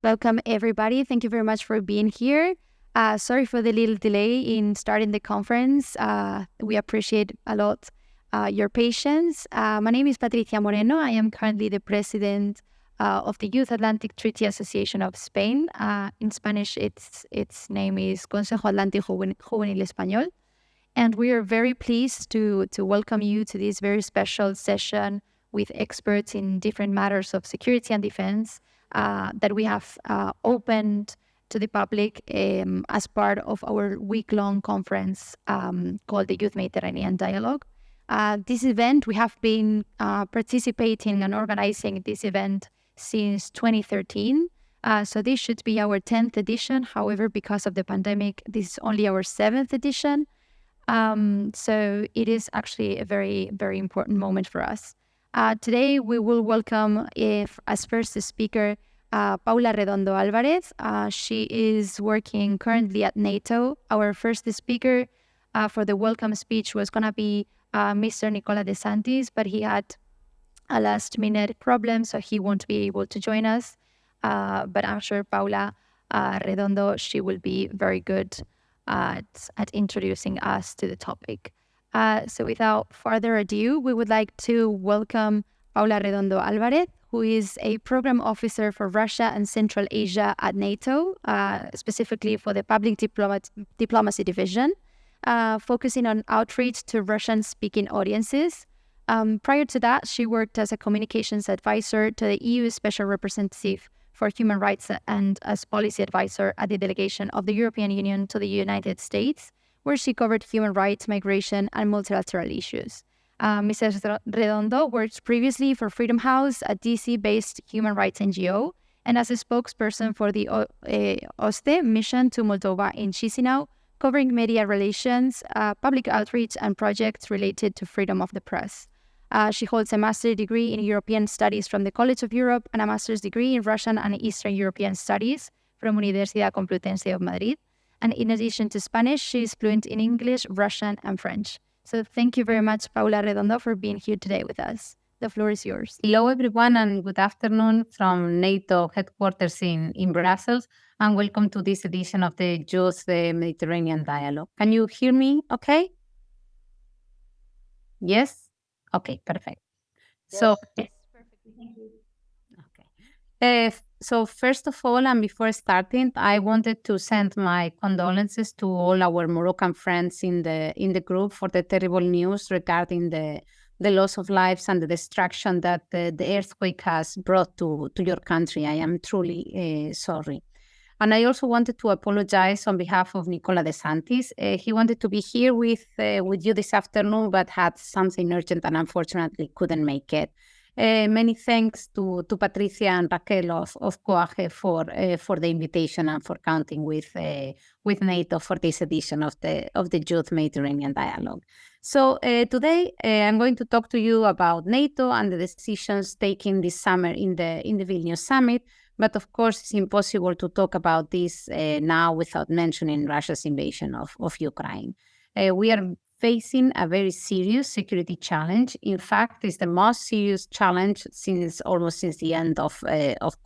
Welcome, everybody. Thank you very much for being here. Sorry for the little delay in starting the conference. We appreciate a lot your patience. My name is Patricia Moreno. I am currently the president of the Youth Atlantic Treaty Association of Spain. In Spanish, its name is Consejo Atlántico Juvenil Español. And we are very pleased to welcome you to this very special session with experts in different matters of security and defense that we have opened to the public as part of our week-long conference called the VIIth Mediterranean Dialogue. This event, we have been participating and organizing this event since 2013. So this should be our 10th edition. However, because of the pandemic, this is only our 7th edition. So it is actually a very, very important moment for us. Today, we will welcome as first speaker, Paula Redondo Alvarez. She is working currently at NATO. Our first speaker for the welcome speech was going to be Mr. Nicola De Santis, but he had a last-minute problem, so he won't be able to join us. But I'm sure Paula Redondo, she will be very good at introducing us to the topic. So without further ado, we would like to welcome Paula Redondo Alvarez, who is a program officer for Russia and Central Asia at NATO, specifically for the Public Diplomacy Division, focusing on outreach to Russian-speaking audiences. Prior to that, she worked as a communications advisor to the EU Special Representative for Human Rights and as policy advisor at the delegation of the European Union to the United States, where she covered human rights, migration, and multilateral issues. Mrs. Redondo worked previously for Freedom House, a DC-based human rights NGO, and as a spokesperson for the OSCE mission to Moldova in Chisinau, covering media relations, public outreach, and projects related to freedom of the press. She holds a master's degree in European Studies from the College of Europe and a master's degree in Russian and Eastern European Studies from Universidad Complutense of Madrid. And in addition to Spanish, she is fluent in English, Russian, and French. So thank you very much, Paula Redondo, for being here today with us. The floor is yours. Hello, everyone, and good afternoon from NATO headquarters in Brussels, and welcome to this edition of the VIIth Mediterranean Dialogue. Can you hear me okay? Yes? Okay, perfect. Yes. So, Yes, perfectly. Thank you. Okay. So first of all, and before starting, I wanted to send my condolences to all our Moroccan friends in the group for the terrible news regarding the loss of lives and the destruction that the earthquake has brought to your country. I am truly sorry. And I also wanted to apologize on behalf of Nicola De Santis. He wanted to be here with you this afternoon, but had something urgent and unfortunately couldn't make it. Many thanks to Patricia and Raquel of COAJE for the invitation and for counting with NATO for this edition of the VIIth Mediterranean Dialogue. So today I'm going to talk to you about NATO and the decisions taken this summer in the Vilnius summit. But of course, it's impossible to talk about this now without mentioning Russia's invasion of Ukraine. We are facing a very serious security challenge. In fact, it's the most serious challenge since the end of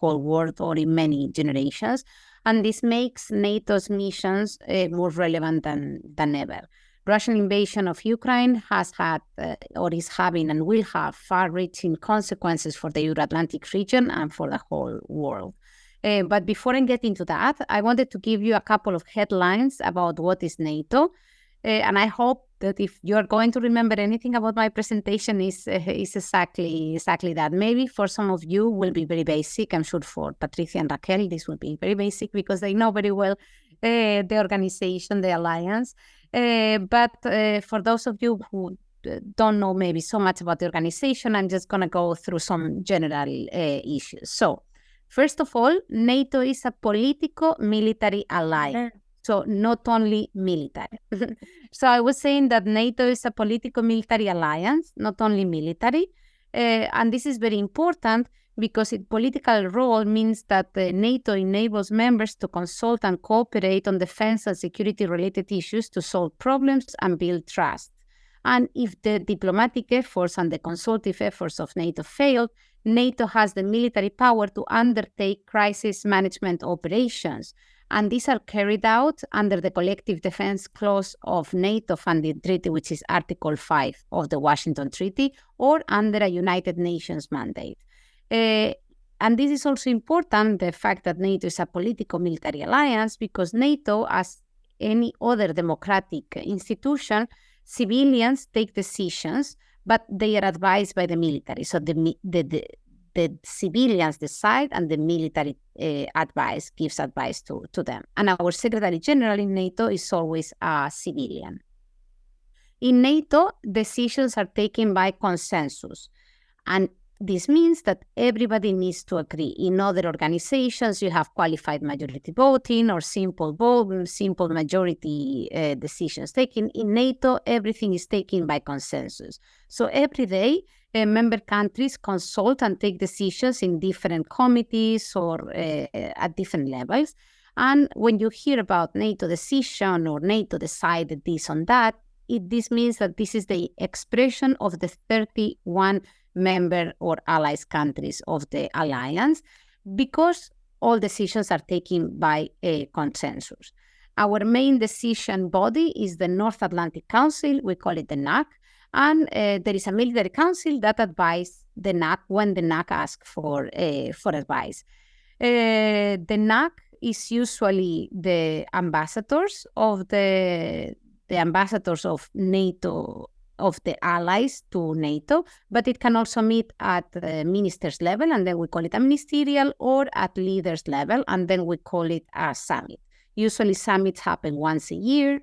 Cold War or in many generations. And this makes NATO's missions more relevant than ever. Russian invasion of Ukraine has had or is having and will have far-reaching consequences for the Euro-Atlantic region and for the whole world. But before I get into that, I wanted to give you a couple of headlines about what is NATO. And I hope that if you're going to remember anything about my presentation is exactly that. Maybe for some of you will be very basic. I'm sure for Patricia and Raquel, this will be very basic because they know very well the organization, the alliance. But for those of you who don't know maybe so much about the organization, I'm just going to go through some general issues. So, first of all, NATO is a politico-military alliance. So not only military. So I was saying that NATO is a politico-military alliance, not only military. And this is very important because its political role means that NATO enables members to consult and cooperate on defense and security-related issues to solve problems and build trust. And if the diplomatic efforts and the consultative efforts of NATO failed, NATO has the military power to undertake crisis management operations. And these are carried out under the collective defense clause of NATO funded treaty, which is Article 5 of the Washington Treaty, or under a United Nations mandate. And this is also important, the fact that NATO is a political military alliance, because NATO, as any other democratic institution, civilians take decisions, but they are advised by the military. So the civilians decide, and the military gives advice to them. And our Secretary General in NATO is always a civilian. In NATO, decisions are taken by consensus. And this means that everybody needs to agree. In other organizations, you have qualified majority voting or simple majority decisions taken. In NATO, everything is taken by consensus. So every day, member countries consult and take decisions in different committees or at different levels. And when you hear about NATO decision or NATO decided this on that, this means that this is the expression of the 31 member or allies countries of the alliance, because all decisions are taken by a consensus. Our main decision body is the North Atlantic Council. We call it the NAC. And there is a military council that advises the NAC when the NAC asks for advice. The NAC is usually the ambassadors of NATO, of the allies to NATO, but it can also meet at the ministers level, and then we call it a ministerial, or at leaders level, and then we call it a summit. Usually summits happen once a year.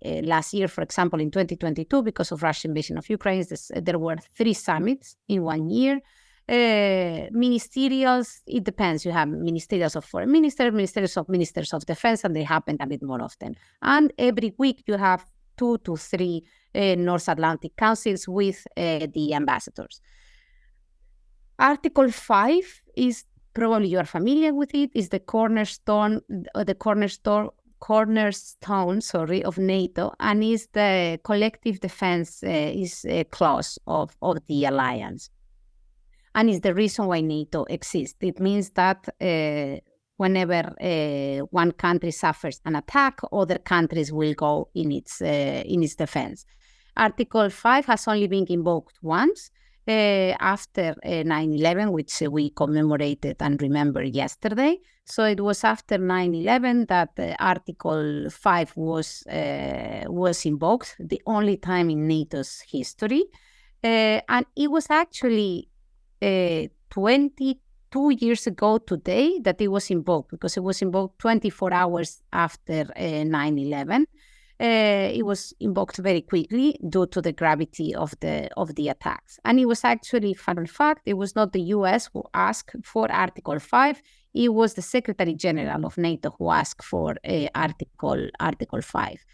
Last year, for example, in 2022, because of Russian invasion of Ukraine, there were 3 summits in 1 year. Ministerials, it depends. You have ministerials of foreign ministers of defense, and they happen a bit more often. And every week you have 2 to 3 North Atlantic councils with the ambassadors. Article 5 is, probably you are familiar with it, is the cornerstone of NATO, and is the collective defense is a clause of the alliance, and is the reason why NATO exists. It means that whenever one country suffers an attack, other countries will go in its defense. Article 5 has only been invoked once, after 9/11, which we commemorated and remembered yesterday. So it was after 9/11 that Article 5 was invoked, the only time in NATO's history. And it was actually 22 years ago today that it was invoked, because it was invoked 24 hours after 9/11. It was invoked very quickly due to the gravity of the attacks. And it was actually, fun fact, it was not the US who asked for Article 5. It was the Secretary General of NATO who asked for Article 5.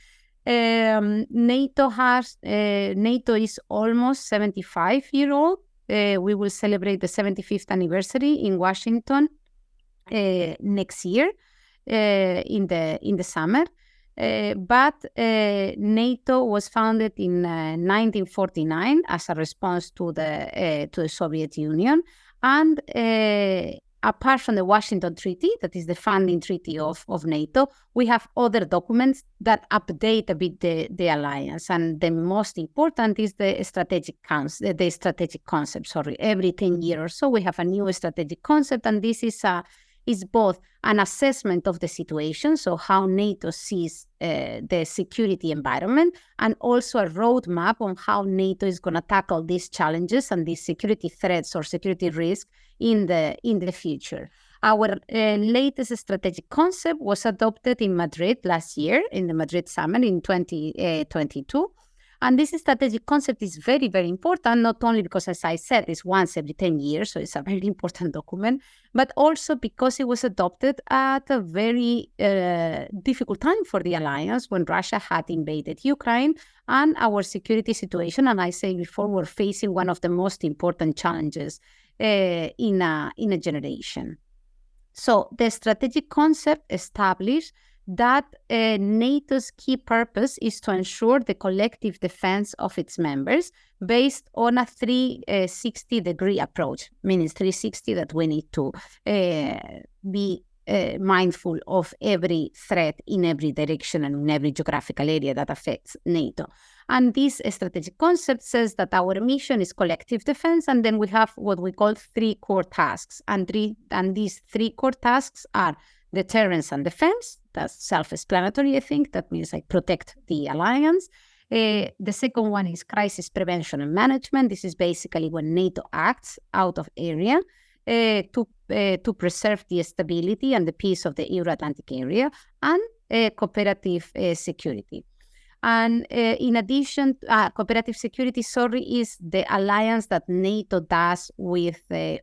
NATO is almost 75-year old. We will celebrate the 75th anniversary in Washington next year in the summer. But NATO was founded in 1949 as a response to the Soviet Union, and apart from the Washington Treaty, that is the founding treaty of NATO, we have other documents that update a bit the alliance, and the most important is the strategic concept. Every 10 years or so we have a new strategic concept, and this is both an assessment of the situation, so how NATO sees the security environment, and also a roadmap on how NATO is going to tackle these challenges and these security threats or security risks in the future. Our latest strategic concept was adopted in Madrid last year, in the Madrid Summit in 2022. And this strategic concept is very, very important, not only because, as I said, it's once every 10 years, so it's a very important document, but also because it was adopted at a very difficult time for the alliance, when Russia had invaded Ukraine, and our security situation, and I said before, we're facing one of the most important challenges in a generation. So the strategic concept established that NATO's key purpose is to ensure the collective defense of its members based on a 360-degree approach, meaning 360 that we need to be mindful of every threat in every direction and in every geographical area that affects NATO. And this strategic concept says that our mission is collective defense, and then we have what we call 3 core tasks. And these 3 core tasks are deterrence and defense. That's self-explanatory, I think. That means I protect the alliance. The second one is crisis prevention and management. This is basically when NATO acts out of area to preserve the stability and the peace of the Euro-Atlantic area, and cooperative security. And in addition, cooperative security, is the alliance that NATO does with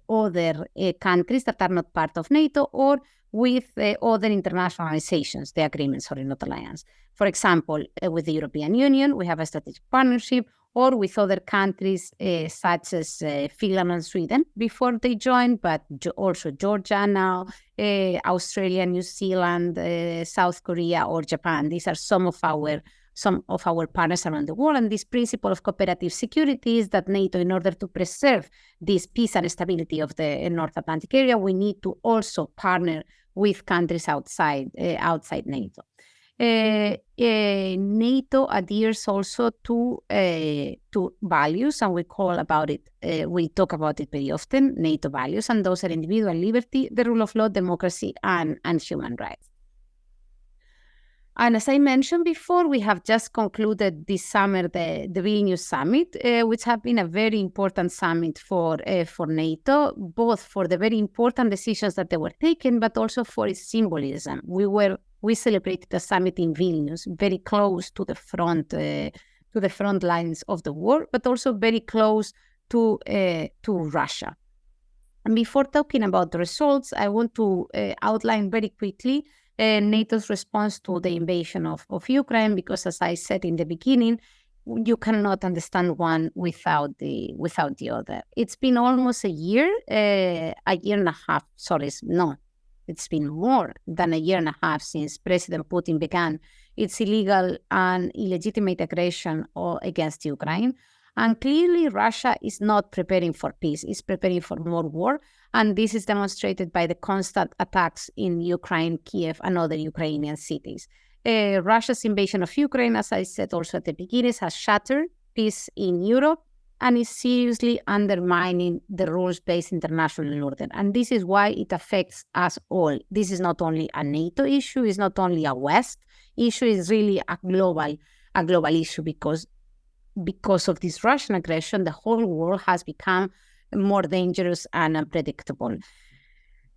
other countries that are not part of NATO, or with other international organizations, the agreements, not alliance. For example, with the European Union, we have a strategic partnership, or with other countries such as Finland and Sweden before they joined, but also Georgia now, Australia, New Zealand, South Korea, or Japan. These are some of our partners around the world. And this principle of cooperative security is that NATO, in order to preserve this peace and stability of the North Atlantic area, we need to also partner with countries outside NATO. NATO adheres also to values, and we talk about it very often, NATO values, and those are individual liberty, the rule of law, democracy, and human rights. And as I mentioned before, we have just concluded this summer the Vilnius Summit, which have been a very important summit for NATO, both for the very important decisions that they were taken, but also for its symbolism. We celebrated the summit in Vilnius, very close to the front lines of the war, but also very close to Russia. And before talking about the results, I want to outline very quickly NATO's response to the invasion of Ukraine, because as I said in the beginning, you cannot understand one without the other. It's been almost a year and a half. It's been more than a year and a half since President Putin began its illegal and illegitimate aggression against Ukraine. And clearly, Russia is not preparing for peace. It's preparing for more war. And this is demonstrated by the constant attacks in Ukraine, Kiev, and other Ukrainian cities. Russia's invasion of Ukraine, as I said also at the beginning, has shattered peace in Europe and is seriously undermining the rules-based international order. And this is why it affects us all. This is not only a NATO issue, it's not only a West issue, it's really a global issue, because of this Russian aggression, the whole world has become more dangerous and unpredictable.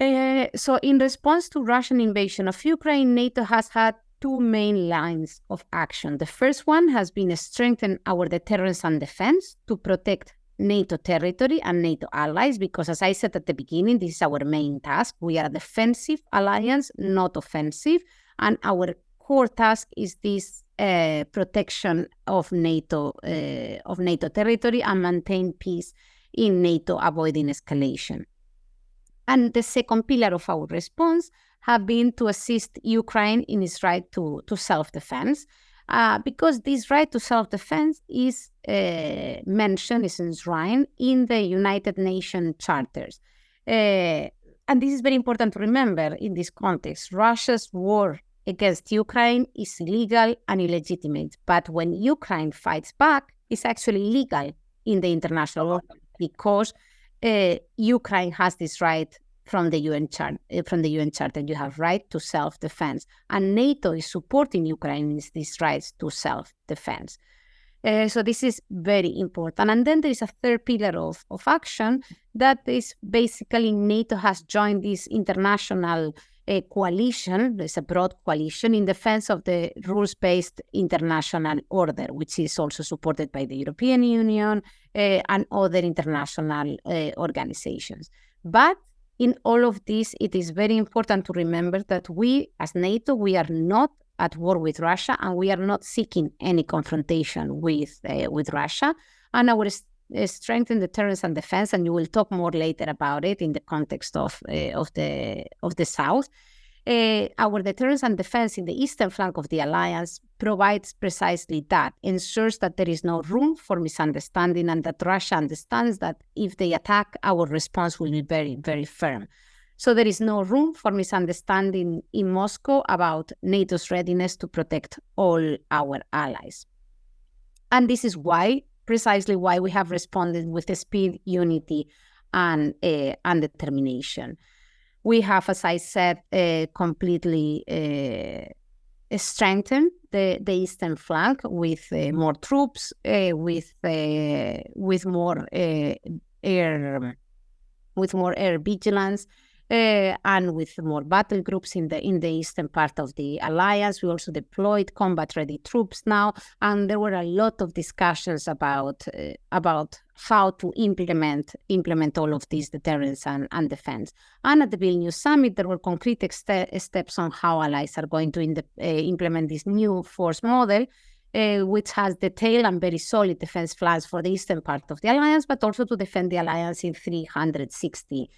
So in response to Russian invasion of Ukraine, NATO has had 2 main lines of action. The first one has been to strengthen our deterrence and defense to protect NATO territory and NATO allies, because as I said at the beginning, this is our main task. We are a defensive alliance, not offensive, and our core task is this protection of NATO territory and maintain peace in NATO, avoiding escalation. And the second pillar of our response have been to assist Ukraine in its right to self-defense, because this right to self-defense is mentioned, is enshrined in the United Nations charters. And this is very important to remember in this context. Russia's war against Ukraine is illegal and illegitimate, but when Ukraine fights back, it's actually legal in the international order, because Ukraine has this right from the UN Charter. You have right to self-defense, and NATO is supporting Ukraine in these rights to self-defense. So this is very important. And then there is a third pillar of action that is basically NATO has joined this international coalition. There's a broad coalition in defense of the rules-based international order, which is also supported by the European Union and other international organizations. But in all of this, it is very important to remember that we, as NATO, we are not at war with Russia, and we are not seeking any confrontation with Russia. And our strength in deterrence and defense, and you will talk more later about it in the context of the South, Our deterrence and defense in the eastern flank of the alliance provides precisely that, ensures that there is no room for misunderstanding and that Russia understands that if they attack, our response will be very, very firm. So there is no room for misunderstanding in Moscow about NATO's readiness to protect all our allies. And this is precisely why we have responded with speed, unity, and determination. We have, as I said, completely strengthened the eastern flank with more troops, with more air vigilance, and with more battle groups in the eastern part of the alliance. We also deployed combat-ready troops now, and there were a lot of discussions about how to implement all of these deterrence and defense. And at the Vilnius summit, there were concrete steps on how allies are going to implement this new force model, which has detailed and very solid defense plans for the eastern part of the alliance, but also to defend the alliance in 360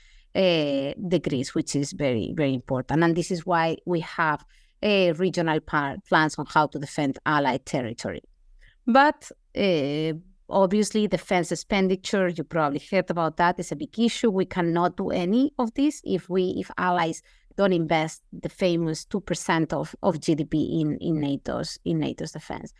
degrees, which is very, very important. And this is why we have regional plans on how to defend allied territory. But obviously, defense expenditure, you probably heard about that, is a big issue. We cannot do any of this if allies don't invest the famous 2% of GDP in NATO's defense.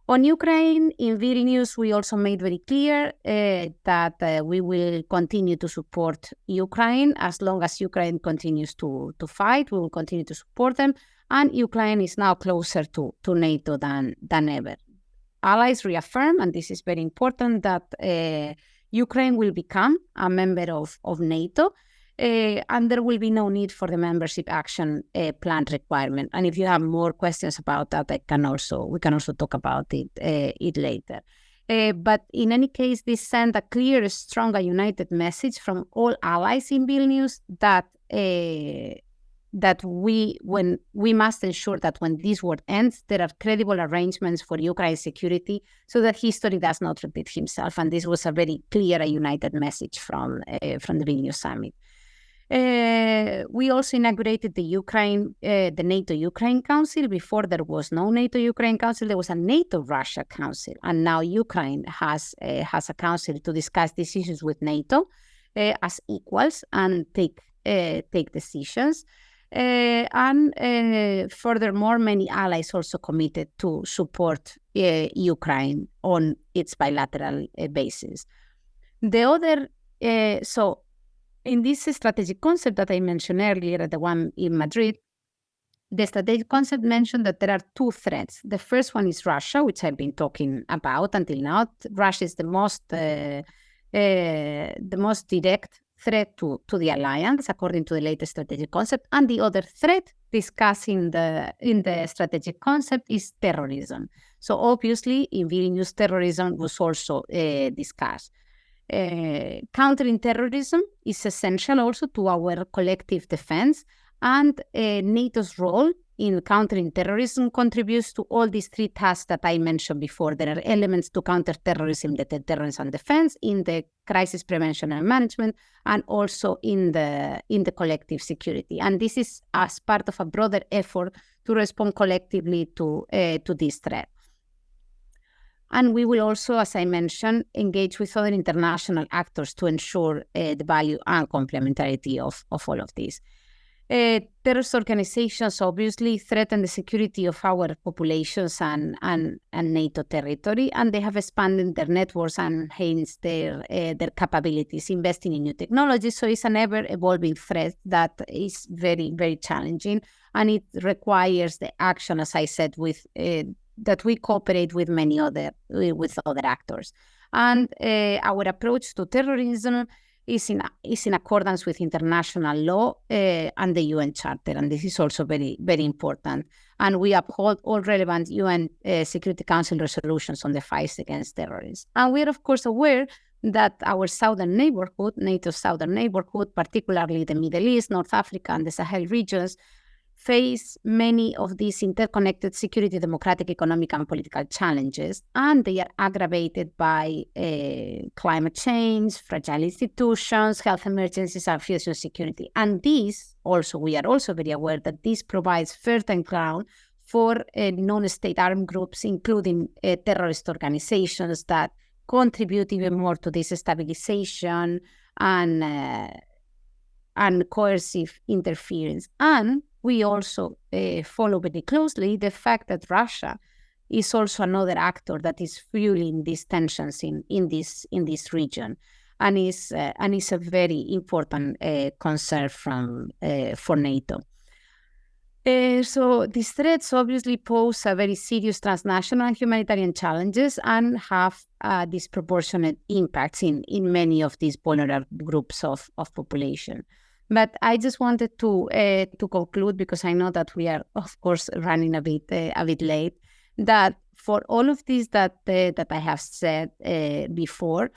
On Ukraine, in Vilnius, we also made very clear that we will continue to support Ukraine as long as Ukraine continues to fight. We will continue to support them, and Ukraine is now closer to NATO than ever. Allies reaffirm, and this is very important, that Ukraine will become a member of NATO, and there will be no need for the membership action plan requirement. And if you have more questions about that, we can also talk about it later. But in any case, this sent a clear, strong, united message from all allies in Vilnius that we must ensure that when this war ends, there are credible arrangements for Ukraine's security so that history does not repeat itself. And this was a very clear, united message from the Vilnius summit. We also inaugurated the NATO-Ukraine Council. Before there was no NATO-Ukraine Council, there was a NATO-Russia Council. And now Ukraine has a council to discuss these issues with NATO as equals and take decisions. And furthermore, many allies also committed to support Ukraine on its bilateral basis. In this strategic concept that I mentioned earlier, the one in Madrid, the strategic concept mentioned that there are two threats. The first one is Russia, which I've been talking about until now. Russia is the most direct threat to the alliance, according to the latest strategic concept. And the other threat discussed in the strategic concept is terrorism. So obviously, in Vilnius, terrorism was also discussed. Countering terrorism is essential also to our collective defense, and NATO's role in countering terrorism contributes to all these three tasks that I mentioned before. There are elements to counter terrorism, the deterrence and defense, in the crisis prevention and management, and also in the collective security. And this is as part of a broader effort to respond collectively to this threat. And we will also, as I mentioned, engage with other international actors to ensure the value and complementarity of all of this. Terrorist organizations obviously threaten the security of our populations and NATO territory, and they have expanded their networks and enhanced their capabilities, investing in new technologies. So it's an ever-evolving threat that is very, very challenging, and it requires the action, as I said, that we cooperate with other actors. And our approach to terrorism is in accordance with international law and the UN Charter, and this is also very, very important. And we uphold all relevant UN Security Council resolutions on the fight against terrorism. And we are, of course, aware that our southern neighborhood, NATO's southern neighborhood, particularly the Middle East, North Africa, and the Sahel regions, face many of these interconnected security, democratic, economic, and political challenges, and they are aggravated by climate change, fragile institutions, health emergencies, and future security. And this also, we are also very aware that this provides fertile ground for non-state armed groups, including terrorist organizations that contribute even more to destabilization and coercive interference. And we also follow very closely the fact that Russia is also another actor that is fueling these tensions in this region, and is a very important concern for NATO. So these threats obviously pose a very serious transnational and humanitarian challenges and have disproportionate impacts in many of these vulnerable groups of population. But I just wanted to conclude, because I know that we are, of course, running a bit late, that for all of this that I have said before,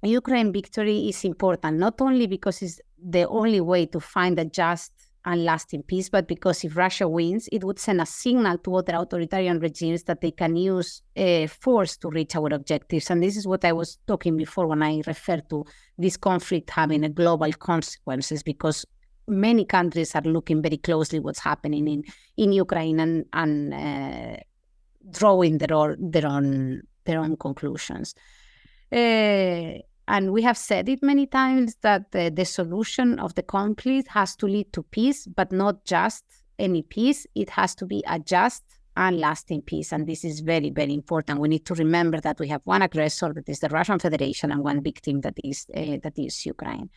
Ukraine victory is important, not only because it's the only way to find a just and lasting peace, but because if Russia wins, it would send a signal to other authoritarian regimes that they can use force to reach our objectives. And this is what I was talking before when I referred to this conflict having a global consequences, because many countries are looking very closely what's happening in Ukraine and drawing their own conclusions. And we have said it many times that the solution of the conflict has to lead to peace, but not just any peace. It has to be a just and lasting peace. And this is very, very important. We need to remember that we have one aggressor, that is the Russian Federation, and one victim, that is Ukraine.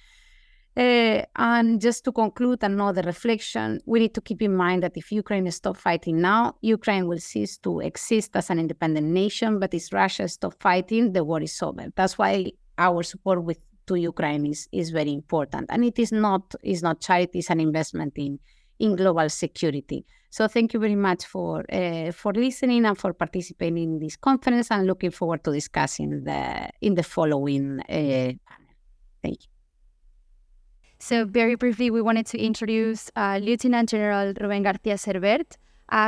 And just to conclude another reflection, we need to keep in mind that if Ukraine stops fighting now, Ukraine will cease to exist as an independent nation. But if Russia stops fighting, the war is over. That's why our support to Ukraine is very important, and it is not charity; it's an investment in global security. So thank you very much for listening and for participating in this conference, and looking forward to discussing in the following panel. Thank you. So very briefly, we wanted to introduce Lieutenant General Rubén García Cervert.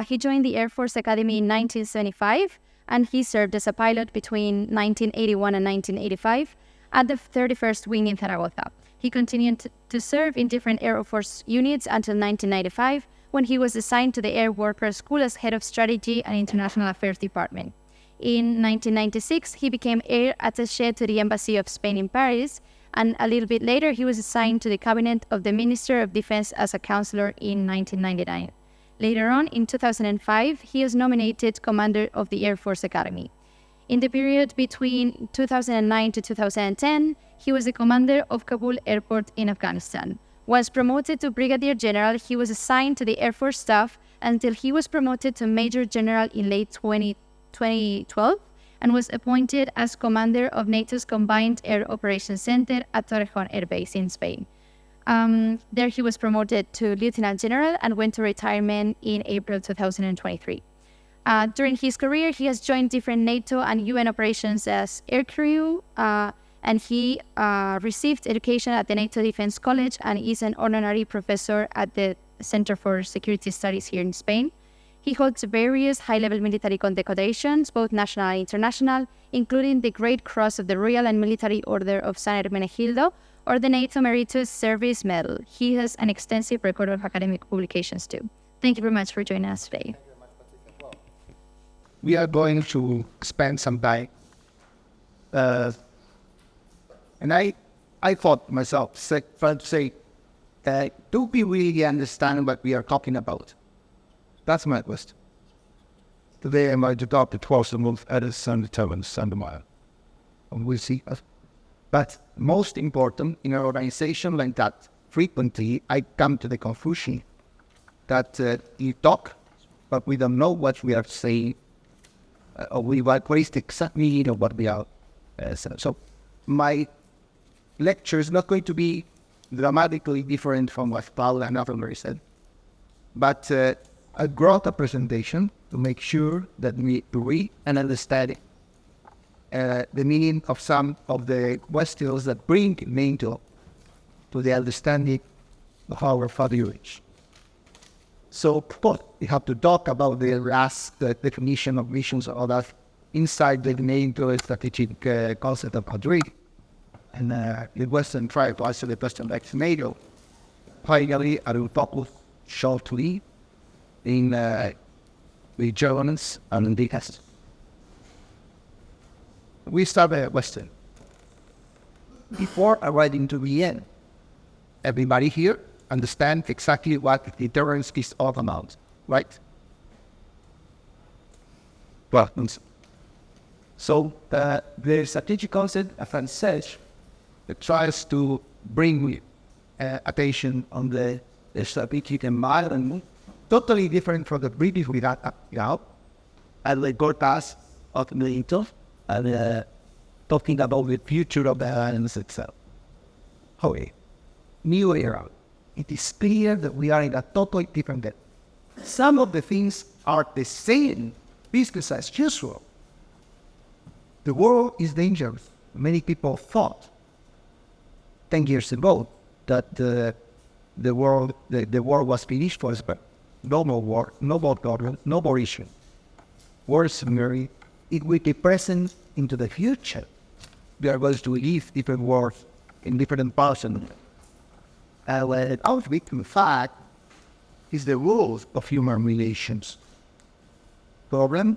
He joined the Air Force Academy in 1975, and he served as a pilot between 1981 and 1985 at the 31st Wing in Zaragoza. He continued to serve in different Air Force units until 1995, when he was assigned to the Air Warfare School as Head of Strategy and International Affairs Department. In 1996, he became Air Attaché to the Embassy of Spain in Paris, and a little bit later, he was assigned to the Cabinet of the Minister of Defense as a counselor in 1999. Later on, in 2005, he was nominated Commander of the Air Force Academy. In the period between 2009 to 2010, he was the commander of Kabul Airport in Afghanistan. Once promoted to Brigadier General, he was assigned to the Air Force Staff until he was promoted to Major General in late 2012 and was appointed as commander of NATO's Combined Air Operations Center at Torrejón Air Base in Spain. There he was promoted to Lieutenant General and went to retirement in April 2023. During his career, he has joined different NATO and UN operations as aircrew, and he received education at the NATO Defense College and is an honorary professor at the Center for Security Studies here in Spain. He holds various high-level military condecorations, both national and international, including the Great Cross of the Royal and Military Order of San Hermenegildo or the NATO Meritorious Service Medal. He has an extensive record of academic publications too. Thank you very much for joining us today. We are going to spend some time. And I thought myself, do we really understand what we are talking about? That's my question. Today I'm going to talk to 12 months at the Sun Deterrence and the mile. And we'll see. But most important, in an organization like that, frequently I come to the conclusion that you talk, but we don't know what we are saying, or what is the exact meaning of what we are saying. So my lecture is not going to be dramatically different from what Paula and others said, but I brought a presentation to make sure that we read and understand the meaning of some of the questions that bring NATO to the understanding of our values. So, of course, we have to talk about the last definition of missions or that inside the NATO strategic concept of Madrid. And the Western tried to answer the question back to NATO. Finally, I will focus shortly in the Germans and the East. We start by Western. Before arriving to the end, everybody here understand exactly what deterrence is all about, right? Well, so the strategic concept, as I said, it tries to bring attention on the strategic environment, totally different from the previous we had up now, and the purpose of NATO, and talking about the future of the alliance itself. Okay, new era. It is clear that we are in a totally different day. Some of the things are the same, business as usual. The world is dangerous. Many people thought 10 years ago that the war was finished for us, but no more war, no more government, no more issue. Worse, it will be present into the future. We are going to live different wars in different parts of the world. Our victim fact is the rules of human relations. Problem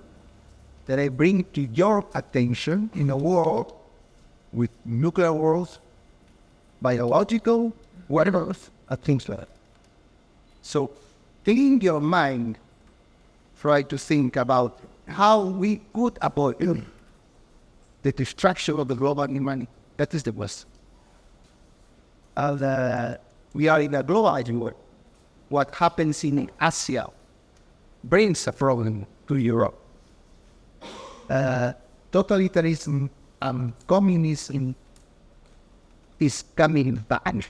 that I bring to your attention in a world with nuclear wars, biological, whatever, and things like that. So, in your mind, try to think about how we could avoid the destruction of the global humanity. That is the West. We are in a globalized world. What happens in Asia brings a problem to Europe. Totalitarianism and communism is coming back.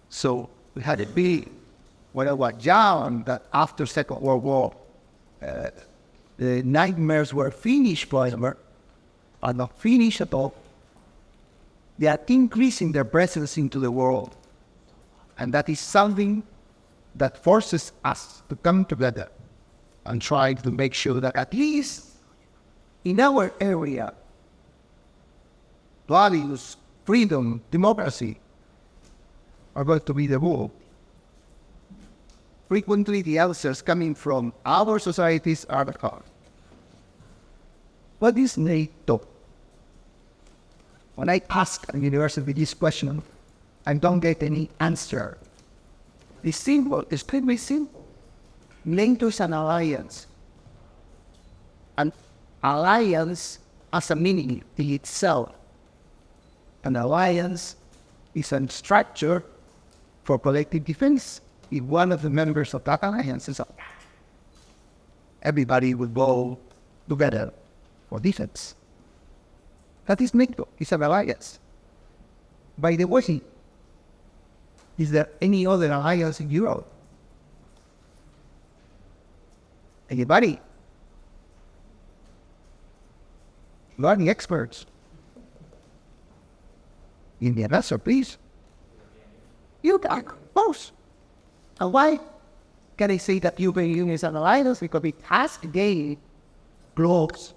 So we had a big, when I was young, that after Second World War, the nightmares were finished forever, are not finished at all. They are increasing their presence into the world. And that is something that forces us to come together and try to make sure that at least in our area, values, freedom, democracy are going to be the rule. Frequently, the answers coming from our societies are the hard. What is NATO? When I ask at university this question, I don't get any answer. The symbol is pretty simple. NATO is an alliance. An alliance has a meaning in itself. An alliance is a structure for collective defense. If one of the members of that alliance is up, everybody will go together for defense. That is NATO. It's an alliance. By the way, is there any other alliance in Europe? Anybody? You are the experts. Give me an answer, please. You are close. And why can I say that European Union is an alliance? Because it has again globes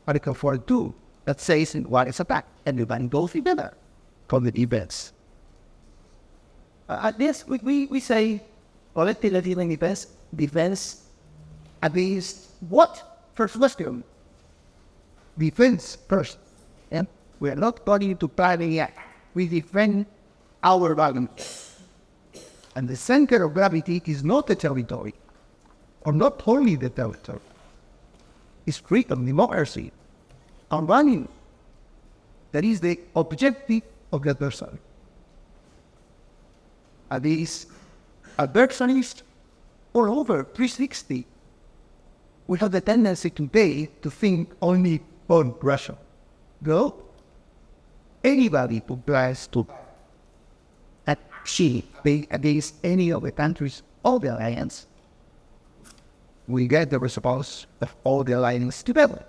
Article 42 that says in what is attack, everybody goes together for the events. At this, we say collective defense against what? First question. Defense first. Yeah? We are not going to private act. We defend our values. And the center of gravity is not the territory, or not only the territory. It's freedom, democracy, and running. That is the objective of the adversary. And these adversaries all over 360, we have the tendency today to think only on Russia. No. Anybody who tries to achieve against any of the countries of the alliance, we get the response of all the alliance together.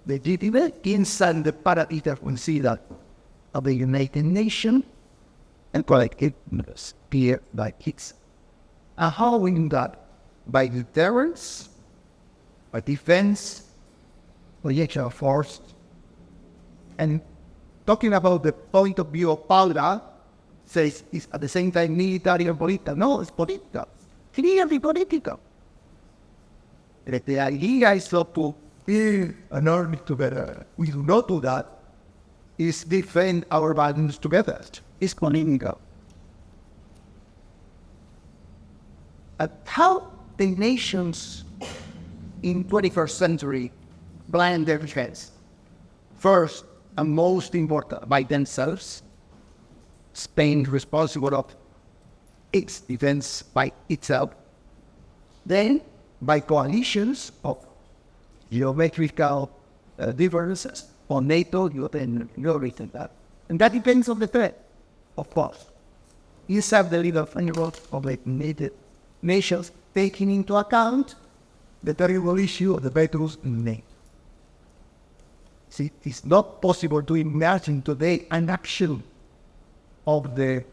The legitimate inside the parameter we see that of the United Nations and collective peer by its And how we do that? By deterrence, by defense, projection of force. And talking about the point of view of Paula, says it's at the same time military and political. No, it's political. Clearly political. The idea is not to build an army together. We do not do that. It's defend our values together. It's political. How the nations in 21st century plan their defense? First and most important, by themselves. Spain responsible of its defense by itself. Then by coalitions of geometrical differences on NATO, you can written that. And that depends on the threat, of course. You have the legal framework of the United Nations taking into account the terrible issue of the battles in NATO. See, it's not possible to imagine today an action of the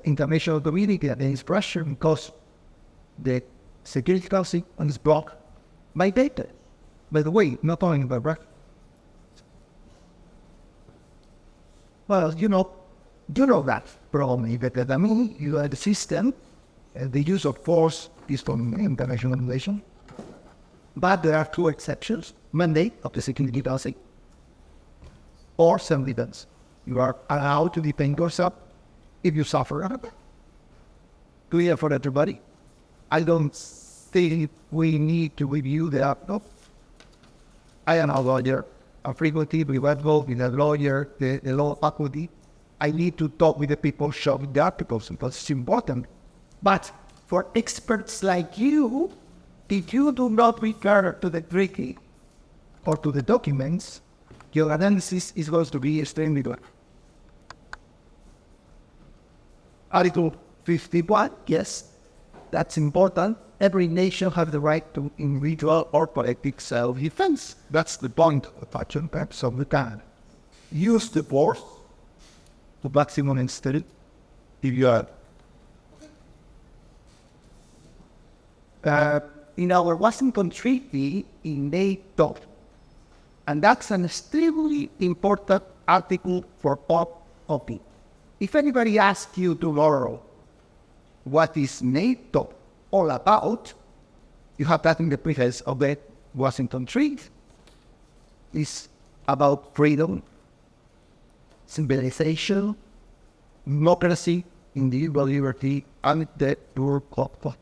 international community against Russia because the Security Council is blocked by data. By the way, not only by Russia. Well, you know that probably better than me. You have the system, the use of force is from international relation. But there are two exceptions: mandate of the Security Council or self-defense. You are allowed to defend yourself if you suffer. Clear for everybody. I don't think we need to review that. No. I am a lawyer. I frequently involved with a lawyer, the law faculty. I need to talk with the people showing the articles because it's important. But for experts like you, if you do not refer to the treaty or to the documents, your analysis is going to be extremely good. Article 51, yes, that's important. Every nation has the right to individual or collective self-defense. That's the point of action. So we can use the force to maximum extent if you are. In our Washington Treaty in NATO, and that's an extremely important article for all of it. If anybody asks you tomorrow, what is NATO all about, you have that in the preface of the Washington Treaty. It's about freedom, civilization, democracy, individual liberty, and the rule of law.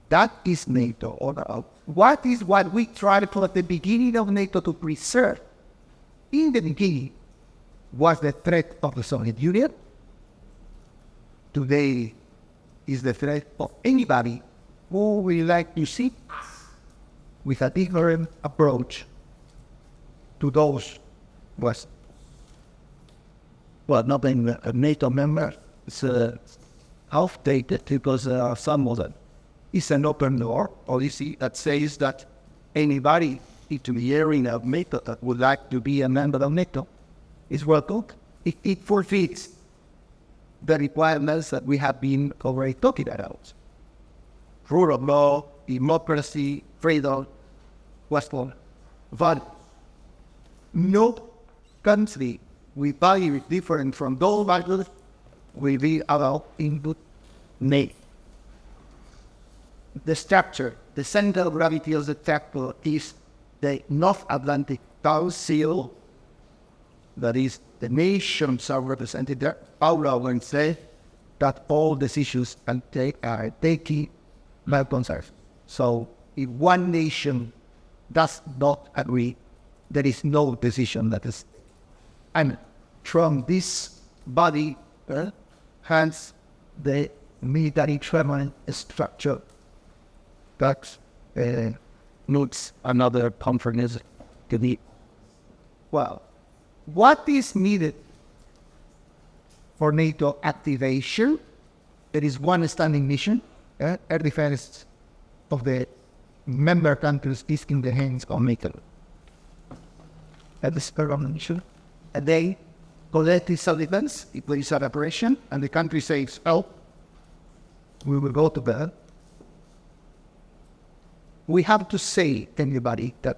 That is NATO all about. What is what we tried to at the beginning of NATO to preserve? In the beginning was the threat of the Soviet Union. Today is the threat of anybody who will like to see with a different approach to those was not being a NATO member. It's outdated because some of them. It's an open door policy that says that anybody into the area of NATO that would like to be a member of NATO is welcome. It fulfills the requirements that we have been already talking about. Rule of law, democracy, freedom, Western values. No country with values different from those values will be allowed into NATO. The structure, the center of gravity of the structure is the North Atlantic Council. That is, the nations are represented there. Paula will say that all decisions are taken by consensus. So if one nation does not agree, there is no decision that is. And from this body, hence the military training structure that needs another conference to be. Well, what is needed for NATO activation? There is one standing mission. Air defense of the member countries is in the hands of NATO. At the permanent mission. And they collective self-defense if there is an operation and the country says, oh, we will go to bed, we have to say to everybody that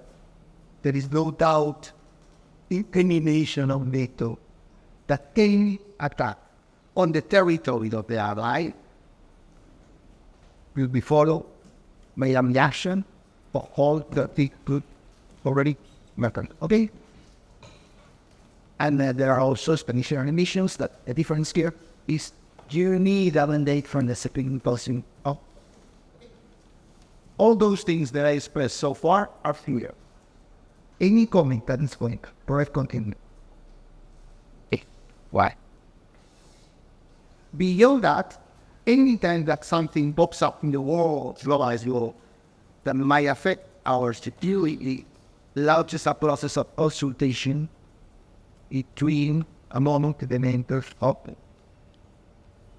there is no doubt in any nation of NATO that any attack on the territory of the ally will be followed by an action for all that it could already matter. Okay? And there are also expeditionary missions that the difference here is you need a mandate from the Supreme Council. All those things that I expressed so far are clear. Any comment that is going, correct, continue. Why? Beyond that, anytime that something pops up in the world, globalized world, that might affect our security, launches a process of consultation between among the members of it.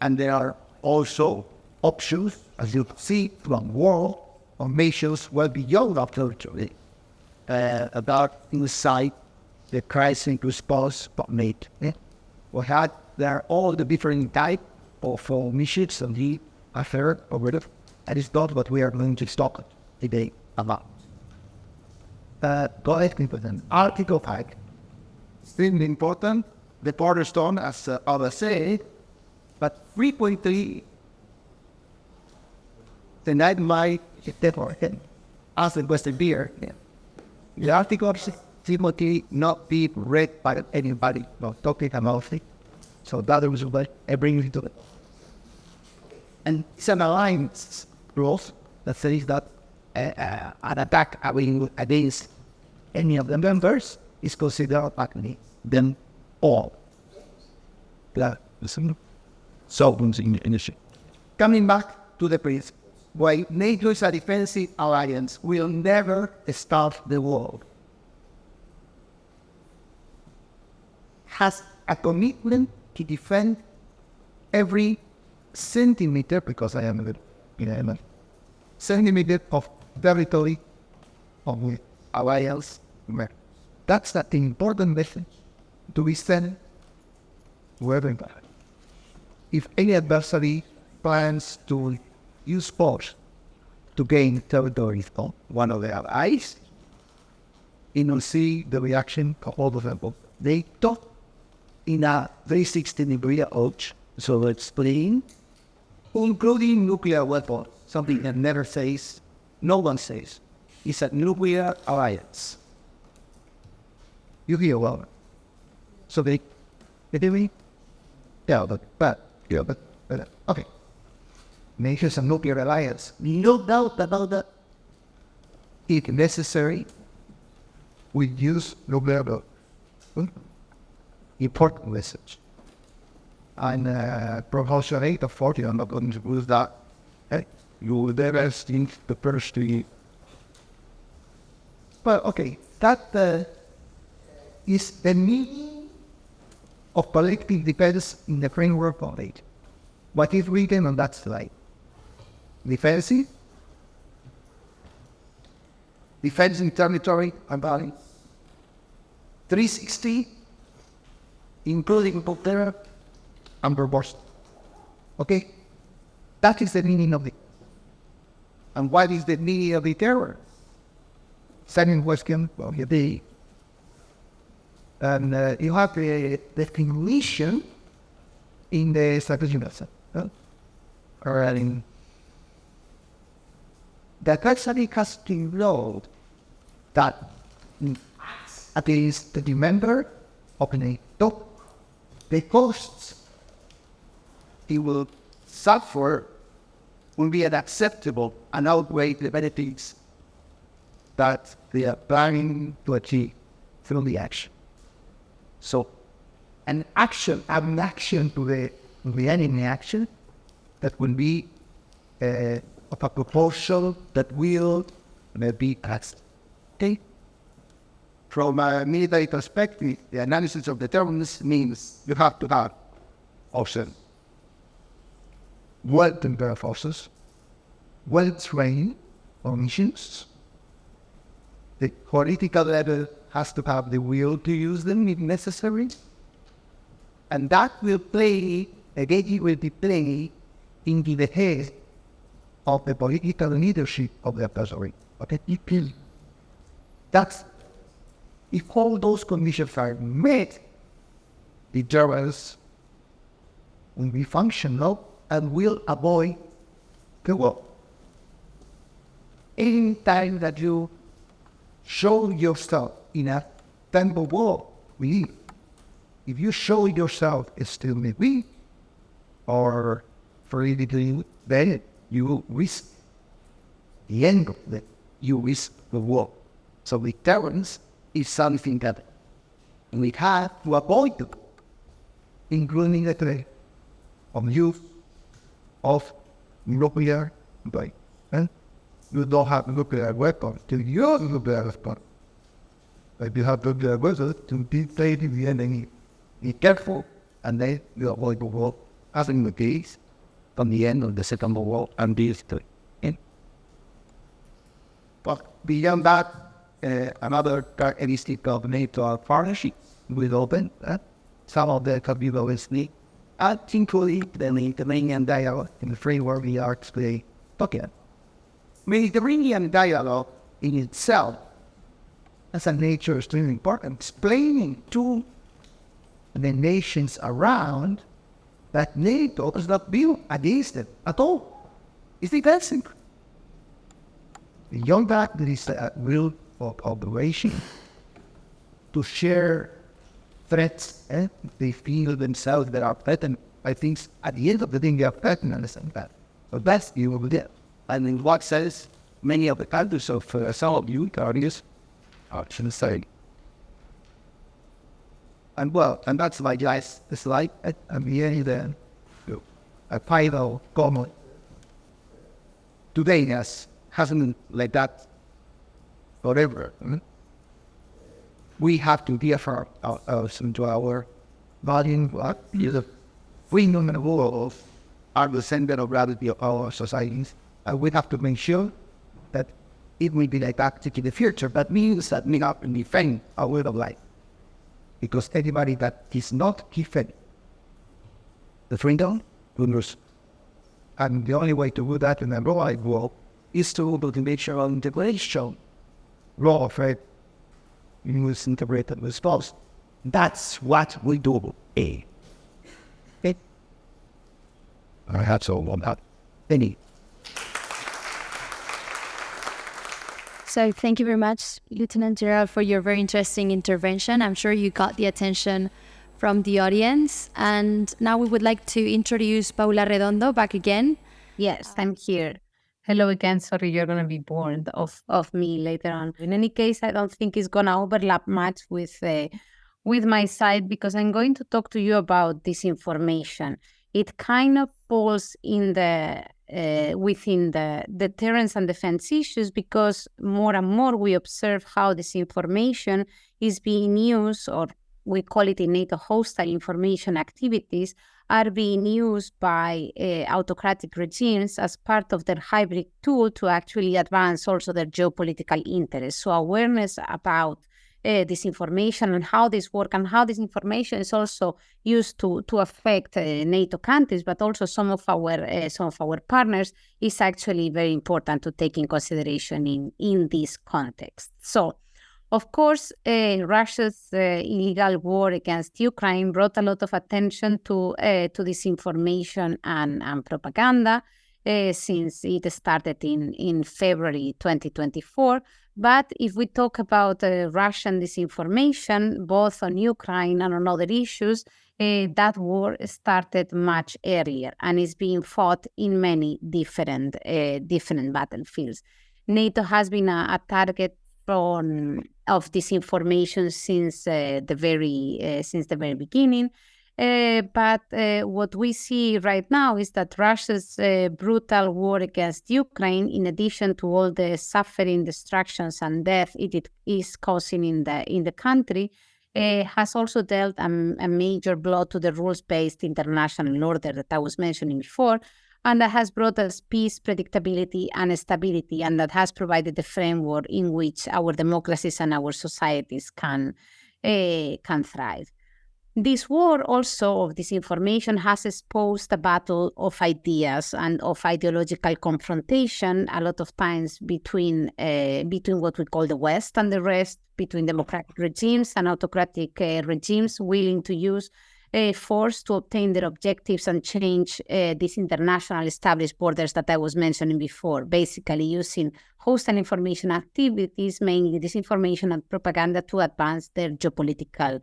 And there are also options, as you can see, from world or nations well beyond our territory about inside the crisis response NATO. There are all the different types of missions and the affair or whatever. That is not what we are going to talk today about. Go ahead, President. Article 5. Extremely important. The cornerstone, as others said, but frequently the night might ask the question here. The article of Timothy not be read by anybody, not talking about it. So that was what I bring you to it. And it's an alliance rules that says that an attack against any of the members is considered attacking them all. So, coming back to the principle, why NATO is a defensive alliance will never start the war. Has a commitment to defend every centimeter, because I am a bit, centimeter of territory of the alliance. That's the important message to be sent wherever. If any adversary plans to use force to gain territory from one of the allies, you will see the reaction of all of them. They talk in a 360-degree approach, so explain, including nuclear weapons, something that never says, no one says. It's a nuclear alliance. You hear well. So they hear me? Yeah, but okay. NATO's a nuclear alliance. No doubt about that. If necessary, we use nuclear weapons. Important message. And Proposal 8 of 40, I'm not going to use that. Hey, you will never think the first to you. But okay, that is the meaning of collective defense in the framework of it. What is written on that slide? Defensive, defense in territory and body, 360, including terror and proportion. Okay? That is the meaning of it. And what is the meaning of the terror? Second question, well, and you have the definition in the strategic lesson. Or in the adversary has to know that at least the member of NATO, the costs he will suffer will be unacceptable and outweigh the benefits that they are planning to achieve through the action. So, an action to the enemy action that will be of a proportion that will be asked. Okay? From a military perspective, the analysis of deterrence means you have to have options. Well-prepared forces, well-trained on missions. The political level has to have the will to use them if necessary. And that will play, again, it will be played into the head of the political leadership of the country. Okay? That's, if all those conditions are met, deterrence will be functional and will avoid the war. Any time that you show yourself in a temple war, if you show yourself extremely weak or politically bad, you risk the end of it. You risk the war. So deterrence is something that we have to avoid, including the threat of use of nuclear weapons. You don't have nuclear weapons to use nuclear weapons. But you have nuclear weapons to be fighting the enemy. Be careful, and then you avoid the war, as in the case from the end of the Second World War and this to end. But beyond that, another characteristic of NATO partnership with open, some of the capabilities, and including the Mediterranean Dialogue in the framework we are today talking about. Mediterranean Dialogue in itself has a nature extremely important, explaining to the nations around that NATO is not built against it at all. It's defensive. Beyond that, there is a will of operation to share threats. They feel themselves that are threatened. I think at the end of the day, they are threatened, understand that. So that's the idea. And in what sense, many of the countries of some of you countries are say. And well, and that's my last slide. I'm here then. A final comment. Today hasn't like that forever. We have to reaffirm ourselves into our value. The freedom and world are the center of gravity of our societies. And we have to make sure that it will be like that in the future. That means that we have to defend our way of life. Because anybody that is not given the freedom will lose. And the only way to do that in a global world is to make sure of integration. Law of faith, use integrated response. That's what we do. Okay? I had so on that. Any. So thank you very much, Lieutenant General, for your very interesting intervention. I'm sure you got the attention from the audience. And now we would like to introduce Paula Redondo back again. Yes, I'm here. Hello again. Sorry, you're going to be bored of me later on. In any case, I don't think it's going to overlap much with my side, because I'm going to talk to you about disinformation. It kind of falls in the within the deterrence and defense issues, because more and more we observe how disinformation is being used, or we call it in NATO hostile information activities, are being used by autocratic regimes as part of their hybrid tool to actually advance also their geopolitical interests. So awareness about disinformation and how this works, and how disinformation is also used to affect NATO countries, but also some of our partners, is actually very important to take in consideration in this context. So, of course, Russia's illegal war against Ukraine brought a lot of attention to disinformation and propaganda since it started in February 2024. But if we talk about Russian disinformation, both on Ukraine and on other issues, that war started much earlier and is being fought in many different battlefields. NATO has been a target of disinformation since the very beginning. But what we see right now is that Russia's brutal war against Ukraine, in addition to all the suffering, destructions, and death it is causing in the country, has also dealt a major blow to the rules-based international order that I was mentioning before, and that has brought us peace, predictability, and stability, and that has provided the framework in which our democracies and our societies can thrive. This war also of disinformation has exposed a battle of ideas and of ideological confrontation a lot of times between what we call the West and the rest, between democratic regimes and autocratic regimes willing to use force to obtain their objectives and change these international established borders that I was mentioning before, basically using hostile information activities, mainly disinformation and propaganda, to advance their geopolitical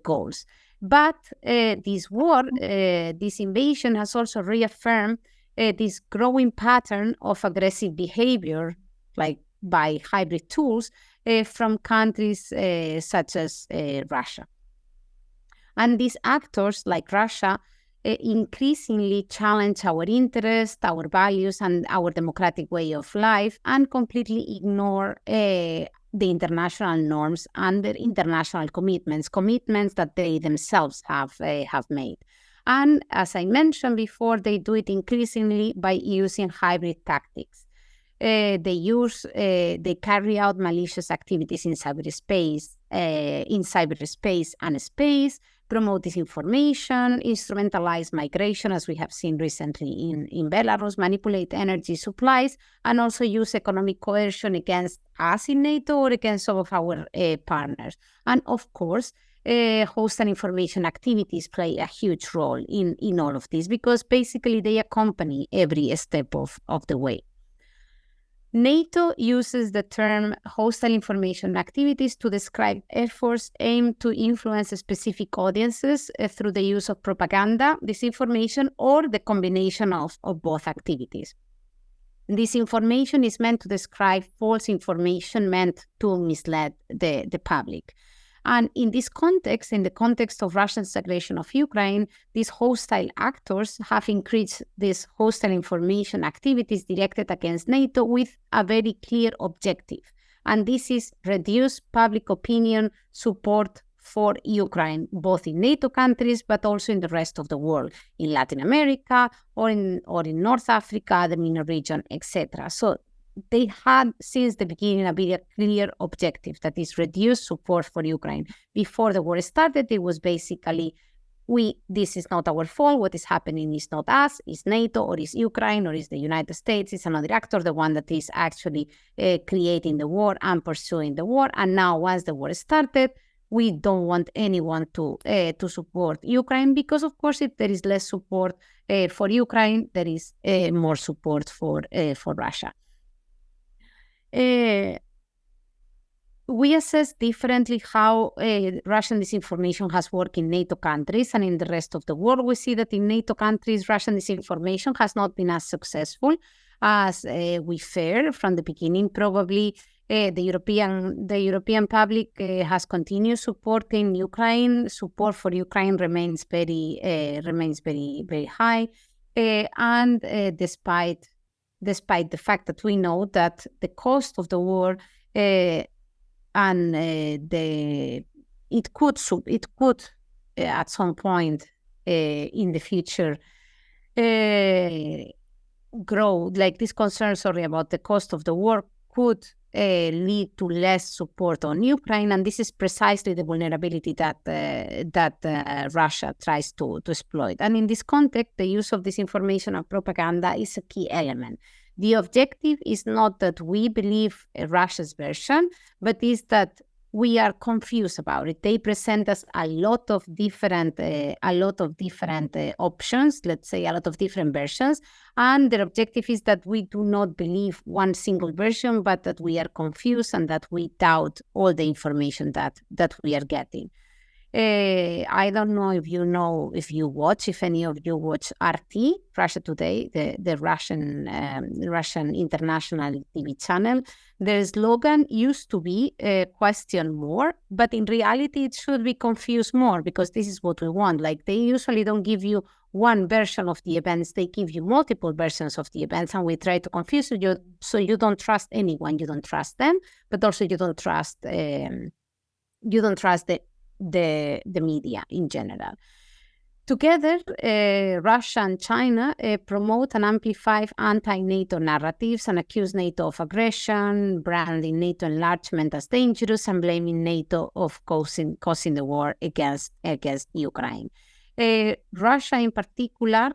goals. But this war, this invasion has also reaffirmed this growing pattern of aggressive behavior, like by hybrid tools, from countries such as Russia. And these actors, like Russia, increasingly challenge our interests, our values, and our democratic way of life, and completely ignore the international norms and their international commitments that they themselves have made. And as I mentioned before, they do it increasingly by using hybrid tactics. They carry out malicious activities in cyberspace and space, promote disinformation, instrumentalize migration, as we have seen recently in Belarus, manipulate energy supplies, and also use economic coercion against us in NATO or against some of our partners. And of course, hostile information activities play a huge role in all of this, because basically they accompany every step of the way. NATO uses the term hostile information activities to describe efforts aimed to influence specific audiences through the use of propaganda, disinformation, or the combination of both activities. Disinformation is meant to describe false information meant to mislead the public. And in this context, in the context of Russia's aggression of Ukraine, these hostile actors have increased these hostile information activities directed against NATO with a very clear objective. And this is reduce public opinion support for Ukraine, both in NATO countries, but also in the rest of the world, in Latin America or in North Africa, the MENA region, etc. So they had, since the beginning, a very clear objective, that is reduce support for Ukraine. Before the war started, it was basically, this is not our fault, what is happening is not us, it's NATO, or it's Ukraine, or it's the United States, it's another actor, the one that is actually creating the war and pursuing the war. And now, once the war started, we don't want anyone to support Ukraine, because, of course, if there is less support for Ukraine, there is more support for Russia. We assess differently how Russian disinformation has worked in NATO countries and in the rest of the world. We see that in NATO countries, Russian disinformation has not been as successful as we feared from the beginning. Probably the European public has continued supporting Ukraine. Support for Ukraine remains very high, and despite the fact that we know that the cost of the war it could at some point in the future grow, like this concern, about the cost of the war could lead to less support on Ukraine, and this is precisely the vulnerability that Russia tries to exploit. And in this context, the use of disinformation and propaganda is a key element. The objective is not that we believe Russia's version, but is that we are confused about it. They present us a lot of different options, let's say a lot of different versions, and their objective is that we do not believe one single version, but that we are confused and that we doubt all the information that we are getting. I don't know if if any of you watch RT, Russia Today, the Russian international TV channel. Their slogan used to be question more, but in reality it should be confuse more, because this is what we want. Like, they usually don't give you one version of the events, they give you multiple versions of the events, and we try to confuse you so you don't trust anyone, you don't trust them, but also you don't trust the media in general. Together, Russia and China promote and amplify anti-NATO narratives and accuse NATO of aggression, branding NATO enlargement as dangerous, and blaming NATO of causing the war against Ukraine. Russia, in particular,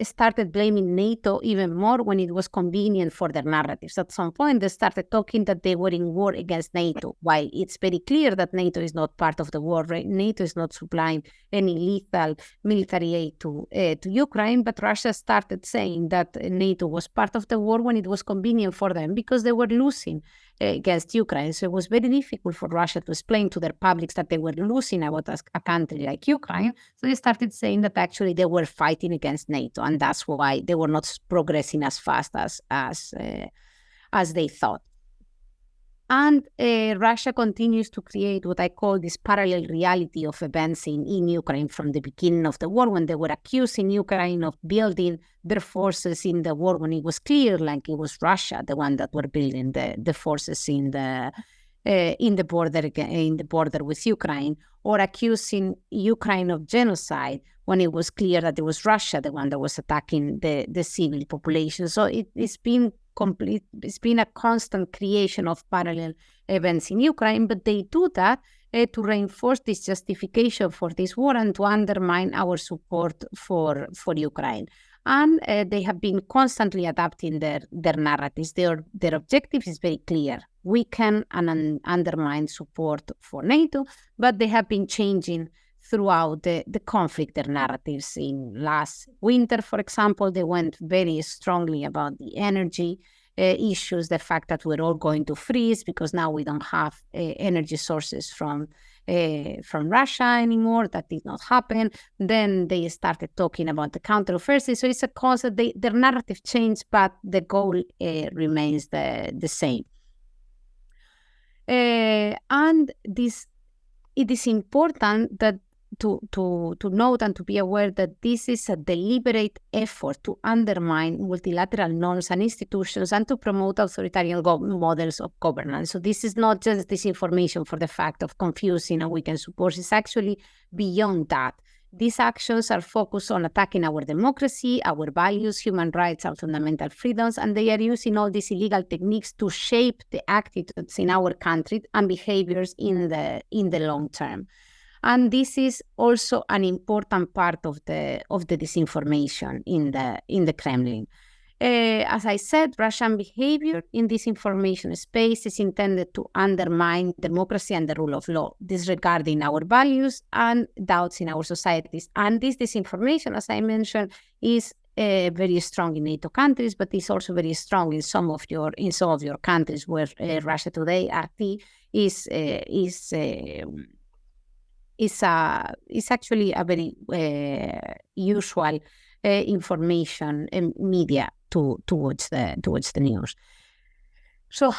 started blaming NATO even more when it was convenient for their narratives. At some point, they started talking that they were in war against NATO, while it's very clear that NATO is not part of the war. Right? NATO is not supplying any lethal military aid to Ukraine, but Russia started saying that NATO was part of the war when it was convenient for them because they were losing against Ukraine. So it was very difficult for Russia to explain to their publics that they were losing about a country like Ukraine. So they started saying that actually they were fighting against NATO, and that's why they were not progressing as fast as they thought. And Russia continues to create what I call this parallel reality of events in Ukraine from the beginning of the war, when they were accusing Ukraine of building their forces in the war, when it was clear like it was Russia, the one that were building the forces in the border with Ukraine, or accusing Ukraine of genocide when it was clear that it was Russia, the one that was attacking the civil population. So it's been a constant creation of parallel events in Ukraine, but they do that to reinforce this justification for this war and to undermine our support for Ukraine. And they have been constantly adapting their narratives. Their objective is very clear: weaken and undermine support for NATO, but they have been changing throughout the conflict, their narratives. In last winter, for example, they went very strongly about the energy issues, the fact that we're all going to freeze because now we don't have energy sources from Russia anymore. That did not happen. Then they started talking about the counteroffensive. So it's a concept, their narrative changed, but the goal remains the same. And it is important that to note and to be aware that this is a deliberate effort to undermine multilateral norms and institutions and to promote authoritarian models of governance. So this is not just disinformation for the fact of confusing and weakening support. It's actually beyond that. These actions are focused on attacking our democracy, our values, human rights, and fundamental freedoms, and they are using all these illegal techniques to shape the attitudes in our country and behaviors in the long term. And this is also an important part of the disinformation in the Kremlin. As I said, Russian behavior in this information space is intended to undermine democracy and the rule of law, disregarding our values and doubts in our societies. And this disinformation, as I mentioned, is very strong in NATO countries, but it's also very strong in some of your countries where Russia Today is actually a very usual information media to watch the news. So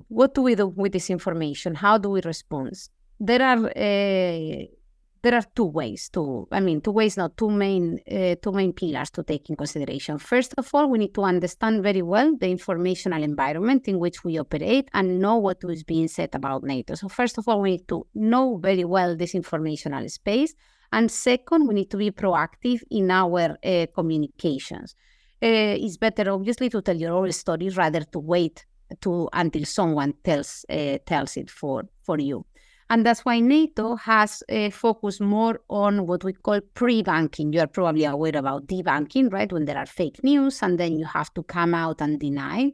what do we do with this information? How do we respond? There are two main pillars to take in consideration. First of all, we need to understand very well the informational environment in which we operate and know what is being said about NATO. So first of all, we need to know very well this informational space. And second, we need to be proactive in our communications. It's better, obviously, to tell your own story rather to wait until someone tells it for you. And that's why NATO has focused more on what we call pre-banking. You are probably aware about debunking, right? When there are fake news and then you have to come out and deny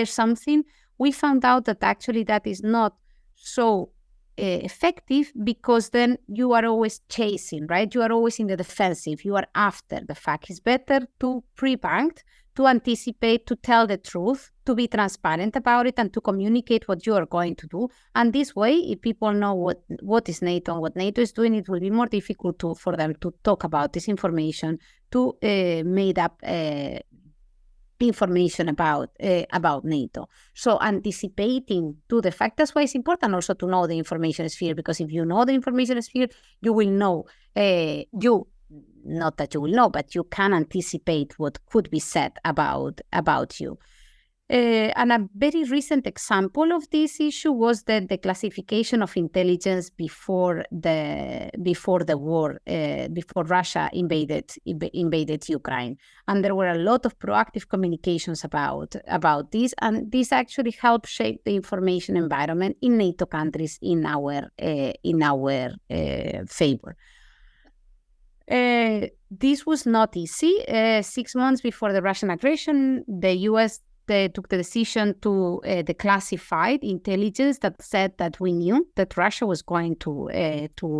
something. We found out that actually that is not so effective because then you are always chasing, right? You are always in the defensive. You are after the fact. It's better to pre-bank, to anticipate, to tell the truth, to be transparent about it, and to communicate what you are going to do. And this way, if people know what is NATO and what NATO is doing, it will be more difficult for them to talk about this information, to made up information about NATO. So anticipating to the fact, that's why it's important also to know the information sphere, because if you know the information sphere, you will know, not that you will know, but you can anticipate what could be said about you. And a very recent example of this issue was the classification of intelligence before the war, before Russia invaded Ukraine. And there were a lot of proactive communications about this, and this actually helped shape the information environment in NATO countries in our favor. This was not easy. 6 months before the Russian aggression, the U.S. They took the decision to declassify intelligence that said that we knew that Russia was going to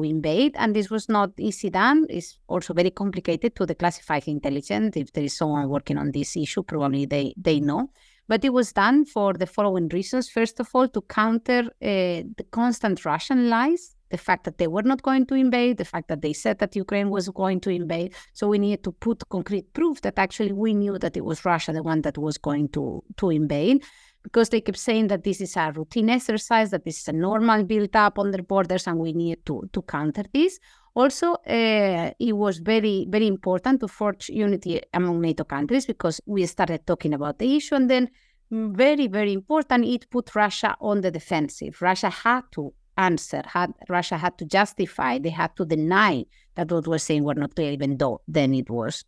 invade, and this was not easy done. It's also very complicated to declassify intelligence. If there is someone working on this issue, probably they know. But it was done for the following reasons. First of all, to counter the constant Russian lies, the fact that they were not going to invade, the fact that they said that Ukraine was going to invade. So we needed to put concrete proof that actually we knew that it was Russia, the one that was going to invade, because they kept saying that this is a routine exercise, that this is a normal build-up on their borders, and we needed to counter this. Also, it was very, very important to forge unity among NATO countries, because we started talking about the issue, and then very, very important, it put Russia on the defensive. Russia had to answer, Russia had to justify, they had to deny that what we're saying were not clear, even though then it was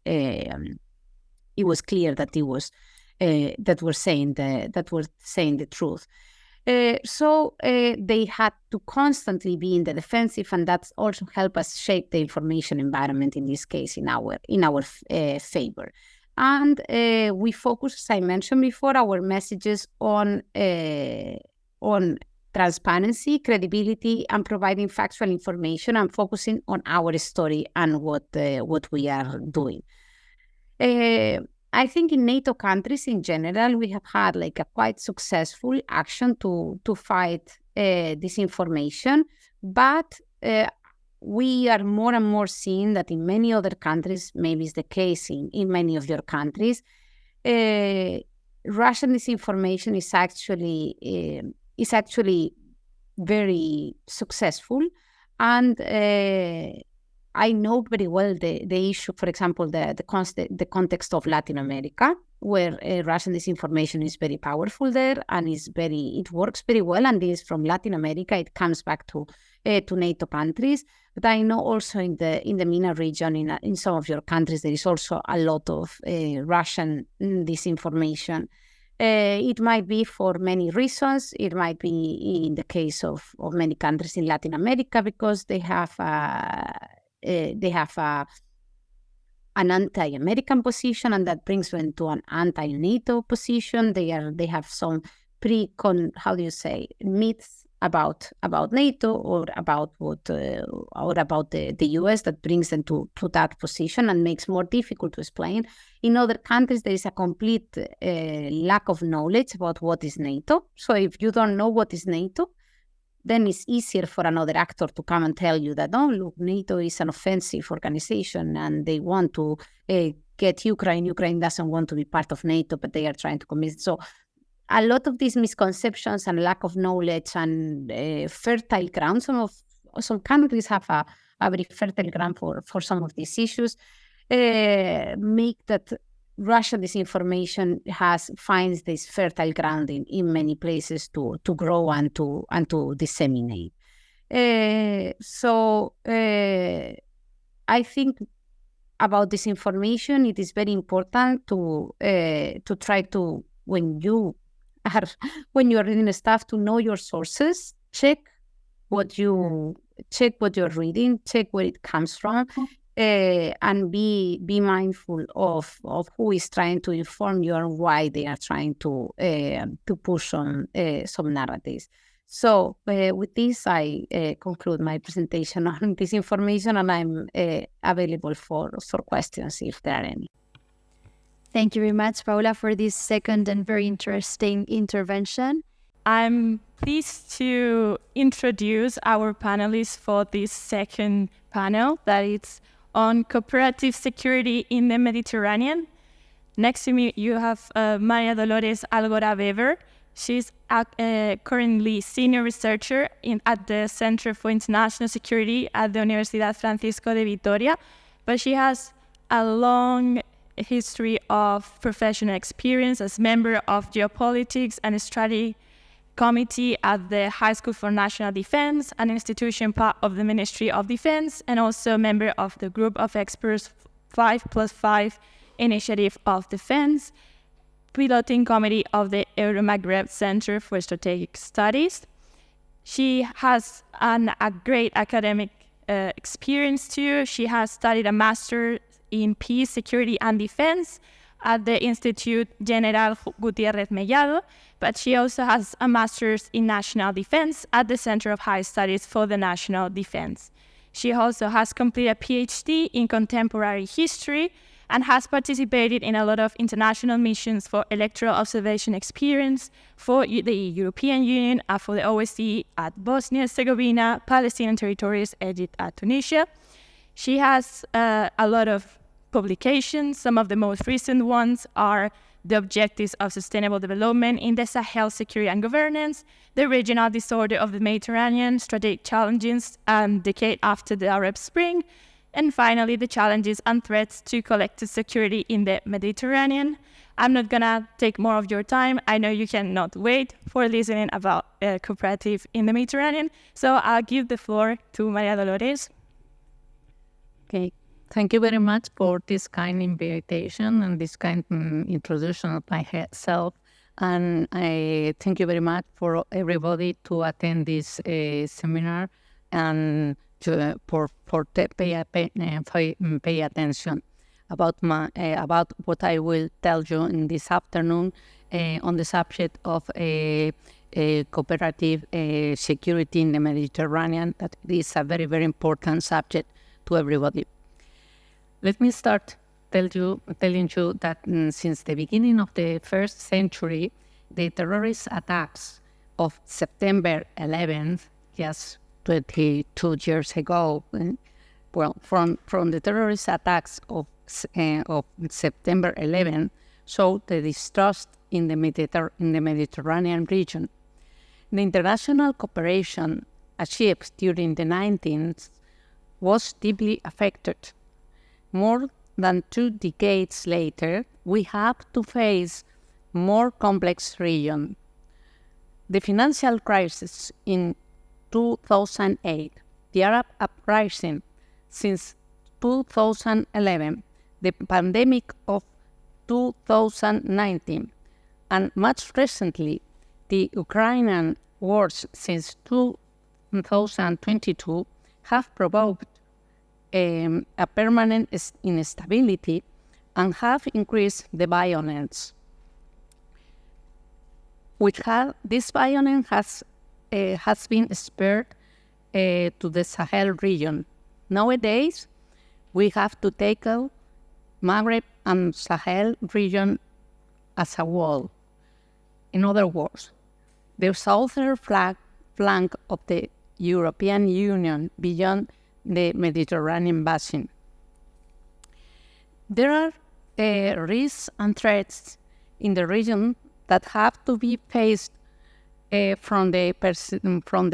clear that it was that we're saying the truth. So they had to constantly be in the defensive, and that's also helped us shape the information environment, in this case, in our favor. And we focus, as I mentioned before, our messages on transparency, credibility, and providing factual information, and focusing on our story and what we are doing. I think in NATO countries in general, we have had like a quite successful action to fight disinformation, but we are more and more seeing that in many other countries, maybe it's the case in many of your countries, Russian disinformation is actually very successful. And I know very well the issue, for example, the context of Latin America, where Russian disinformation is very powerful there, and it works very well. And this from Latin America, it comes back to NATO countries. But I know also in the MENA region, in some of your countries, there is also a lot of Russian disinformation. It might be for many reasons. It might be in the case of many countries in Latin America, because they have an anti-American position, and that brings them to an anti-NATO position. They have some myths about NATO or about the US that brings them to that position and makes more difficult to explain. In other countries, there is a complete lack of knowledge about what is NATO. So if you don't know what is NATO, then it's easier for another actor to come and tell you that, oh, look, NATO is an offensive organization and they want to get Ukraine. Ukraine doesn't want to be part of NATO, but they are trying to commit. So a lot of these misconceptions and lack of knowledge and fertile ground, some countries have a very fertile ground for some of these issues, make that Russian disinformation finds this fertile ground in many places to grow and to disseminate. So I think about disinformation, it is very important to try to, when you are reading stuff, to know your sources, check what you're reading, check where it comes from, and be mindful of who is trying to inform you and why they are trying to push on some narratives. So with this, I conclude my presentation on disinformation, and I'm available for questions if there are any. Thank you very much, Paula, for this second and very interesting intervention. I'm pleased to introduce our panelists for this second panel, that is on cooperative security in the Mediterranean. Next to me, you have Maria Dolores Algora Weber. She's currently senior researcher at the Center for International Security at the Universidad Francisco de Vitoria, but she has a long history of professional experience as member of Geopolitics and Strategy Committee at the High School for National Defense, an institution part of the Ministry of Defense, and also a member of the Group of Experts 5+5 Initiative of Defense, piloting committee of the Euro-Maghreb Center for Strategic Studies. She has a great academic experience too. She has studied a master in Peace, Security and Defense at the Institute General Gutiérrez Mellado, but she also has a master's in National Defense at the Center of High Studies for the National Defense. She also has completed a PhD in Contemporary History and has participated in a lot of international missions for electoral observation experience for the European Union, for the OSCE at Bosnia-Herzegovina, Palestinian territories, Egypt, and Tunisia. She has a lot of publications. Some of the most recent ones are the Objectives of Sustainable Development in the Sahel Security and Governance, the Regional Disorder of the Mediterranean, Strategic Challenges, Decade After the Arab Spring, and finally, the Challenges and Threats to Collective Security in the Mediterranean. I'm not gonna take more of your time. I know you cannot wait for listening about cooperative in the Mediterranean, so I'll give the floor to Maria Dolores. Okay. Thank you very much for this kind invitation and this kind introduction of myself. And I thank you very much for everybody to attend this seminar and for pay attention about what I will tell you in this afternoon on the subject of cooperative security in the Mediterranean. That is a very, very important subject to everybody. Let me start telling you that since the beginning of the first century, the terrorist attacks of September 11th, just 22 years ago, from the terrorist attacks of September 11th, showed the distrust in the Mediterranean region. The international cooperation achieved during the 19th was deeply affected. More than 2 decades later, we have to face more complex region. The financial crisis in 2008, the Arab uprising since 2011, the pandemic of 2019, and much recently, the Ukrainian wars since 2022 have provoked a permanent instability and have increased the violence. This violence has been spared to the Sahel region. Nowadays, we have to tackle Maghreb and Sahel region as a whole. In other words, the southern flank of the European Union beyond the Mediterranean basin. There are risks and threats in the region that have to be faced from the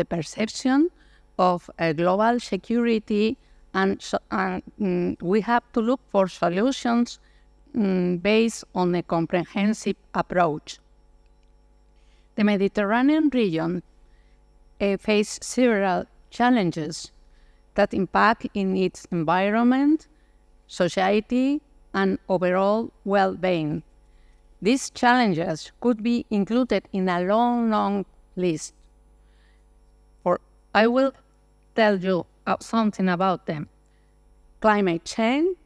perception of global security, and we have to look for solutions based on a comprehensive approach. The Mediterranean region faces several challenges that impact in its environment, society, and overall well-being. These challenges could be included in a long list. I will tell you something about them. Climate change,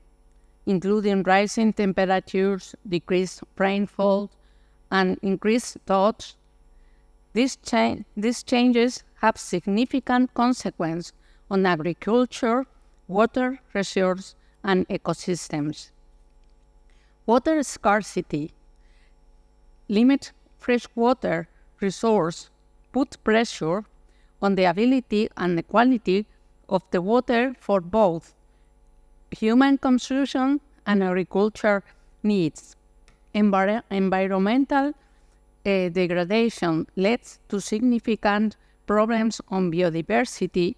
including rising temperatures, decreased rainfall, and increased drought. These changes have significant consequences on agriculture, water resources, and ecosystems. Water scarcity, limit freshwater resource, put pressure on the ability and the quality of the water for both human consumption and agriculture needs. Environmental degradation leads to significant problems on biodiversity,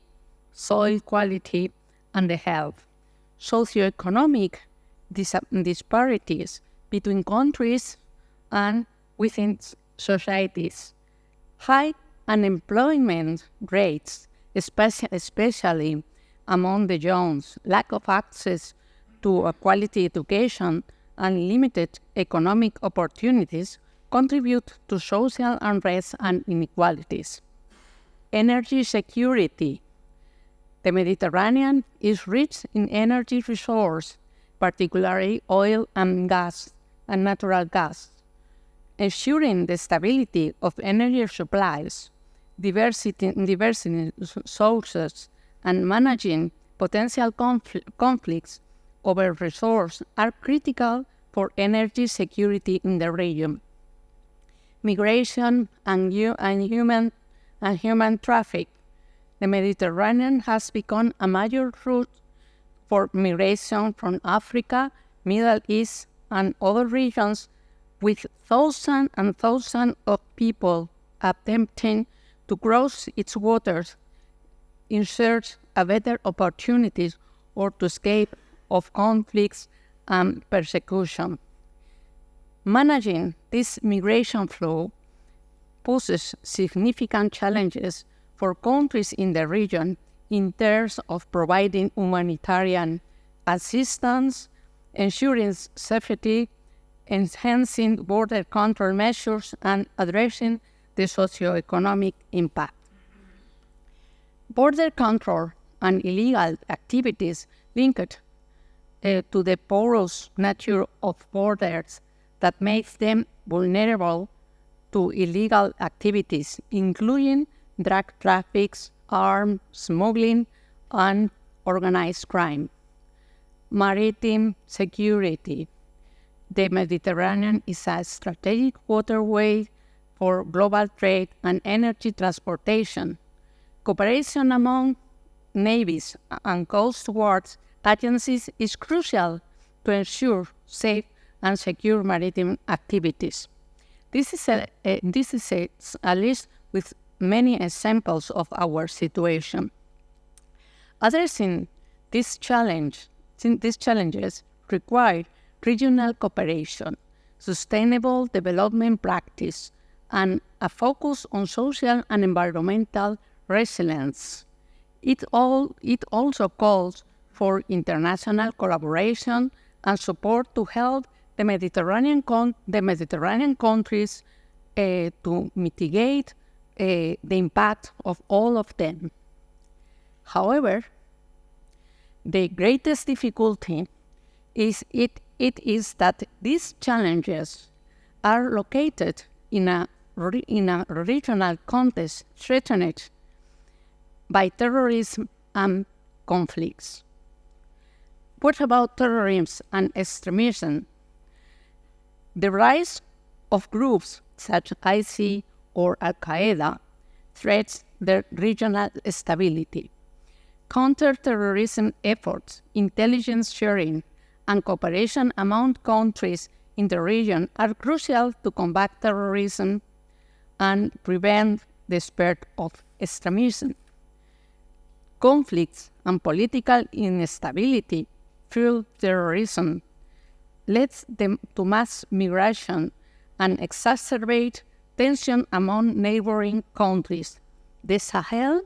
soil quality, and the health. Socioeconomic disparities between countries and within societies. High unemployment rates, especially among the young, lack of access to a quality education, and limited economic opportunities contribute to social unrest and inequalities. Energy security. The Mediterranean is rich in energy resources, particularly oil and gas and natural gas. Ensuring the stability of energy supplies, diversity sources, and managing potential conflicts over resources are critical for energy security in the region. Migration and human traffic. The Mediterranean has become a major route for migration from Africa, Middle East, and other regions, with thousands and thousands of people attempting to cross its waters in search of better opportunities or to escape of conflicts and persecution. Managing this migration flow poses significant challenges for countries in the region in terms of providing humanitarian assistance, ensuring safety, enhancing border control measures, and addressing the socio-economic impact. Border control and illegal activities linked to the porous nature of borders that makes them vulnerable to illegal activities, including drug traffic, arms smuggling, and organized crime. Maritime security. The Mediterranean is a strategic waterway for global trade and energy transportation. Cooperation among navies and coast guard agencies is crucial to ensure safe and secure maritime activities. This is a list with many examples of our situation. Addressing these challenges require regional cooperation, sustainable development practice, and a focus on social and environmental resilience. It also calls for international collaboration and support to help the Mediterranean countries to mitigate the impact of all of them. However, the greatest difficulty is that these challenges are located in a regional context threatened by terrorism and conflicts. What about terrorism and extremism? The rise of groups such as ISIS or Al-Qaeda threats their regional stability. Counter-terrorism efforts, intelligence sharing, and cooperation among countries in the region are crucial to combat terrorism and prevent the spread of extremism. Conflicts and political instability fuel terrorism, leads to mass migration, and exacerbate tension among neighboring countries. The Sahel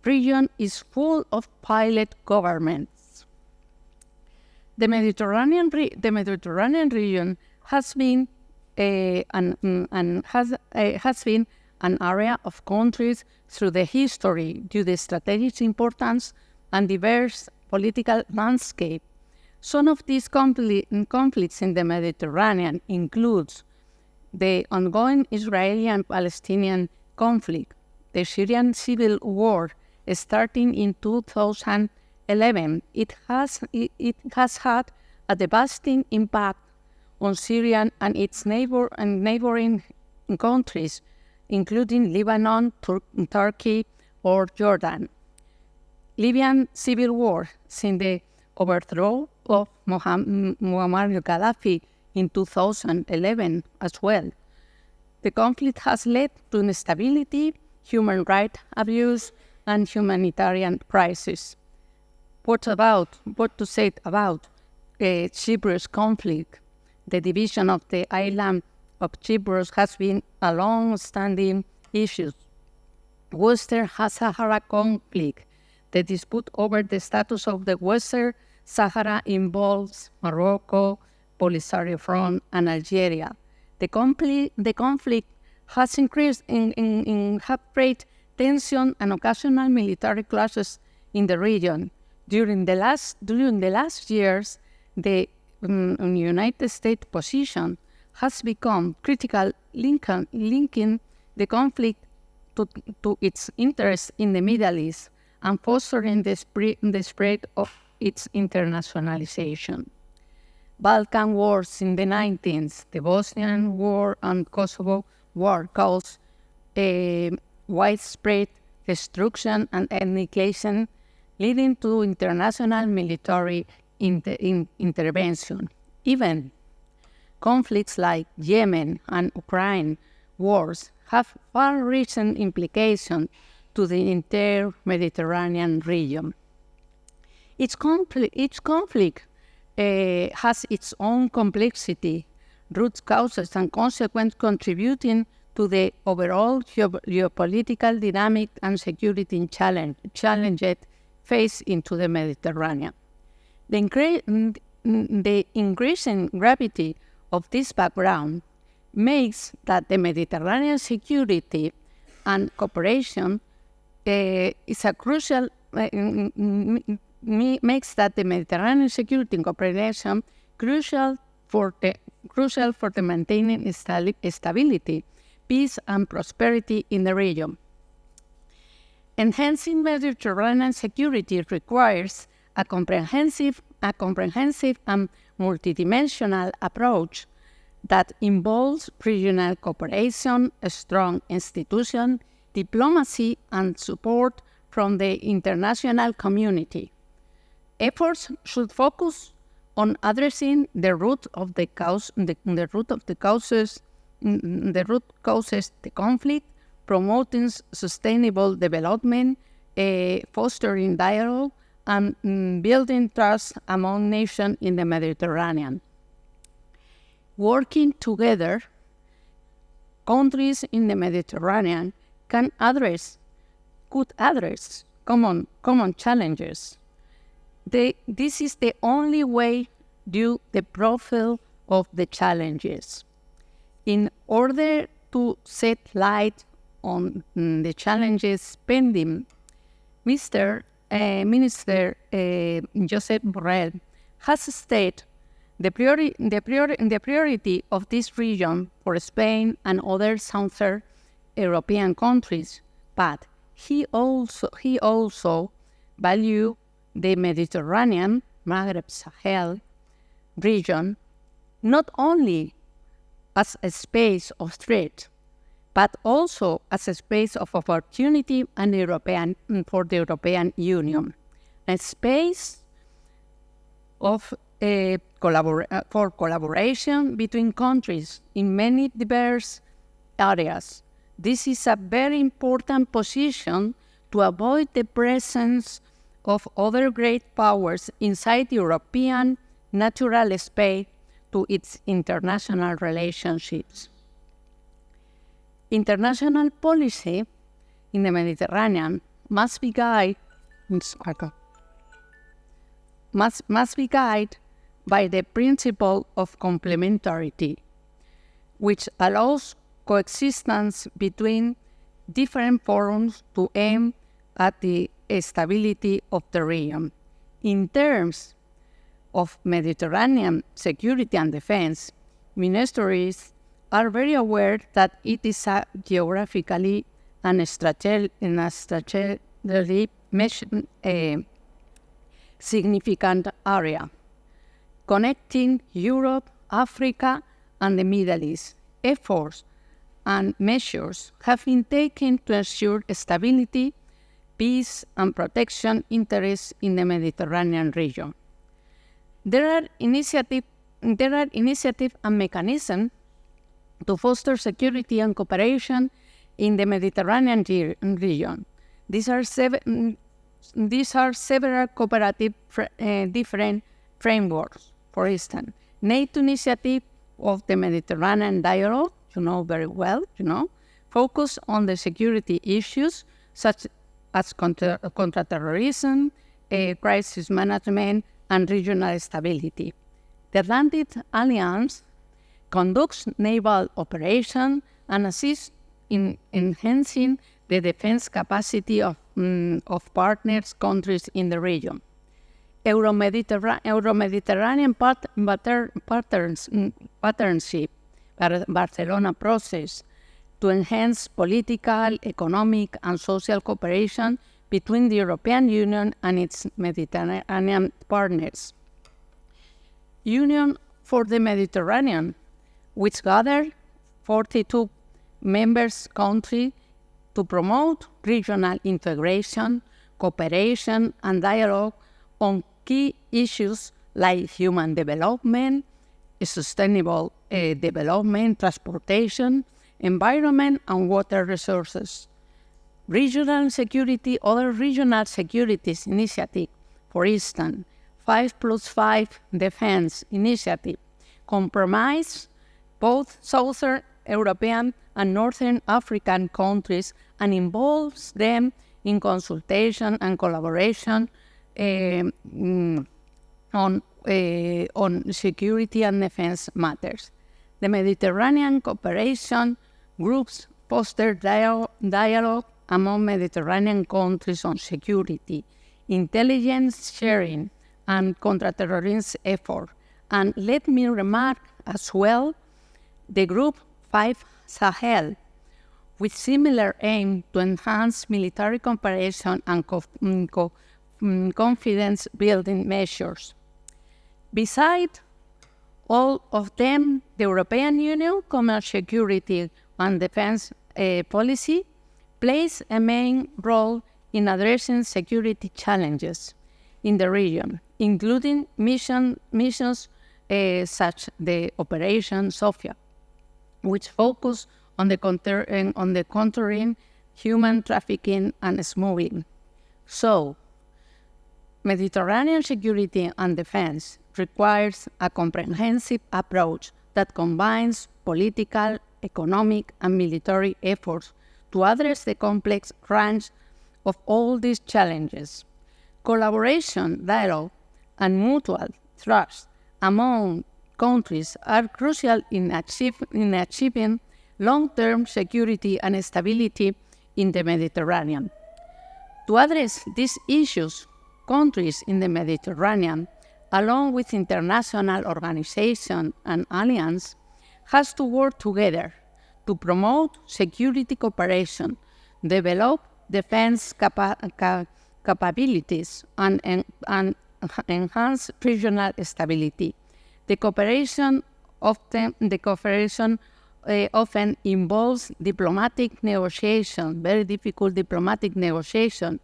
region is full of pilot governments. The Mediterranean region has been an area of countries through the history due to strategic importance and diverse political landscape. Some of these conflicts in the Mediterranean includes the ongoing Israeli and Palestinian conflict, the Syrian civil war starting in 2011. It has had a devastating impact on Syria and its neighboring countries, including Lebanon, Turkey, or Jordan. Libyan civil war since the overthrow of Muammar Gaddafi in 2011 as well. The conflict has led to instability, human rights abuse, and humanitarian crisis. What to say about Cyprus conflict, the division of the island of Cyprus has been a long-standing issue. Western Sahara conflict, the dispute over the status of the Western Sahara involves Morocco, Polisario Front, and Algeria. The conflict has increased in heart-rate tension and occasional military clashes in the region. During the last years, the United States position has become critical, linking the conflict to its interest in the Middle East and fostering the spread of its internationalization. Balkan wars in the 19th, the Bosnian War and Kosovo War caused widespread destruction and annihilation, leading to international military intervention. Even conflicts like Yemen and Ukraine wars have far-reaching implications to the entire Mediterranean region. Each conflict has its own complexity, root causes, and consequences contributing to the overall geopolitical dynamic and security challenges faced into the Mediterranean. The increasing gravity of this background makes that the Mediterranean security and cooperation is a crucial makes that the Mediterranean security and cooperation crucial for the maintaining stability, peace, and prosperity in the region. Enhancing Mediterranean security requires a comprehensive and multidimensional approach that involves regional cooperation, a strong institution, diplomacy, and support from the international community. Efforts should focus on addressing the root causes the conflict, promoting sustainable development, fostering dialogue, and building trust among nations in the Mediterranean. Working together, countries in the Mediterranean could address common challenges. This is the only way due the profile of the challenges. In order to shed light on the challenges pending, Minister Josep Borrell has stated the priority of this region for Spain and other Southern European countries, but he also values the Mediterranean, Maghreb Sahel region not only as a space of threat, but also as a space of opportunity for the European Union, a space of for collaboration between countries in many diverse areas. This is a very important position to avoid the presence of other great powers inside European natural space to its international relationships. International policy in the Mediterranean must be guided by the principle of complementarity, which allows coexistence between different forums to aim at the stability of the region. In terms of Mediterranean security and defense, ministries are very aware that it is a geographically and strategically significant area, connecting Europe, Africa, and the Middle East. Efforts and measures have been taken to ensure stability, peace, and protection interests in the Mediterranean region. There are initiatives and mechanisms to foster security and cooperation in the Mediterranean region. These are several cooperative different frameworks. For instance, NATO initiative of the Mediterranean Dialogue, you know very well, focus on the security issues such as counterterrorism, crisis management, and regional stability. The Atlantic Alliance conducts naval operations and assists in enhancing the defense capacity of partners countries in the region. Euro-Mediterranean partnership, Barcelona process, to enhance political, economic, and social cooperation between the European Union and its Mediterranean partners. Union for the Mediterranean, which gathered 42 members countries to promote regional integration, cooperation, and dialogue on key issues like human development, sustainable development, transportation, environment, and water resources. Regional security, other regional securities initiative, for instance, 5+5 Defense Initiative, compromise both Southern European and Northern African countries and involves them in consultation and collaboration on security and defense matters. The Mediterranean cooperation groups foster dialogue among Mediterranean countries on security, intelligence sharing, and counterterrorism effort. And let me remark as well the Group 5 Sahel, with similar aim to enhance military cooperation and confidence-building measures. Besides all of them, the European Union Common Security and Defense Policy plays a main role in addressing security challenges in the region, including missions such the Operation Sophia, which focus on the countering human trafficking and smuggling. So, Mediterranean security and defense requires a comprehensive approach that combines political, economic, and military efforts to address the complex range of all these challenges. Collaboration, dialogue, and mutual trust among countries are crucial in achieving long-term security and stability in the Mediterranean. To address these issues, countries in the Mediterranean, along with international organizations and alliances, has to work together to promote security cooperation, develop defense capabilities, and enhance regional stability. The cooperation often involves diplomatic negotiation, very difficult diplomatic negotiation,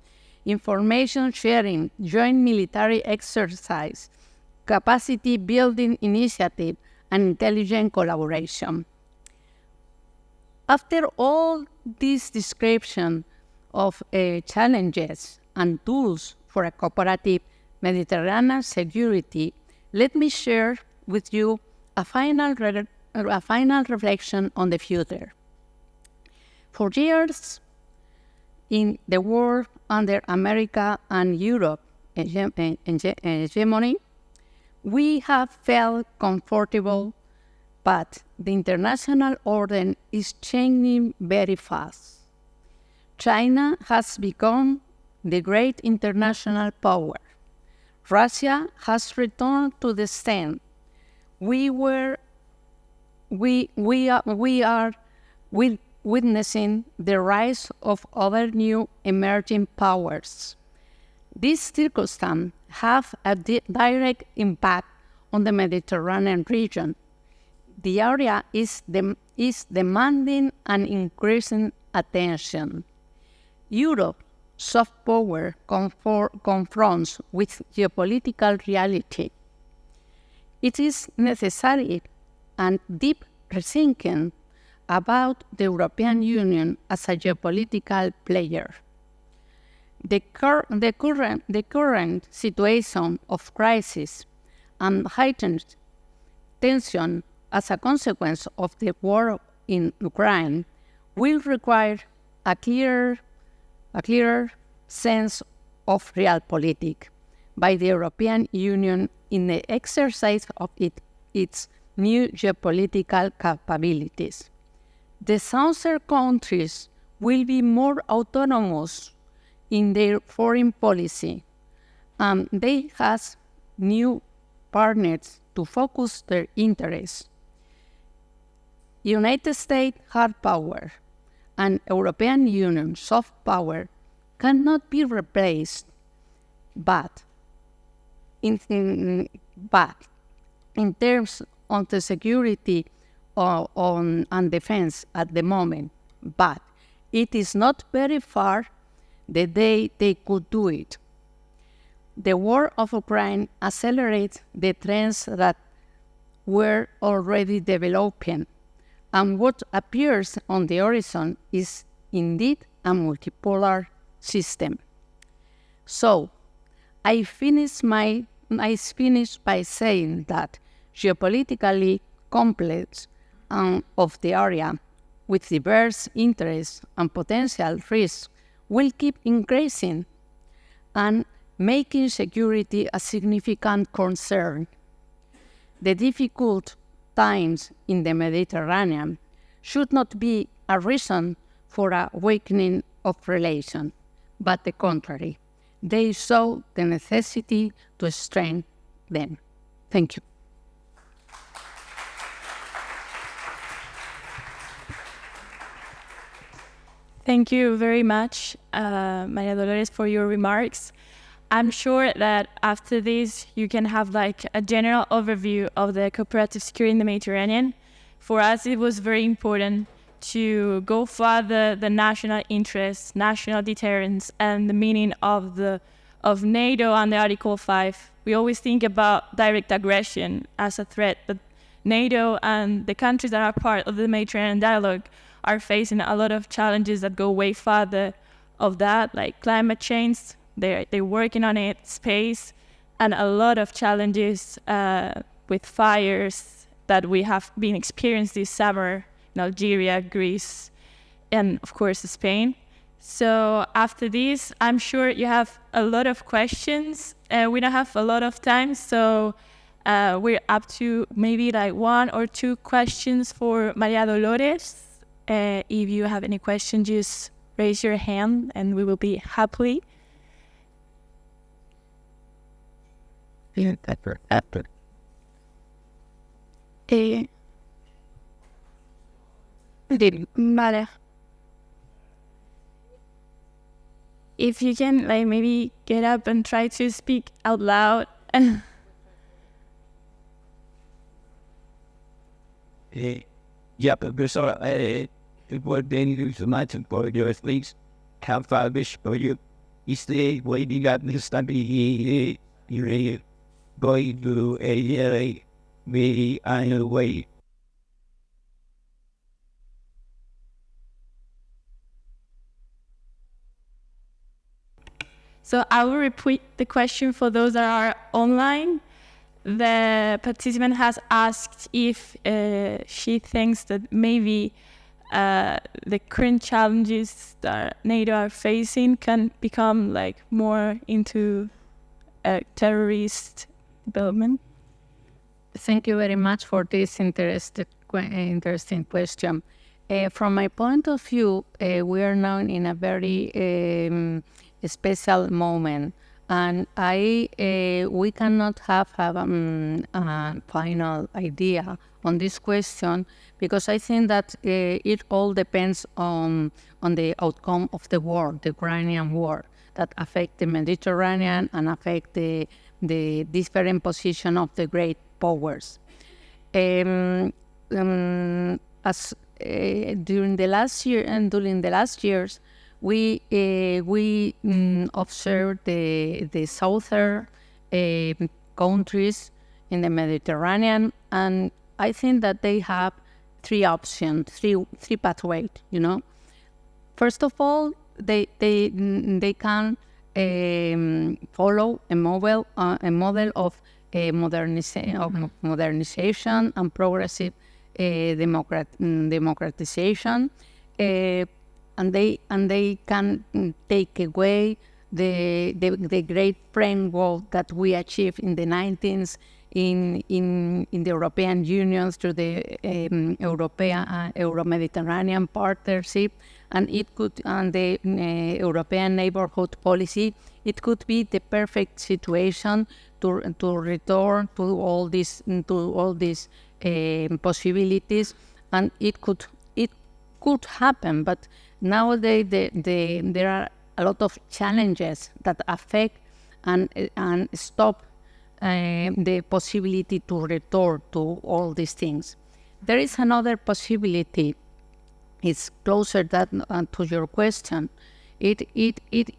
information sharing, joint military exercise, capacity building initiative, and intelligent collaboration. After all this description of challenges and tools for a cooperative Mediterranean security, let me share with you a final reflection on the future. For years, in the world under America and Europe hegemony, we have felt comfortable, but the international order is changing very fast. China has become the great international power. Russia has returned to the stand. We are witnessing the rise of other new emerging powers. These circumstances have a direct impact on the Mediterranean region. The area is demanding an increasing attention. Europe's soft power confronts with geopolitical reality. It is necessary and deep rethinking about the European Union as a geopolitical player. The current situation of crisis and heightened tension as a consequence of the war in Ukraine will require a clearer sense of realpolitik by the European Union in the exercise of its new geopolitical capabilities. The southern countries will be more autonomous in their foreign policy, and they have new partners to focus their interests. United States hard power and European Union soft power cannot be replaced, but in terms of the security and defense at the moment, but it is not very far the day they could do it. The war of Ukraine accelerates the trends that were already developing, and what appears on the horizon is indeed a multipolar system. So, I finish by saying that geopolitically complex of the area with diverse interests and potential risks will keep increasing and making security a significant concern. The difficult times in the Mediterranean should not be a reason for a weakening of relations, but the contrary. They show the necessity to strengthen them. Thank you. Thank you very much, Maria Dolores, for your remarks. I'm sure that after this, you can have like a general overview of the cooperative security in the Mediterranean. For us, it was very important to go further the national interests, national deterrence, and the meaning of NATO and the Article 5. We always think about direct aggression as a threat, but NATO and the countries that are part of the Mediterranean Dialogue are facing a lot of challenges that go way farther of that, like climate change. They're working on it, space, and a lot of challenges with fires that we have been experienced this summer in Algeria, Greece, and of course Spain. So after this, I'm sure you have a lot of questions. We don't have a lot of time, so we're up to maybe like 1 or 2 questions for Maria Dolores. If you have any questions, just raise your hand and we will be happy. Yeah, that's right. Vale. If you can, like, maybe get up and try to speak out loud. Yeah, but what they need to mention for you at least have 5-ish for you. Is the way you got this study you're going to a very annual way. So I will repeat the question for those that are online. The participant has asked if she thinks that maybe the current challenges that NATO are facing can become like more into terrorist development. Thank you very much for this interesting question. From my point of view, we are now in a very special moment, and we cannot have a final idea on this question, because I think that it all depends on the outcome of the war, the Ukrainian war, that affect the Mediterranean and affect the different position of the great powers. During the last year and during the last years, we observed the southern countries in the Mediterranean, and I think that they have 3 options, three pathways. You know, first of all, they can follow a model of modernization and progressive democratization, and they can take away the great framework that we achieved in the 19th in the European Union through the Euro-Mediterranean Partnership, and the European Neighborhood Policy. It could be the perfect situation to return to all these possibilities, and it could happen. But nowadays there are a lot of challenges that affect and stop the possibility to return to all these things. There is another possibility. It's closer to your question. It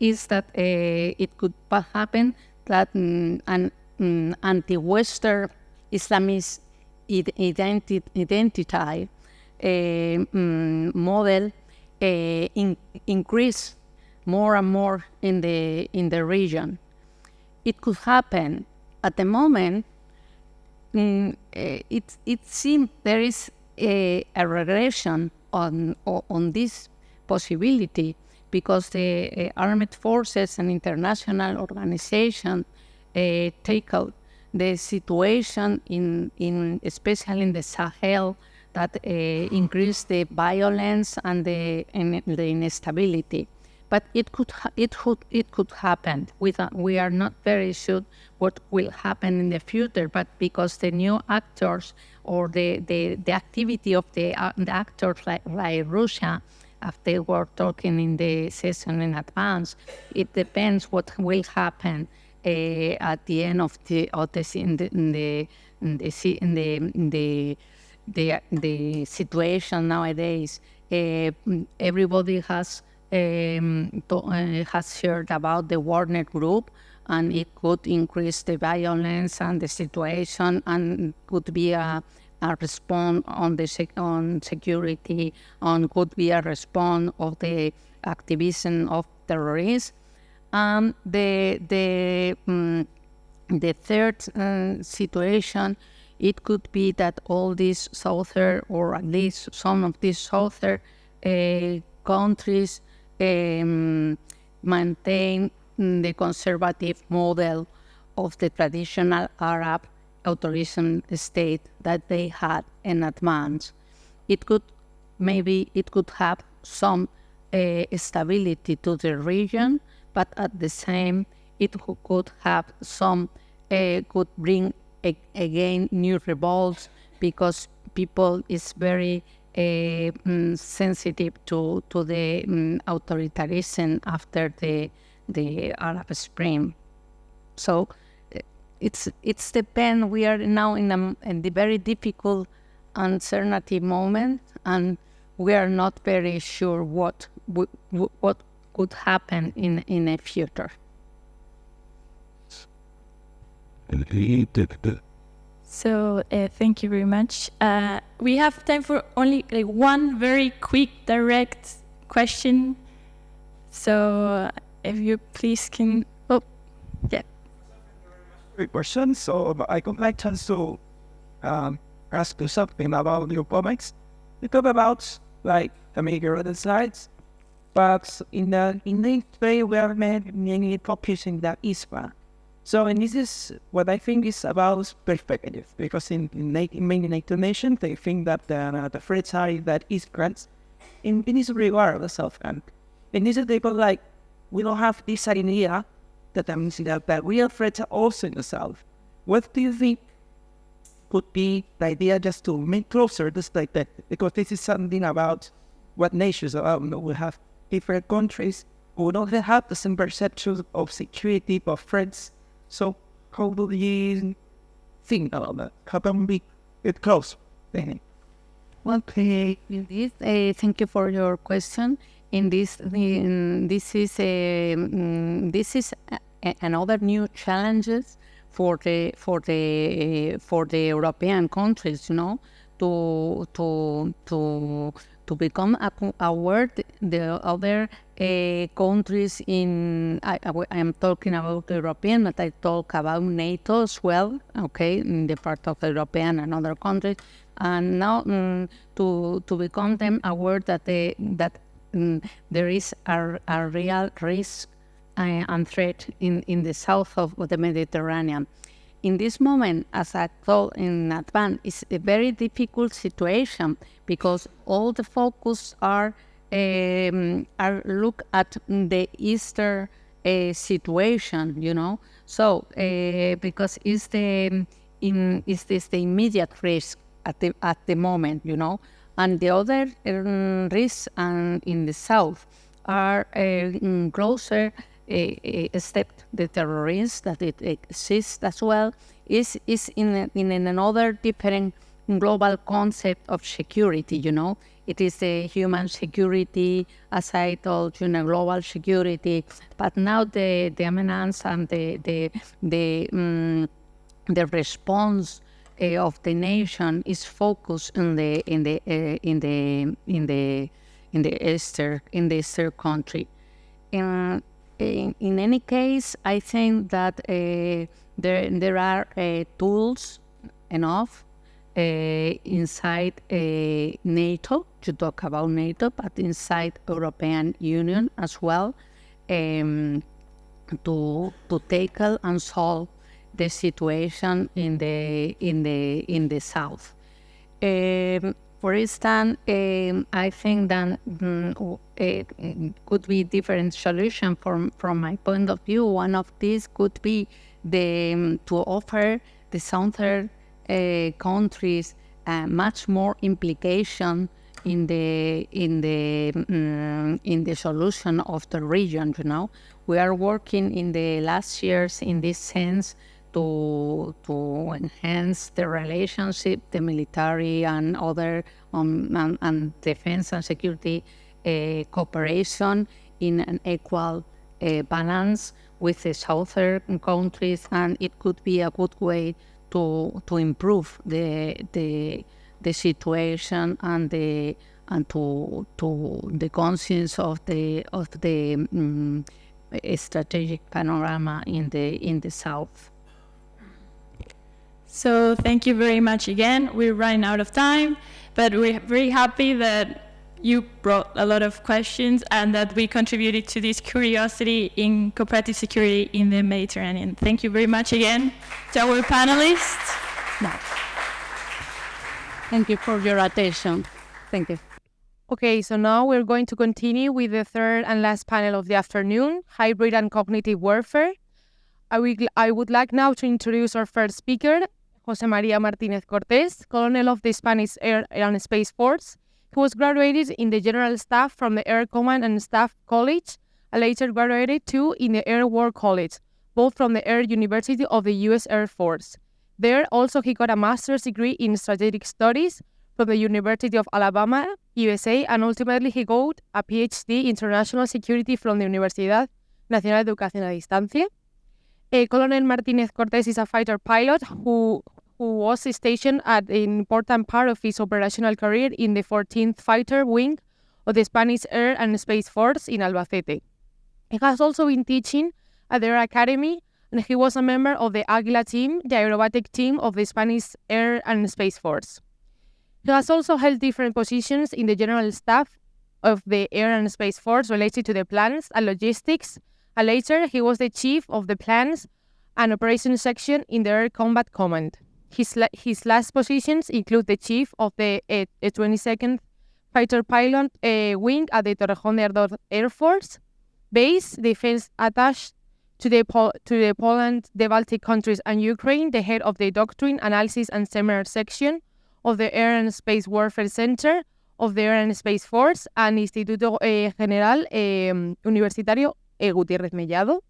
is that it could happen that an anti-Western Islamist identity model increase more and more in the region. It could happen. At the moment, it seems there is a regression on this possibility, because the armed forces and international organizations take out the situation especially in the Sahel, that increase the violence and the instability. But it could happen. We are not very sure what will happen in the future, but because the new actors or the activity of the actors like Russia, after they were talking in the session in advance, it depends what will happen at the end of the situation nowadays. Everybody has heard about the Wagner Group, and it could increase the violence and the situation, and could be a response on security, and could be a response of the activism of terrorists. The third situation, it could be that all these southern, or at least some of these southern countries maintain the conservative model of the traditional Arab authoritarian state that they had in advance. It could have some stability to the region, but at the same, it could have some, could bring again new revolts, because people is very sensitive to the authoritarianism after the Arab Spring. So it's depend. We are now in the very difficult, uncertainty moment, and we are not very sure what could happen in the future. So thank you very much. We have time for only one very quick, direct question. So if you please can... Oh, yeah. Great question. So I would like to ask you something about your comments. You talk about the major other sides, but in the way we are mainly focusing that Israel. So, and this is what I think is about perspective, because in many NATO nations, they think that the threats are that Israel, in this regard, the South End. And this is people we don't have this idea that that real threats are also in the South. What do you think could be the idea just to make closer this like that? Because this is something about what nations are. We have different countries who don't have the same perception of security, of threats. So how do you think about that? How can we get close? Well, indeed, thank you for your question. This is another new challenges for the European countries, to become aware the other countries I am talking about European, but I talk about NATO as well, okay, in the part of European and other countries, and now to become them aware that there is a real risk and threat in the south of the Mediterranean. In this moment, as I told in advance, it's a very difficult situation because all the focus are look at the Eastern situation, you know. So because it's the immediate risk at the moment, you know, and the other risks in the south are closer. Except the terrorists that it exists as well, is in another different global concept of security, you know. It is the human security, as I told you, global security. But now the menace and the response of the nation is focused in the eastern country. In any case, I think that there are tools enough inside NATO, to talk about NATO, but inside European Union as well, to tackle and solve the situation in the south. For instance, I think that it could be different solution from my point of view. One of these could be to offer the southern countries much more implication in the solution of the region. You know, we are working in the last years in this sense to enhance the relationship, the military and other and defense and security cooperation in an equal balance with the southern countries, and it could be a good way to improve the situation and to the conscience of the strategic panorama in the south. So thank you very much again. We're running out of time, but we're very happy that you brought a lot of questions and that we contributed to this curiosity in cooperative security in the Mediterranean. Thank you very much again to our panelists. Thank you for your attention. Thank you. Okay, so now we're going to continue with the third and last panel of the afternoon, hybrid and cognitive warfare. I would like now to introduce our first speaker, José María Martínez Cortés, Colonel of the Spanish Air and Space Force, who was graduated in the General Staff from the Air Command and Staff College, and later graduated too in the Air War College, both from the Air University of the U.S. Air Force. There also he got a master's degree in strategic studies from the University of Alabama, USA, and ultimately he got a PhD in international security from the Universidad Nacional de Educación a Distancia. Colonel Martínez Cortés is a fighter pilot who was stationed at an important part of his operational career in the 14th Fighter Wing of the Spanish Air and Space Force in Albacete. He has also been teaching at the Air Academy, and he was a member of the Águila team, the aerobatic team of the Spanish Air and Space Force. He has also held different positions in the General Staff of the Air and Space Force related to the plans and logistics, and later he was the chief of the plans and operations section in the Air Combat Command. His last positions include the chief of the 22nd Fighter Pilot Wing at the Torrejón de Ardoz Air Force Base, defense attaché to the Poland, the Baltic countries and Ukraine, the head of the Doctrine, Analysis and Seminar section of the Air and Space Warfare Center of the Air and Space Force, and Instituto General Universitario Gutiérrez Mellado.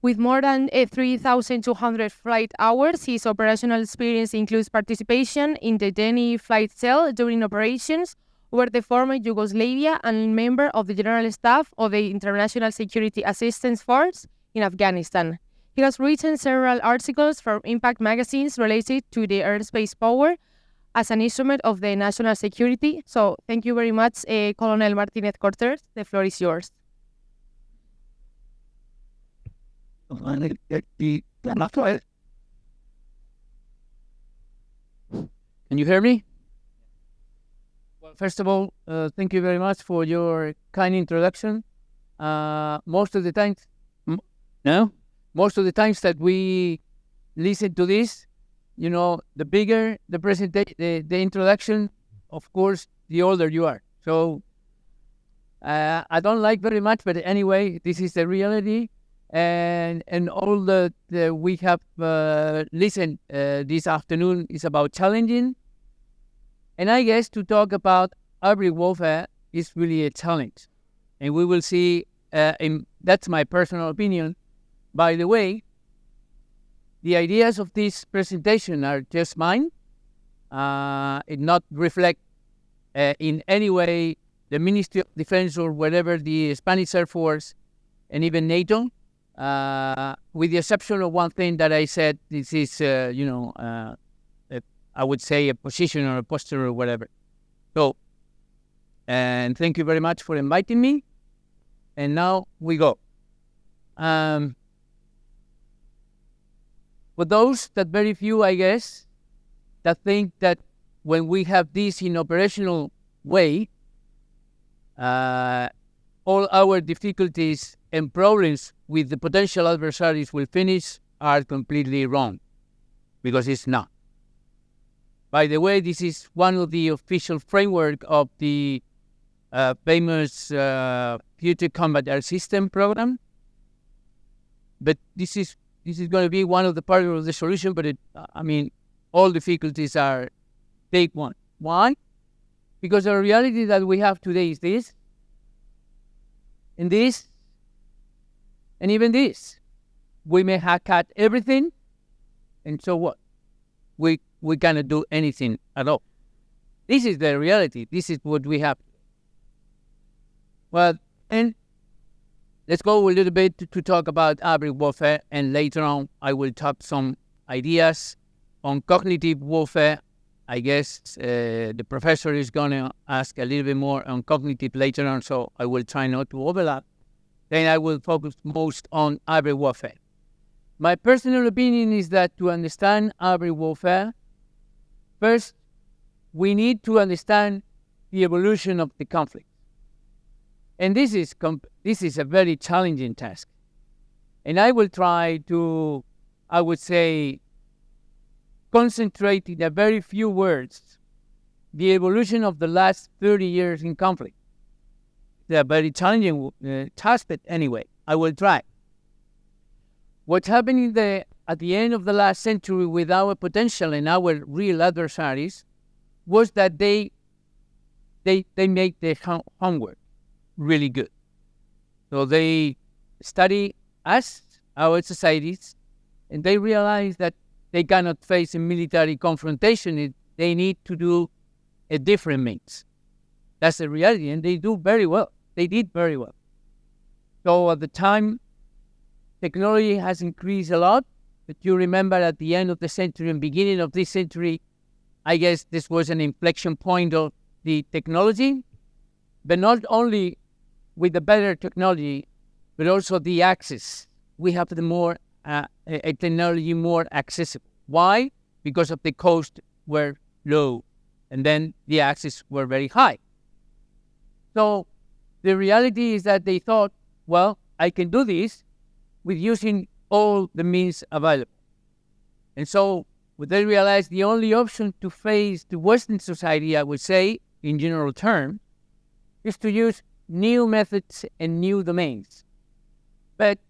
With more than 3,200 flight hours, his operational experience includes participation in the Denny flight cell during operations over the former Yugoslavia and member of the General Staff of the International Security Assistance Force in Afghanistan. He has written several articles for impact magazines related to the airspace power as an instrument of the national security. So thank you very much, Colonel Martínez Cortés. The floor is yours. Can you hear me? Well, first of all, thank you very much for your kind introduction. Most of the times that we listen to this, the bigger the presentation, the introduction, of course, the older you are. So I don't like very much, but anyway, this is the reality. And all that we have listened this afternoon is about challenging. And I guess to talk about hybrid warfare is really a challenge. And we will see, that's my personal opinion. By the way, the ideas of this presentation are just mine. It not reflect in any way the Ministry of Defense or whatever, the Spanish Air Force, and even NATO, with the exception of one thing that I said. This is, I would say a position or a posture or whatever. So, and thank you very much for inviting me. And now we go. For those that very few, I guess, that think that when we have this in operational way, all our difficulties and problems with the potential adversaries will finish are completely wrong, because it's not. By the way, this is one of the official framework of the famous Future Combat Air System program. But this is going to be one of the part of the solution. But all difficulties are take one. Why? Because the reality that we have today is this, and this, and even this. We may have cut everything, and so what? We cannot do anything at all. This is the reality. This is what we have. Well, and let's go a little bit to talk about hybrid warfare, and later on I will talk some ideas on cognitive warfare. I guess the professor is going to ask a little bit more on cognitive later on, so I will try not to overlap. Then I will focus most on hybrid warfare. My personal opinion is that to understand hybrid warfare, first, we need to understand the evolution of the conflict. And this is a very challenging task. And I will try to, I would say, concentrate in a very few words the evolution of the last 30 years in conflict. It's a very challenging task, but anyway, I will try. What's happening at the end of the last century with our potential and our real adversaries was that they make their homework really good. So they study us, our societies, and they realize that they cannot face a military confrontation. They need to do a different means. That's the reality, and they do very well. They did very well. So at the time, technology has increased a lot, but you remember at the end of the century and beginning of this century, I guess this was an inflection point of the technology, but not only with the better technology, but also the access. We have the more a technology more accessible. Why? Because of the cost were low, and then the access were very high. So the reality is that they thought, well, I can do this with using all the means available. And so what they realized, the only option to face the Western society, I would say, in general terms, is to use new methods and new domains. But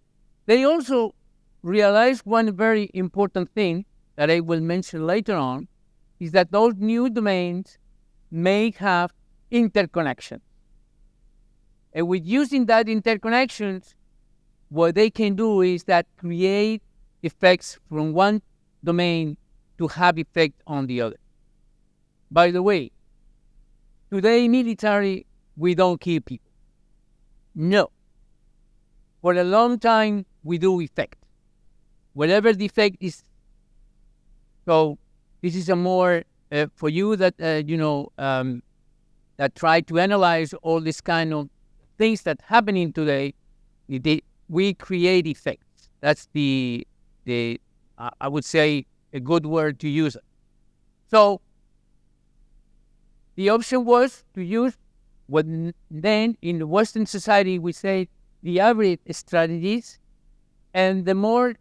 they also realized one very important thing that I will mention later on, is that those new domains may have interconnections. And with using that interconnections, what they can do is that create effects from one domain to have effect on the other. By the way, today military, we don't kill people. No. For a long time, we do effect. Whatever the effect is. So this is a more, for you that, that try to analyze all this kind of things that happening today, we create effects. That's the I would say a good word to use. So the option was to use what then in the Western society we say the hybrid strategies, and the more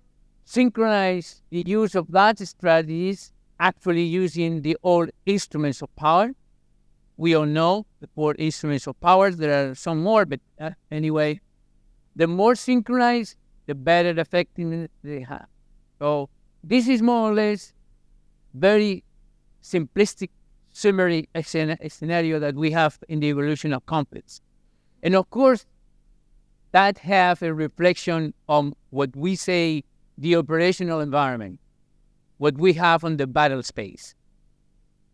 synchronized the use of that strategies, actually using the old instruments of power. We all know the 4 instruments of power. There are some more, but anyway, the more synchronized, the better effectiveness they have. So this is more or less very simplistic summary scenario that we have in the evolution of conflicts. And of course, that have a reflection on what we say the operational environment, what we have on the battle space.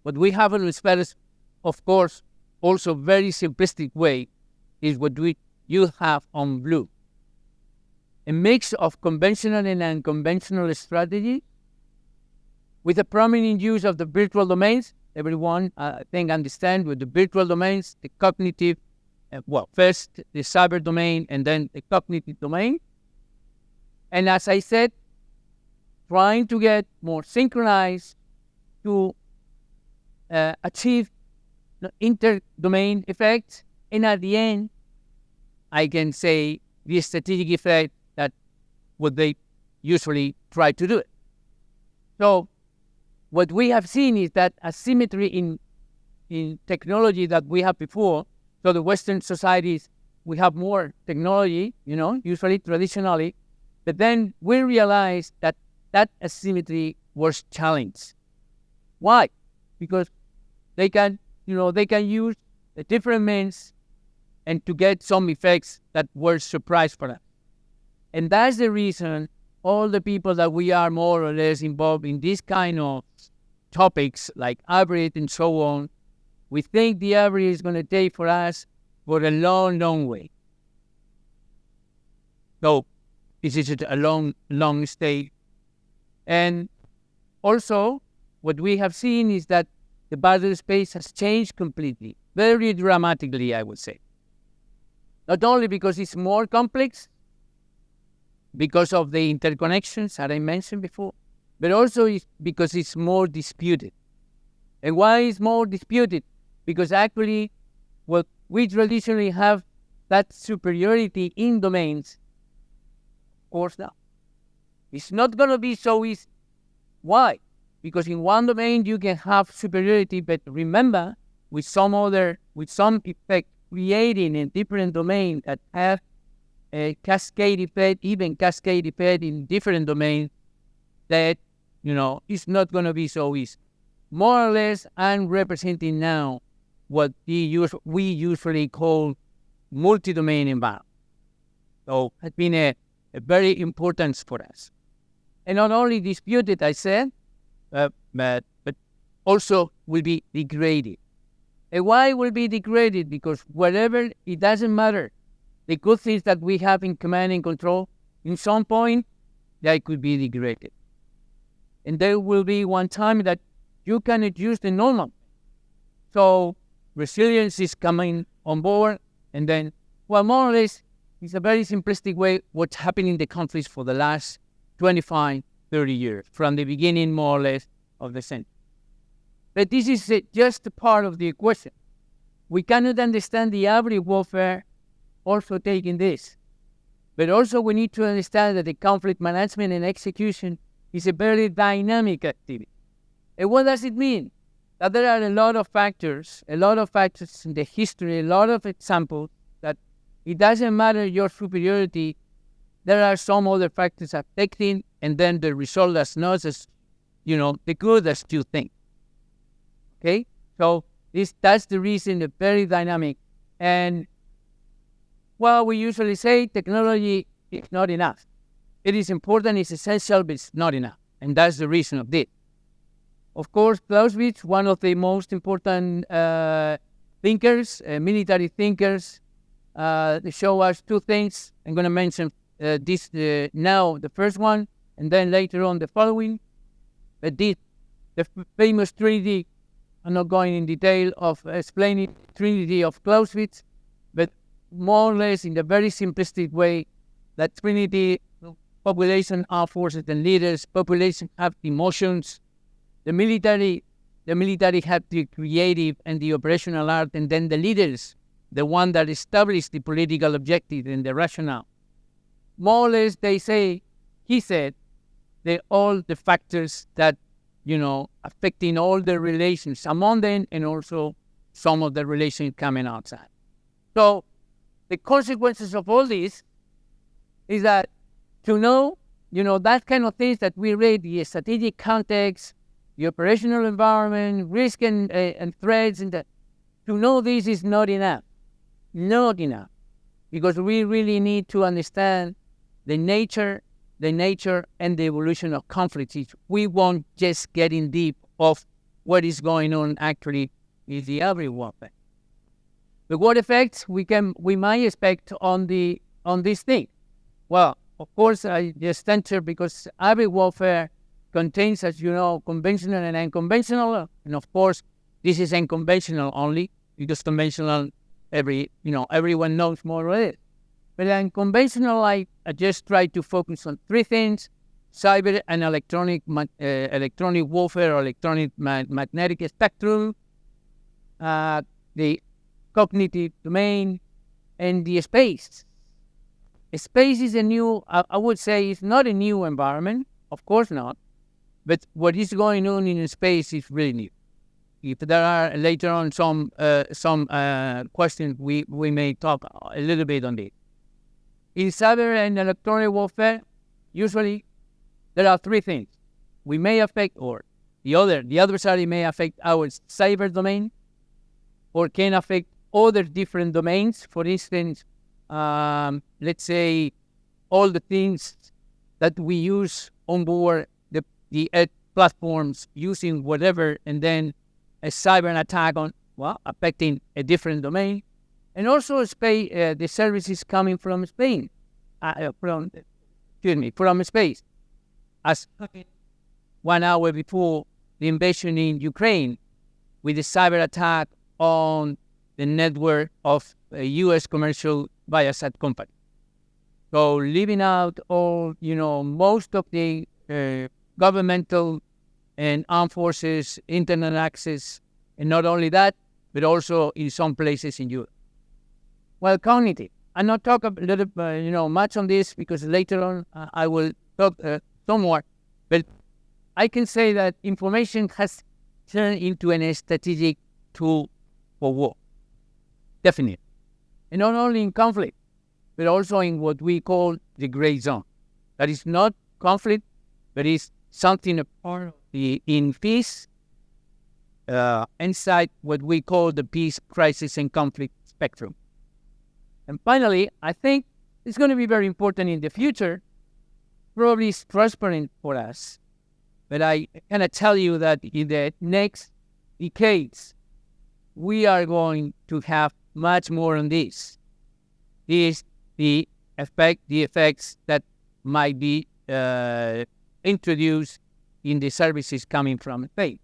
What we have on the space, of course, also very simplistic way, is what you have on blue. A mix of conventional and unconventional strategy with a prominent use of the virtual domains. Everyone, I think, understand with the virtual domains, the cognitive, first the cyber domain and then the cognitive domain. And as I said, trying to get more synchronized to achieve inter-domain effects. And at the end, I can say the strategic effect that what they usually try to do it. So what we have seen is that asymmetry in technology that we had before. So the Western societies, we have more technology, usually traditionally, but then we realized that that asymmetry was challenged. Why? Because they can use the different means and to get some effects that were surprise for us. And that's the reason all the people that we are more or less involved in this kind of topics like hybrid and so on, we think the hybrid is going to take for us for a long, long way. So this is a long, long stay. And also, what we have seen is that the battle space has changed completely, very dramatically, I would say. Not only because it's more complex, because of the interconnections that I mentioned before, but also because it's more disputed. And why is more disputed? Because actually, what we traditionally have that superiority in domains, of course now, it's not going to be so easy. Why? Because in one domain you can have superiority, but remember, with some effect creating a different domain that have a cascade effect, even cascade effect in different domains, that, it's not going to be so easy. More or less, I'm representing now what we usually call multi-domain environment. So it's been a very important for us. And not only disputed, I said, but also will be degraded. And why will be degraded? Because whatever, it doesn't matter. The good things that we have in command and control, in some point, they could be degraded. And there will be one time that you cannot use the normal. So resilience is coming on board, and then, more or less, it's a very simplistic way what's happening in the conflicts for the last 25, 30 years, from the beginning, more or less, of the century. But this is just a part of the equation. We cannot understand the hybrid warfare also taking this. But also we need to understand that the conflict management and execution is a very dynamic activity. And what does it mean? That there are a lot of factors in the history, a lot of examples that it doesn't matter your superiority, there are some other factors affecting, and then the result is not as, the good as you think. Okay? So that's the reason it's very dynamic. And we usually say technology is not enough. It is important, it's essential, but it's not enough. And that's the reason of this. Of course, Clausewitz, one of the most important thinkers, military thinkers, they show us two things. I'm going to mention now the first one, and then later on the following. But the famous Trinity, I'm not going in detail of explaining Trinity of Clausewitz, but more or less in the very simplistic way, that Trinity population, armed forces, and leaders. Population have emotions. The military have the creative and the operational art, and then the leaders, the one that established the political objective and the rationale. More or less, he said, they're all the factors that, affecting all the relations among them and also some of the relations coming outside. So the consequences of all this is that to know, that kind of things that we read, the strategic context, the operational environment, risk and threats, and to know this is not enough. Not enough. Because we really need to understand the nature and the evolution of conflicts. We won't just get in deep of what is going on actually in the every warfare. But what effects we might expect on this thing? Well, of course, I just enter because every warfare contains, as you know, conventional and unconventional. And of course, this is unconventional only because conventional, everyone knows more or less. But unconventional, I just try to focus on three things: cyber and electronic warfare, or electronic magnetic spectrum, the cognitive domain, and the space. Space is a new, I would say, it's not a new environment, of course not, but what is going on in space is really new. If there are later on some questions, we may talk a little bit on this. In cyber and electronic warfare, usually there are three things. We may affect, or the adversary may affect our cyber domain, or can affect other different domains. For instance, let's say all the things that we use on board the platforms using whatever, and then a cyber attack affecting a different domain. And also the services coming from Spain, from space. As 1 hour before the invasion in Ukraine, with the cyber attack on the network of a U.S. commercial Viasat company. So leaving out all, most of the governmental and armed forces internet access, and not only that, but also in some places in Europe. Well, cognitive. I'll not talk a little, much on this because later on I will talk some more. But I can say that information has turned into a strategic tool for war. Definitely. And not only in conflict, but also in what we call the gray zone. That is not conflict, but is something a part of in peace, inside what we call the peace, crisis, and conflict spectrum. And finally, I think it's going to be very important in the future. Probably it's transparent for us, but I cannot tell you that in the next decades, we are going to have much more on this. This the effects that might be introduced in the services coming from space.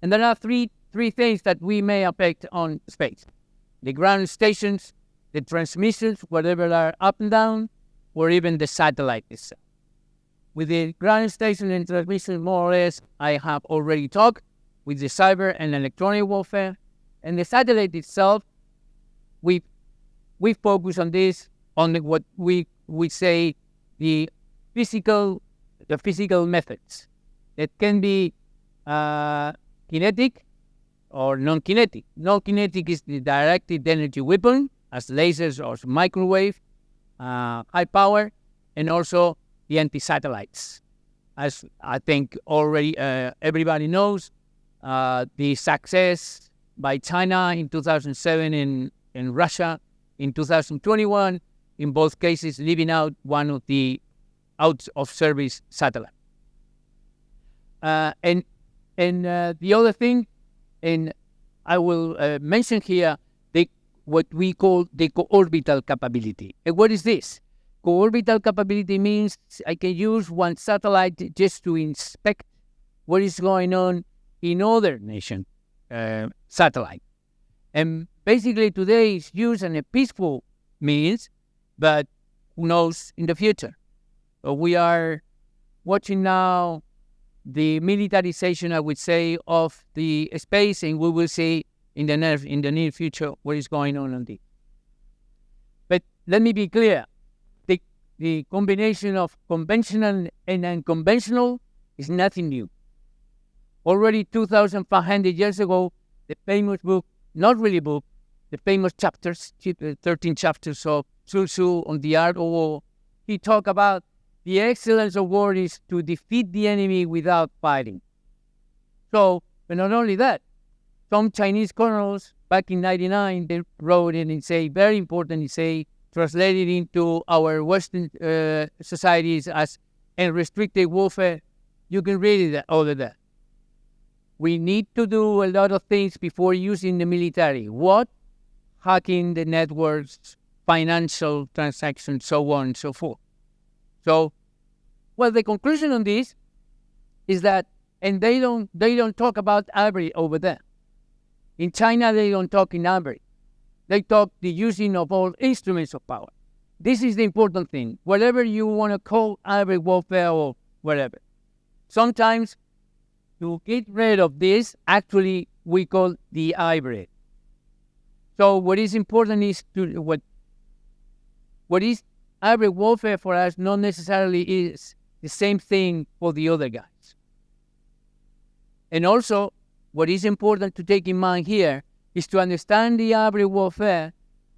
And there are three things that we may affect on space: the ground stations, the transmissions, whatever are up and down, or even the satellite itself. With the ground station and transmission, more or less, I have already talked with the cyber and electronic warfare. And the satellite itself, we focus on this, on what we say the physical methods that can be kinetic or non-kinetic. Non-kinetic is the directed energy weapon, as lasers or microwave, high power, and also the anti-satellites. As I think already everybody knows, the success by China in 2007 and Russia in 2021, in both cases leaving out one of the out-of-service satellites. And the other thing, and I will mention here, what we call the co-orbital capability. And what is this? Co-orbital capability means I can use one satellite just to inspect what is going on in other nation satellite. And basically today it's used in a peaceful means, but who knows in the future. we are watching now the militarization, I would say, of the space, and we will see in the near future what is going on this. But let me be clear: the combination of conventional and unconventional is nothing new. Already 2,500 years ago, the famous book, not really book, the famous chapters, 13 chapters of Sun Tzu on the art of war, he talked about the excellence of war is to defeat the enemy without fighting. So, but not only that, some Chinese colonels back in 99, they wrote it and say, very important, say, translated into our Western societies as unrestricted warfare. You can read it, all of that. We need to do a lot of things before using the military. What? Hacking the networks, financial transactions, so on and so forth. So, well, the conclusion on this is that, and they don't talk about ivory over there. In China, they don't talk in ivory. They talk the using of all instruments of power. This is the important thing. Whatever you want to call ivory warfare or whatever. Sometimes, to get rid of this, actually, we call the ivory. So what is important is what is ivory warfare for us not necessarily is the same thing for the other guys. And also, what is important to take in mind here is to understand the ivory warfare.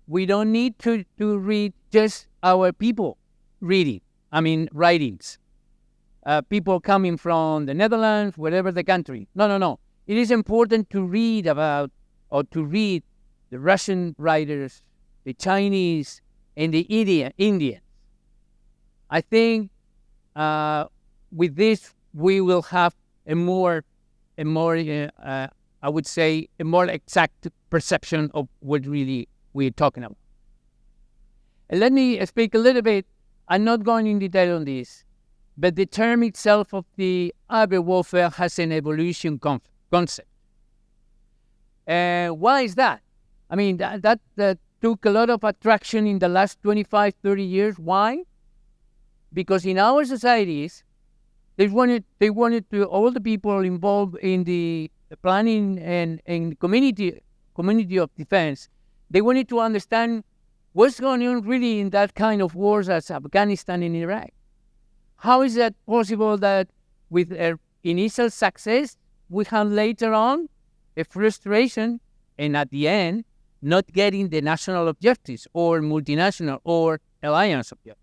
We don't need to read just our people writings. People coming from the Netherlands, whatever the country. No. It is important to read about or to read the Russian writers, the Chinese, and the Indians. I think with this we will have a more I would say a more exact perception of what really we're talking about. And let me speak a little bit. I'm not going in detail on this, but the term itself of the ivory warfare has an evolution concept. Why is that? I mean, that took a lot of attraction in the last 25, 30 years. Why? Because in our societies, they wanted to, all the people involved in the planning and community of defense, they wanted to understand what's going on really in that kind of wars as Afghanistan and Iraq. How is that possible that with initial success, we have later on a frustration and at the end, not getting the national objectives or multinational or alliance objectives?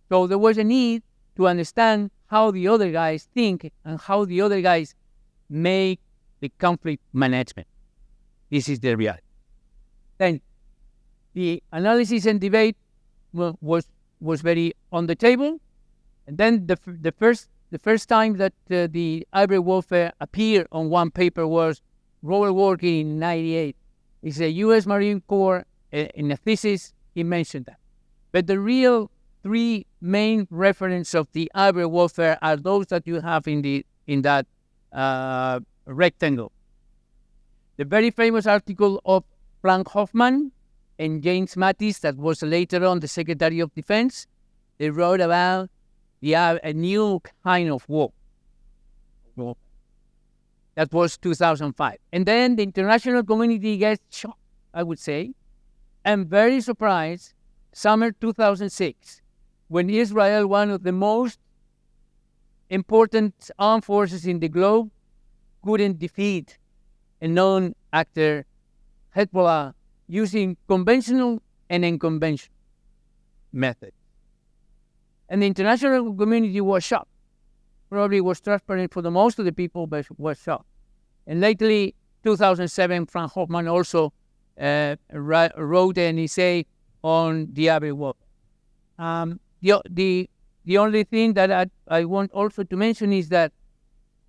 So there was a need to understand how the other guys think and how the other guys make the conflict management. This is the reality. Then the analysis and debate was very on the table. And then the first time that the ivory warfare appeared on one paper was Robert Working in 98. It's a U.S. Marine Corps in a thesis. He mentioned that. But the real three main references of the ivory warfare are those that you have in that rectangle. The very famous article of Frank Hoffman and James Mattis, that was later on the Secretary of Defense. They wrote about a new kind of war. That was 2005. And then the international community gets shocked, I would say, and very surprised, summer 2006, when Israel, one of the most important armed forces in the globe, couldn't defeat a known actor, Hezbollah, using conventional and unconventional methods. And the international community was shocked. Probably was transparent for the most of the people, but was shocked. And lately, 2007, Frank Hoffman also wrote an essay on the ivory warfare. The only thing that I want also to mention is that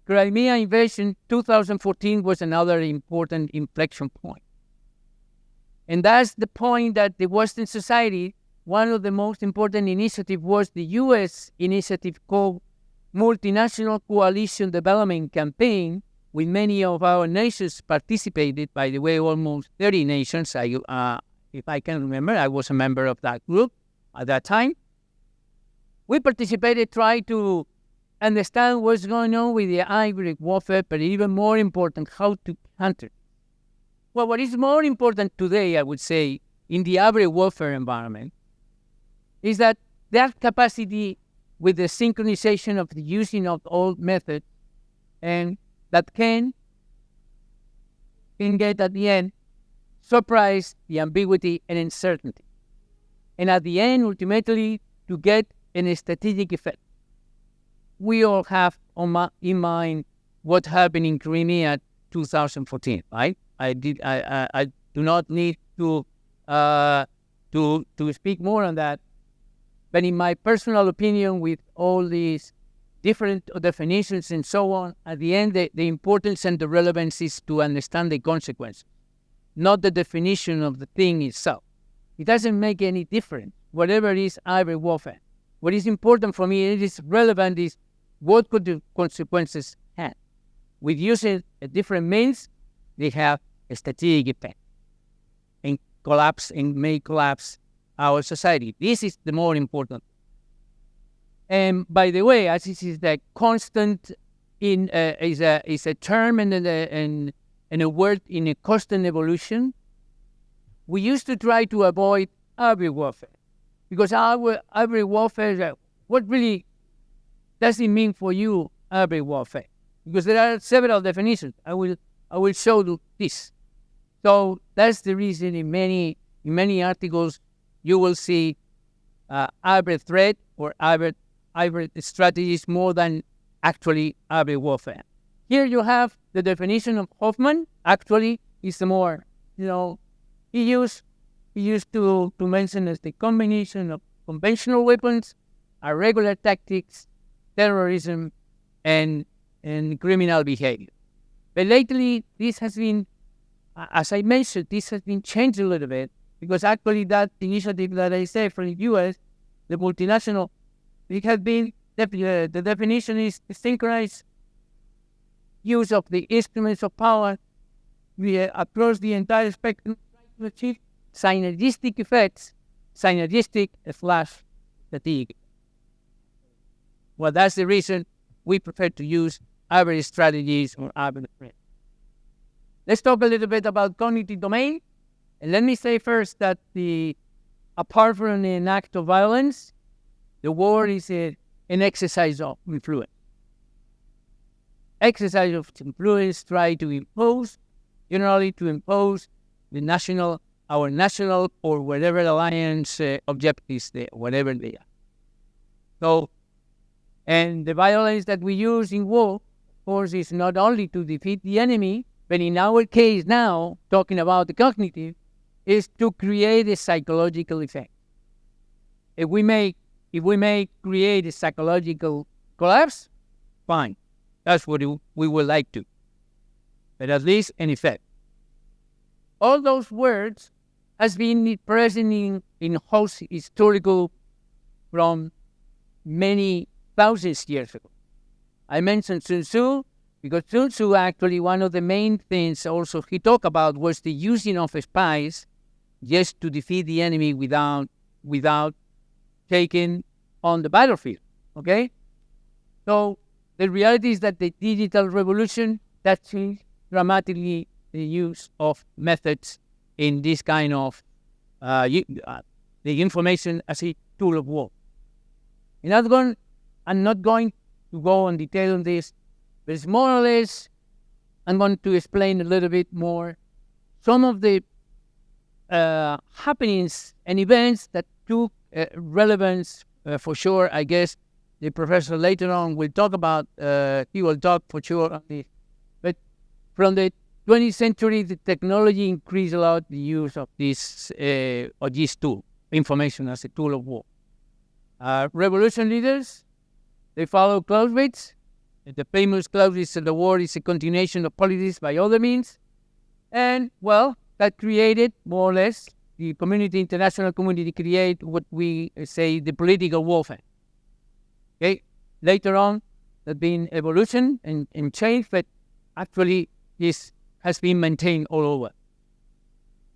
Crimea invasion 2014 was another important inflection point. And that's the point that the Western society, one of the most important initiatives was the U.S. initiative called Multinational Coalition Development Campaign, with many of our nations participated, by the way, almost 30 nations. If I can remember, I was a member of that group at that time. We participated, trying to understand what's going on with the hybrid warfare, but even more important, how to counter. Well, what is more important today, I would say, in the hybrid warfare environment, is that capacity with the synchronization of the using of all methods, and that can get at the end surprise the ambiguity and uncertainty, and at the end ultimately to get a strategic effect. We all have in mind what happened in Crimea 2014, right? I do not need to speak more on that. But in my personal opinion, with all these different definitions and so on, at the end, the importance and the relevance is to understand the consequences, not the definition of the thing itself. It doesn't make any difference, whatever it is hybrid warfare. What is important for me, it is relevant, is what could the consequences have. With using a different means, they have a strategic effect and may collapse our society. This is the more important. And by the way, as this is the constant is a term and a word in a constant evolution, we used to try to avoid hybrid warfare, because our hybrid warfare, what really does it mean for you, hybrid warfare? Because there are several definitions. I will show you this. So that's the reason in many articles you will see hybrid threat or hybrid strategies more than actually hybrid warfare. Here you have the definition of Hoffman. Actually, is the more, he used to mention as the combination of conventional weapons, irregular tactics, terrorism, and criminal behavior. But lately, this has been, as I mentioned, this has been changed a little bit, because actually that initiative that I said from the U.S., the multinational, it has been, the definition is the synchronized use of the instruments of power across the entire spectrum to achieve synergistic effects, synergistic/strategic. Well, that's the reason we prefer to use hybrid strategies or hybrid threats. Let's talk a little bit about cognitive domain. And let me say first that apart from an act of violence, the war is an exercise of influence. Exercise of influence try to impose, generally to impose our national or whatever alliance objectives, whatever they are. So, and the violence that we use in war, of course, is not only to defeat the enemy, but in our case now, talking about the cognitive, is to create a psychological effect. If we may create a psychological collapse, fine. That's what we would like to. But at least an effect. All those words has been present in host historical from many thousands years ago. I mentioned Sun Tzu, because Sun Tzu actually, one of the main things also he talked about was the using of spies just to defeat the enemy without taking on the battlefield, okay? So the reality is that the digital revolution, that changed dramatically the use of methods in this kind of the information as a tool of war. I'm not going to go in detail on this, but it's more or less, I'm going to explain a little bit more some of the happenings and events that took relevance for sure. I guess the professor later on will talk about, he will talk for sure on this. But from the 20th century, the technology increased a lot the use of this tool, information as a tool of war. Revolution leaders, they follow Clausewitz. The famous Clausewitz of the war is a continuation of politics by other means. And, well, that created, more or less, the international community create what we say the political warfare. Okay? Later on, there's been evolution and change, but actually this has been maintained all over.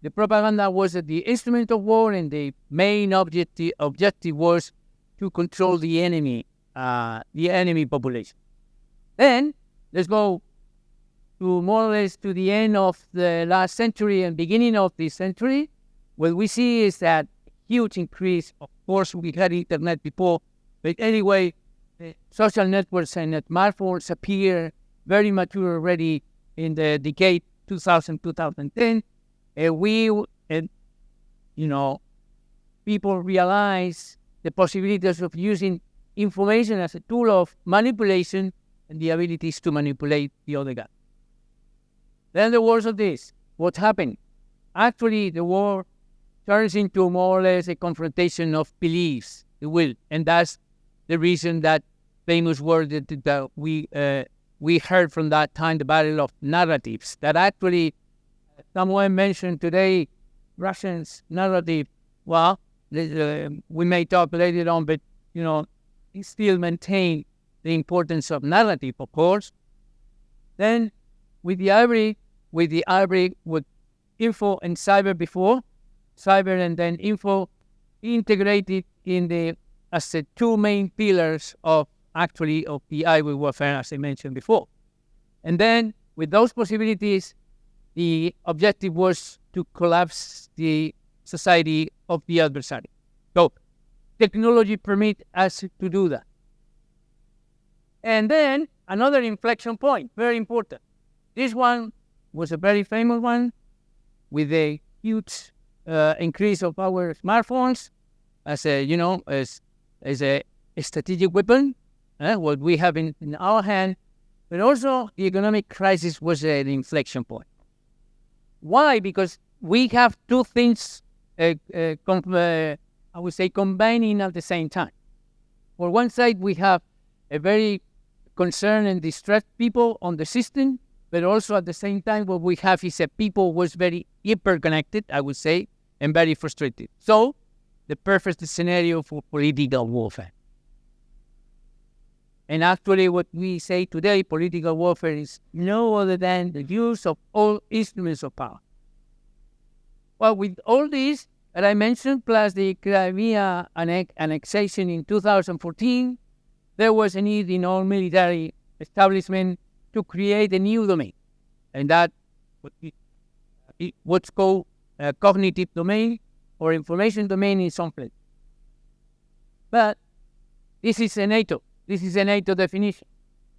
The propaganda was the instrument of war, and the main objective was to control the enemy population. Then let's go to more or less to the end of the last century and beginning of this century. What we see is that huge increase. Of course, we had internet before, but anyway, social networks and smartphones appear very mature already in the decade 2000-2010. People realize the possibilities of using information as a tool of manipulation and the abilities to manipulate the other guy. Then the worst of this, what happened? Actually, the war turns into more or less a confrontation of beliefs, the will, and that's the reason that famous word that we heard from that time, the battle of narratives, that actually someone mentioned today, Russians narrative. Well, we may talk later on, but it still maintain the importance of narrative, of course. Then with info and cyber before, cyber and then info integrated as the two main pillars of the hybrid warfare, as I mentioned before. And then with those possibilities, the objective was to collapse the society of the adversary. So technology permits us to do that. And then another inflection point, very important. This one was a very famous one with a huge increase of our smartphones as a strategic weapon, what we have in our hand. But also the economic crisis was an inflection point. Why? Because we have two things, I would say, combining at the same time. For one side, we have a very concerned and distressed people on the system, but also at the same time, what we have is a people was very hyper-connected, I would say, and very frustrated. So, the perfect scenario for political warfare. And actually, what we say today, political warfare is no other than the use of all instruments of power. Well, with all this that I mentioned, plus the Crimea annexation in 2014, there was a need in all military establishment to create a new domain. And that what's called a cognitive domain or information domain in some place. But this is a NATO. This is a NATO definition.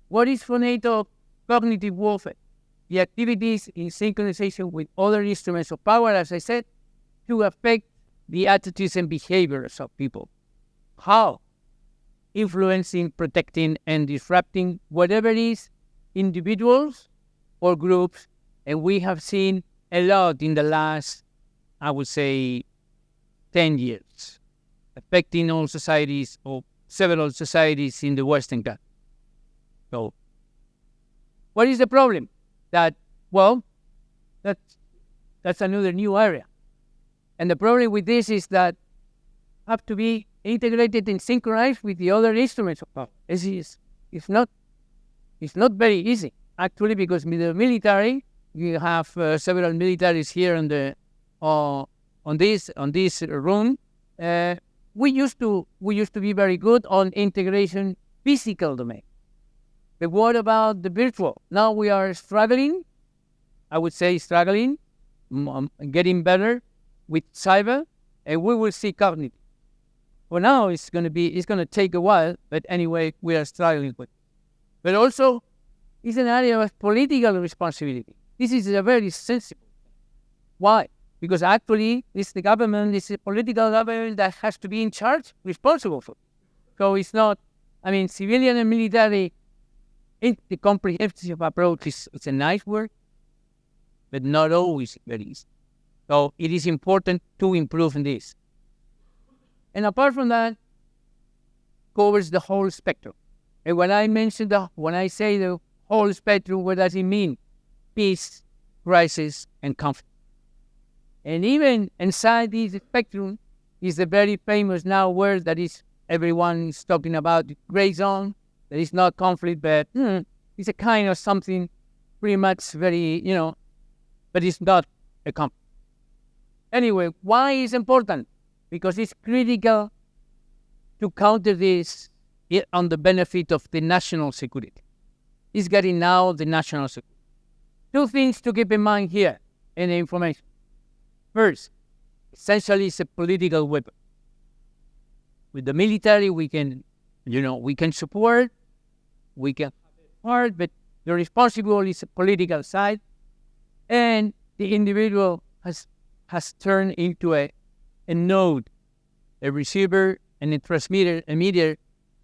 What is for NATO cognitive warfare? The activities in synchronization with other instruments of power, as I said, to affect the attitudes and behaviors of people. How? Influencing, protecting, and disrupting whatever it is, individuals or groups. And we have seen a lot in the last, I would say, 10 years, affecting all societies or several societies in the Western country. So, what is the problem? That's another new area. And the problem with this is that have to be integrated and synchronized with the other instruments of power. It's not very easy, actually, because with the military, you have several militaries here on this room. We used to be very good on integration physical domain. But what about the virtual? Now we are struggling, I would say getting better with cyber, and we will see cognitive. For now, it's going to take a while, but anyway, we are struggling with it. But also, it's an area of political responsibility. This is a very sensitive thing. Why? Because actually, it's the government, it's a political government that has to be in charge, responsible for it. So it's not, civilian and military, the comprehensive approach is a nice word, but not always very easy. So it is important to improve in this. And apart from that, covers the whole spectrum. And when I say the whole spectrum, what does it mean? Peace, crisis, and conflict. And even inside this spectrum is the very famous now word that is everyone is talking about, the gray zone. That is not conflict, but it's a kind of something pretty much very, but it's not a conflict. Anyway, why is important? Because it's critical to counter this on the benefit of the national security. It's getting now the national security. Two things to keep in mind here in the information. First, essentially it's a political weapon. With the military, we can support, we can support, but the responsibility is a political side, and the individual has turned into a node, a receiver, and a transmitter, a media.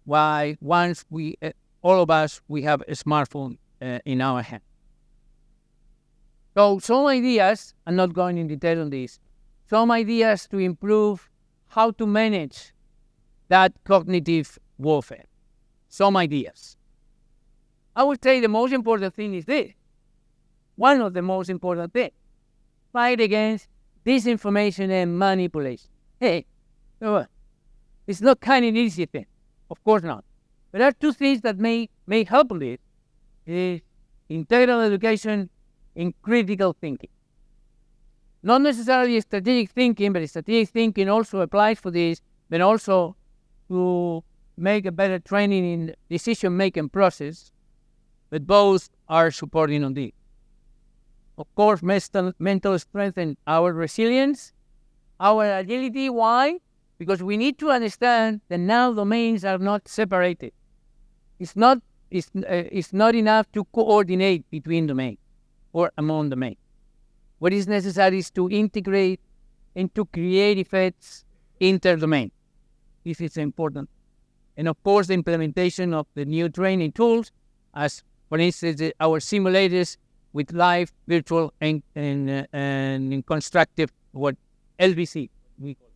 Why once we, all of us, we have a smartphone in our hand. So some ideas, I'm not going in detail on this, some ideas to improve how to manage that cognitive warfare. Some ideas. I would say the most important thing is this. One of the most important things. Fight against disinformation and manipulation. Hey, it's not kind of an easy thing. Of course not. But there are two things that may help with it. Is integral education and critical thinking. Not necessarily strategic thinking, but strategic thinking also applies for this, but also to make a better training in decision-making process, but both are supporting on this. Of course, mental strength and our resilience, our agility. Why? Because we need to understand that now domains are not separated. It's not enough to coordinate between domains or among domains. What is necessary is to integrate and to create effects inter-domain. This is important. And of course, the implementation of the new training tools, as for instance, our simulators with live, virtual, and constructive, what LVC we call it.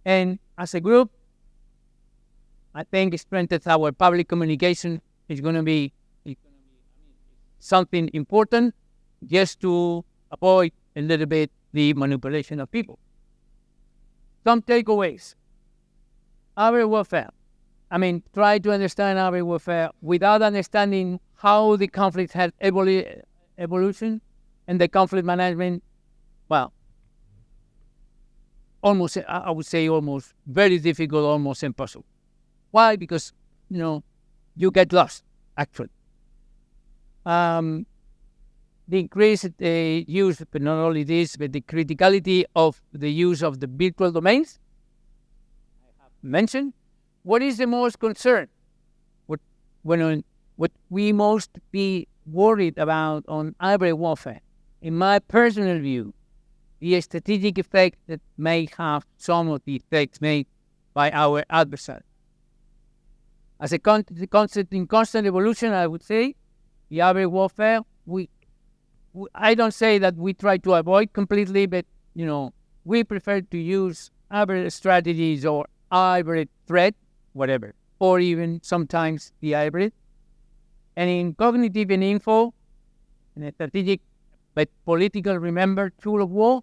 And as a group, I think strengthens our public communication is going to be something important, just to avoid a little bit the manipulation of people. Some takeaways. Our warfare. Try to understand our warfare without understanding how the conflict had evolution and the conflict management. Well, I would say almost very difficult, almost impossible. Why? Because, you get lost, actually. The increased use, but not only this, but the criticality of the use of the virtual domains, I have mentioned. What is the most concern? What we most be worried about on hybrid warfare? In my personal view, the strategic effect that may have some of the effects made by our adversary. As a concept in constant evolution, I would say, the hybrid warfare, I don't say that we try to avoid completely, but, we prefer to use hybrid strategies or hybrid threat, whatever, or even sometimes the hybrid. And in cognitive and info, in a strategic but political, remember, tool of war,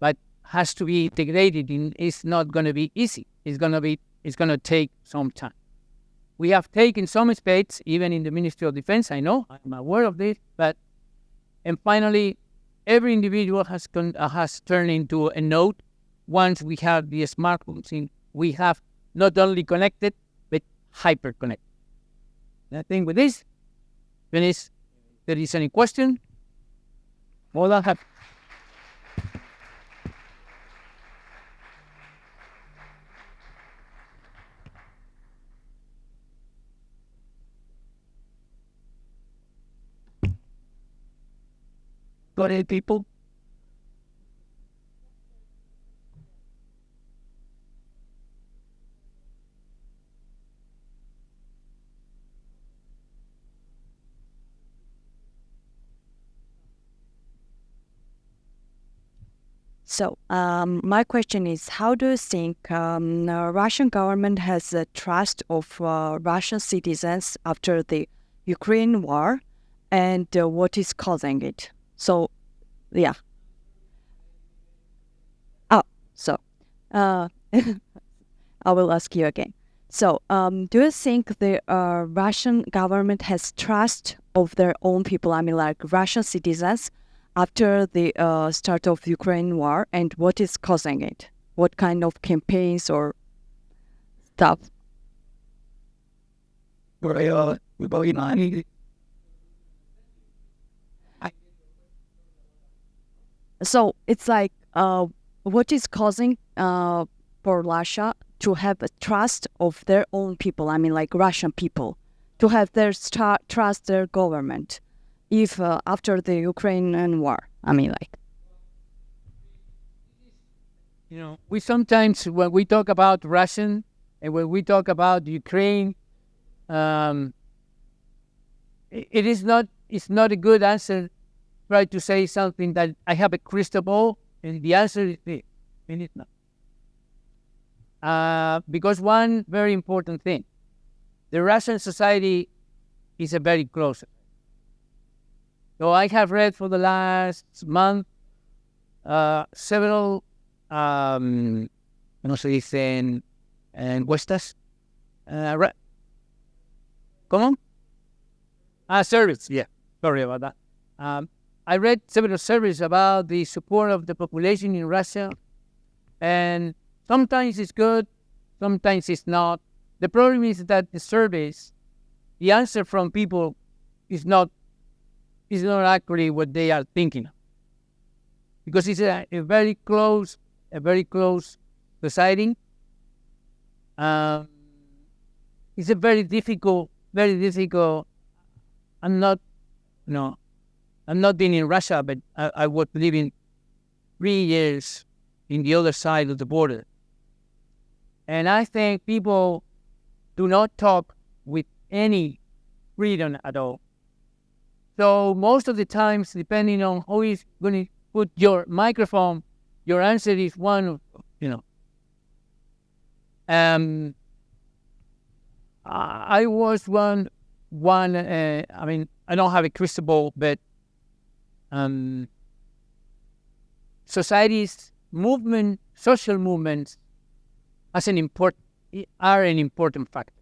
but has to be integrated in. It's not going to be easy. It's going to take some time. We have taken some space, even in the Ministry of Defense. I know, I'm aware of this, and finally, every individual has turned into a node. Once we have the smartphones, we have not only connected, but hyper connected. And I think with this, if there is any question, all I have. Got it, people? So my question is, how do you think the Russian government has the trust of Russian citizens after the Ukraine war, and what is causing it? So, yeah. I will ask you again. So, do you think the Russian government has trust of their own people, like Russian citizens, after the start of Ukraine war, and what is causing it? What kind of campaigns or stuff? So it's like, what is causing for Russia to have a trust of their own people? I mean, like Russian people, to have their trust their government, if after the Ukrainian war. I mean, like. We sometimes, when we talk about Russian and when we talk about Ukraine, it's not a good answer. Try to say something that I have a crystal ball, and the answer is this, and it's not. Because one very important thing, the Russian society is a very close. So I have read for the last month several no se dicen encuestas. ¿Cómo? Surveys, yeah. Sorry about that. I read several surveys about the support of the population in Russia, and sometimes it's good, sometimes it's not. The problem is that the surveys, the answer from people is not actually what they are thinking of. Because it's a very close society. It's a very difficult. I'm not been in Russia, but I was living 3 years in the other side of the border. And I think people do not talk with any freedom at all. So most of the times, depending on who is going to put your microphone, your answer is one, I was one. I mean, I don't have a crystal ball, but societies, social movements, are an important factor.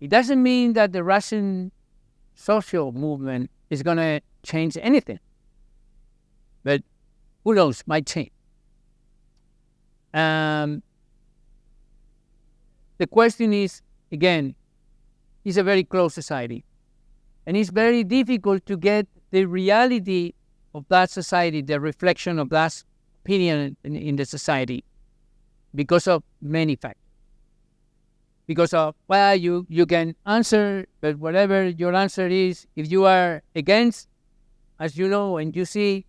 It doesn't mean that the Russian social movement is going to change anything, but who knows, might change. The question is, again, it's a very close society, and it's very difficult to get the reality of that society, the reflection of that opinion in the society, because of many factors. Because of, well, you can answer, but whatever your answer is, if you are against, as you know, and you see,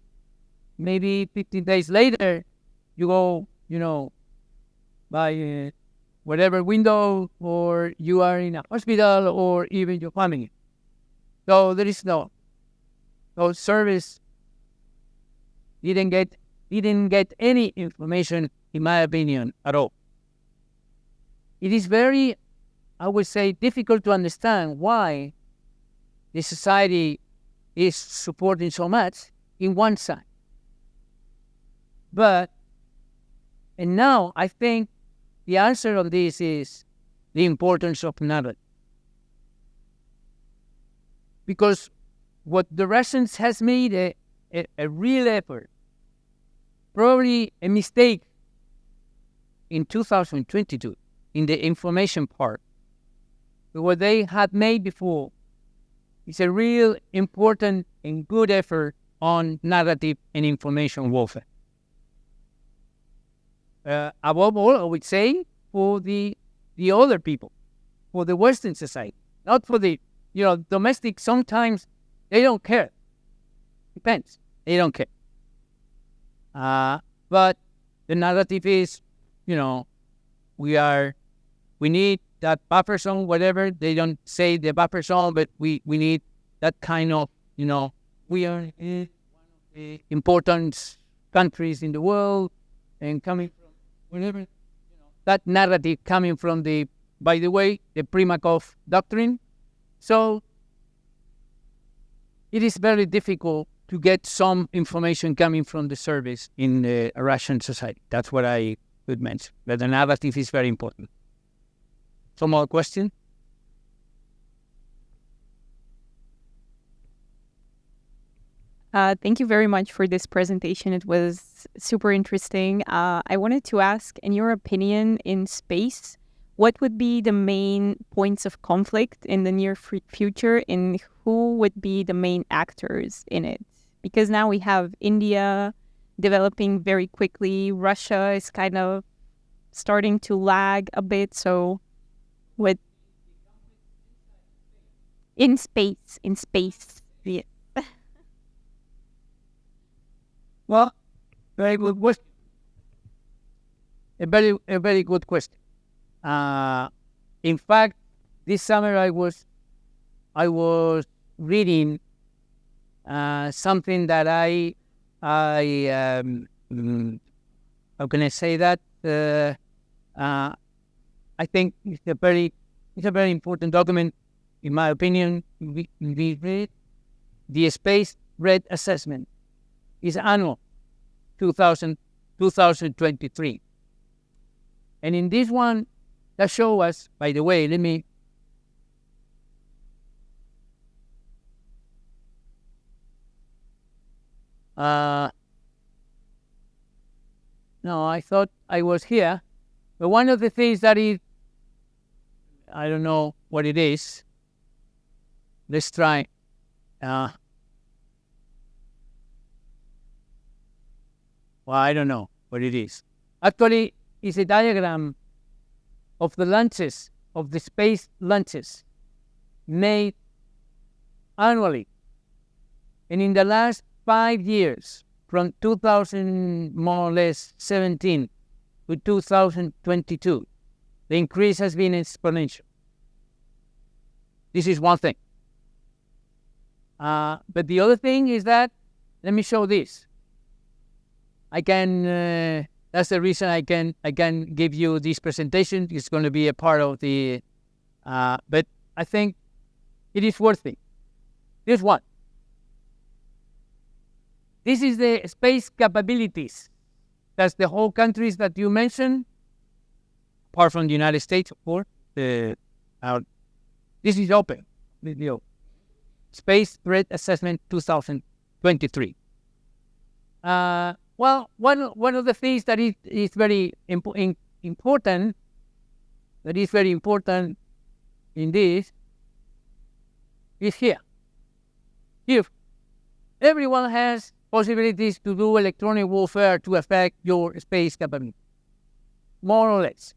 maybe 15 days later, you go, by whatever window, or you are in a hospital, or even your family. So there is no service. Didn't get any information, in my opinion, at all. It is very, I would say, difficult to understand why the society is supporting so much in one side. And now I think the answer on this is the importance of narrative. Because what the Russians has made a real effort, probably a mistake in 2022, in the information part. But what they had made before is a real important and good effort on narrative and information warfare. Above all, I would say, for the other people, for the Western society, not for the domestic. Sometimes they don't care. Depends. They don't care. But the narrative is, we need that buffer zone, whatever. They don't say the buffer zone, but we need that kind of, we are one of the important countries in the world, and coming from whatever, that narrative coming from by the way, the Primakov doctrine. So it is very difficult to get some information coming from the service in the Russian society. That's what I would mention. But the narrative is very important. Some more questions? Thank you very much for this presentation. It was super interesting. I wanted to ask, in your opinion, in space, what would be the main points of conflict in the near future, and who would be the main actors in it? Because now we have India developing very quickly. Russia is kind of starting to lag a bit. So what in space. Yeah. Well, very good question. A very good question. In fact, this summer I was reading something that I how can I say that? I think it's a very important document, in my opinion. We read the Space Red Assessment. Is annual, 2023. And in this one, that show us, by the way, let me... no, I thought I was here. But one of the things that is... I don't know what it is. Let's try... well, I don't know what it is. Actually, it's a diagram of the launches, of the space launches made annually. And in the last 5 years, from 2000, more or less, 17 to 2022, the increase has been exponential. This is one thing. But the other thing is that, let me show this. I can, that's the reason I can give you this presentation. It's going to be a part of the, but I think it is worth it. This one. This is the space capabilities. That's the whole countries that you mentioned, apart from the United States, of course. This is open. Space Threat Assessment 2023. Well, one of the things that is very important, that is very important in this, is here. Here, everyone has possibilities to do electronic warfare to affect your space capability, more or less.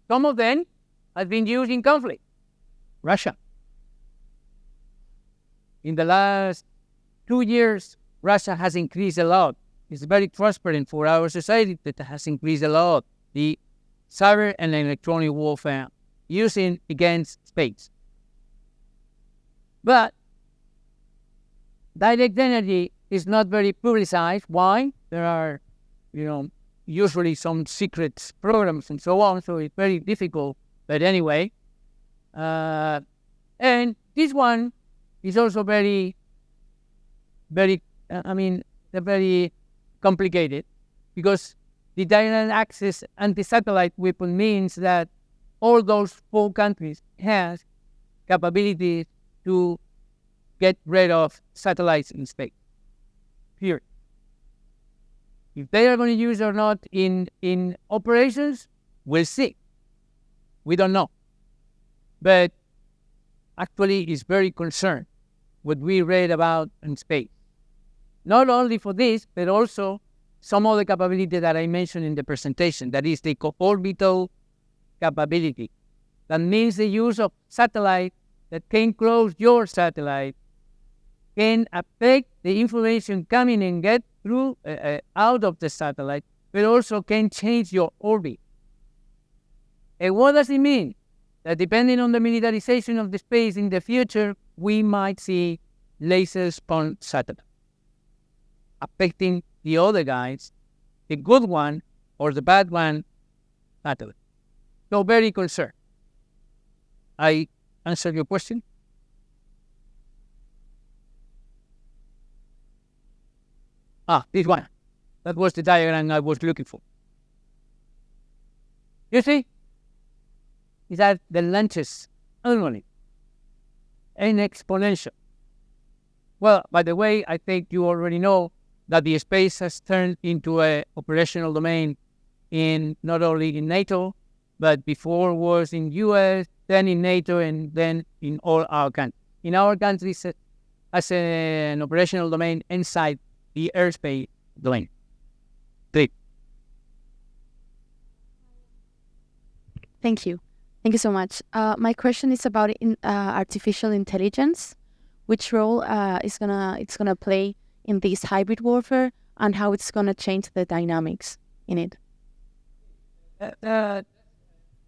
Some of them have been used in conflict. Russia. In the last 2 years, Russia has increased a lot. It's very transparent for our society that it has increased a lot the cyber and electronic warfare using against space. But direct energy is not very publicized. Why? There are, usually some secret programs and so on, so it's very difficult. But anyway, and this one is also very complicated, because the direct access anti-satellite weapon means that all those 4 countries have capabilities to get rid of satellites in space. Period. If they are going to use or not in operations, we'll see. We don't know. But actually, it's very concerned what we read about in space. Not only for this, but also some of the capability that I mentioned in the presentation. That is the co-orbital capability. That means the use of satellite that can close your satellite, can affect the information coming and get through out of the satellite, but also can change your orbit. And what does it mean? That depending on the militarization of the space in the future, we might see laser-spawned satellites affecting the other guys, the good one or the bad one, satellite. So very concerned. I answered your question? This one. That was the diagram I was looking for. You see? Is that the launches annually and exponential. Well, by the way, I think you already know that the space has turned into an operational domain in not only in NATO, but before was in US, then in NATO, and then in all our countries. In our countries, as an operational domain inside the airspace domain. Thank you. Thank you so much. My question is about artificial intelligence. Which role it's gonna play in this hybrid warfare, and how it's gonna change the dynamics in it?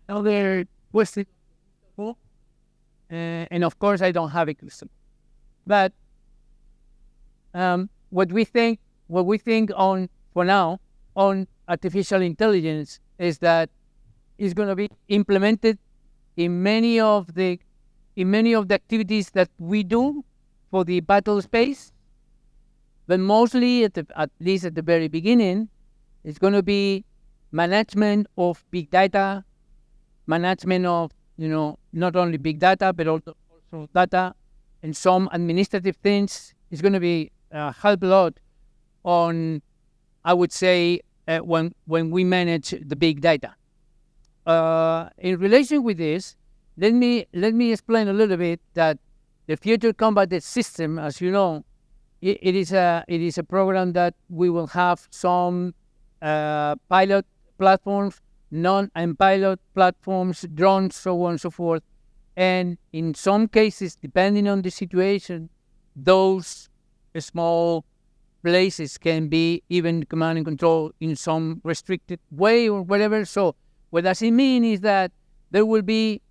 Another question, and of course I don't have a crystal, but what we think on for now on artificial intelligence is that it's going to be implemented in many of the activities that we do for the battle space, but mostly at least at the very beginning, it's going to be management of big data, management of not only big data but also data, and some administrative things. It's going to be help a lot on, I would say, when we manage the big data. In relation with this, let me explain a little bit that the future combat system, as you know, it is a program that we will have some pilot platforms, non-pilot platforms, drones, so on and so forth. And in some cases, depending on the situation, those small places can be even command and control in some restricted way or whatever. So what does it mean is that there will be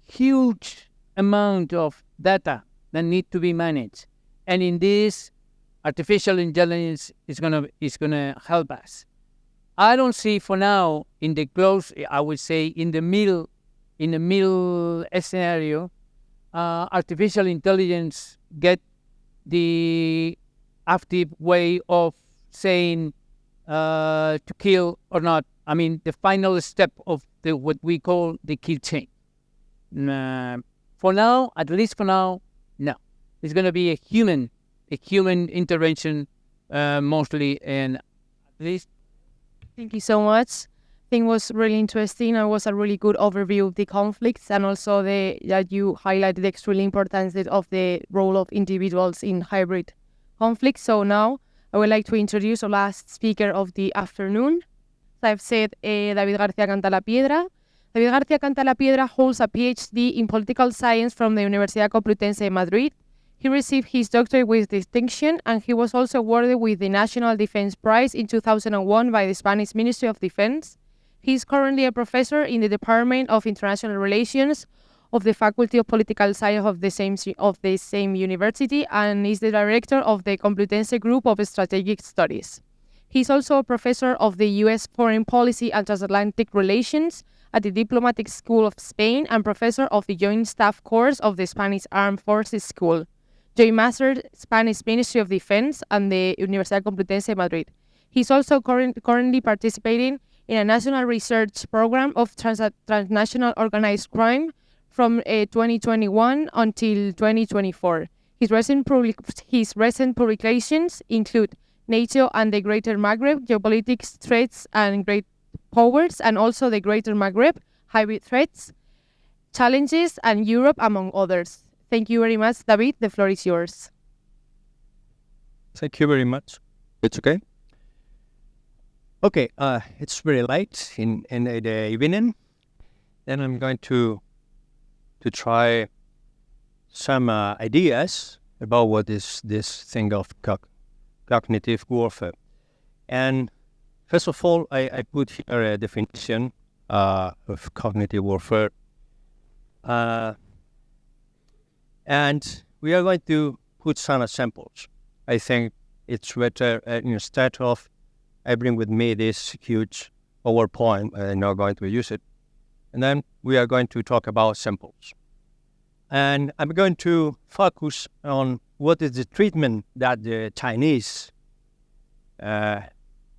huge amount of data that need to be managed, and in this, artificial intelligence is gonna help us. I don't see for now in the close, I would say in the middle scenario, artificial intelligence get the active way of saying to kill or not. I mean, the final step of what we call the kill chain. For now, at least for now, no. It's going to be a human intervention mostly, and at least. Thank you so much. I think it was really interesting and was a really good overview of the conflicts, and also that you highlighted the extremely importance of the role of individuals in hybrid conflicts. So now I would like to introduce our last speaker of the afternoon. As I've said, David García Cantalapiedra. David García Cantalapiedra holds a PhD in political science from the Universidad Complutense de Madrid. He received his doctorate with distinction, and he was also awarded with the National Defense Prize in 2001 by the Spanish Ministry of Defense. He is currently a professor in the Department of International Relations of the Faculty of Political Science of the same university, and is the director of the Complutense Group of Strategic Studies. He is also a professor of the U.S. Foreign Policy and Transatlantic Relations at the Diplomatic School of Spain, and professor of the Joint Staff Course of the Spanish Armed Forces School, Joint Master, Spanish Ministry of Defense, and the Universidad Complutense de Madrid. He is also currently participating in a national research program of transnational organized crime from 2021 until 2024. His recent publications include NATO and the Greater Maghreb, Geopolitics, Threats and Great Powers, and also the Greater Maghreb, Hybrid Threats, Challenges, and Europe, among others. Thank you very much, David. The floor is yours. Thank you very much. It's okay? Okay, it's very late in the evening. Then I'm going to try some ideas about what is this thing of cognitive warfare. And first of all, I put here a definition of cognitive warfare. And we are going to put some examples. I think it's better instead of I bring with me this huge PowerPoint, I'm not going to use it. And then we are going to talk about samples. And I'm going to focus on what is the treatment that the Chinese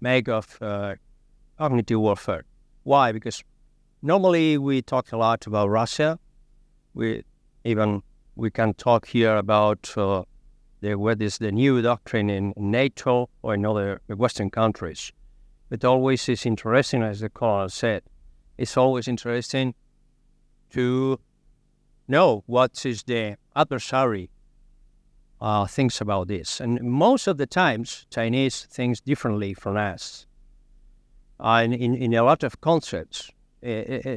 make of cognitive warfare. Why? Because normally we talk a lot about Russia. We can talk here about what is the new doctrine in NATO or in other Western countries. But always is interesting, as the caller said, it's always interesting to know what is the adversary thinks about this. And most of the times, Chinese thinks differently from us. In a lot of concepts,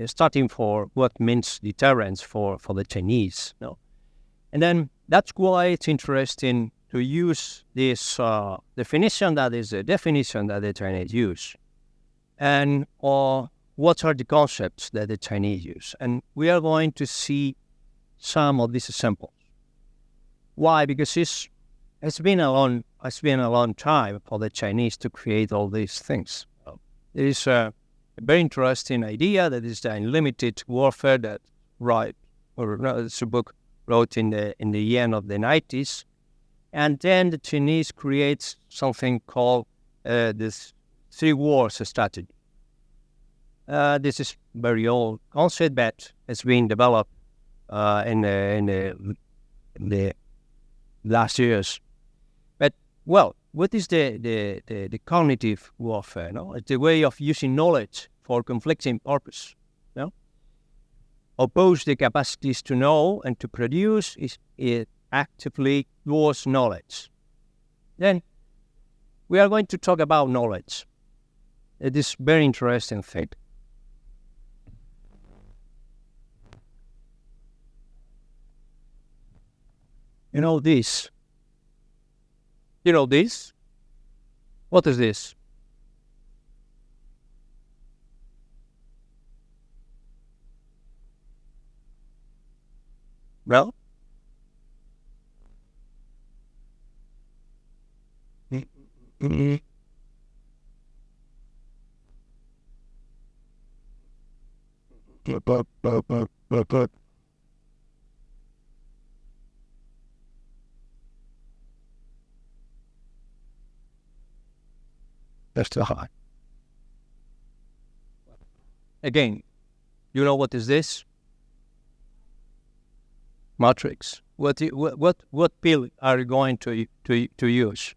starting for what means deterrence for the Chinese. No? And then that's why it's interesting to use this definition that is the definition that the Chinese use. And what are the concepts that the Chinese use? And we are going to see some of these examples. Why? Because it's been a long time for the Chinese to create all these things. There is a very interesting idea that is the unlimited warfare that it's a book wrote in the end of the 90s, and then the Chinese creates something called this three wars strategy. This is very old concept, but it's been developed in the last years. But well, what is the cognitive warfare? No, it's the way of using knowledge for conflicting purpose. No, oppose the capacities to know and to produce it actively towards knowledge. Then we are going to talk about knowledge. It is very interesting thing. You know this? You know this? What is this? Well? That's too high. Again, you know what is this? Matrix. What pill are you going to use?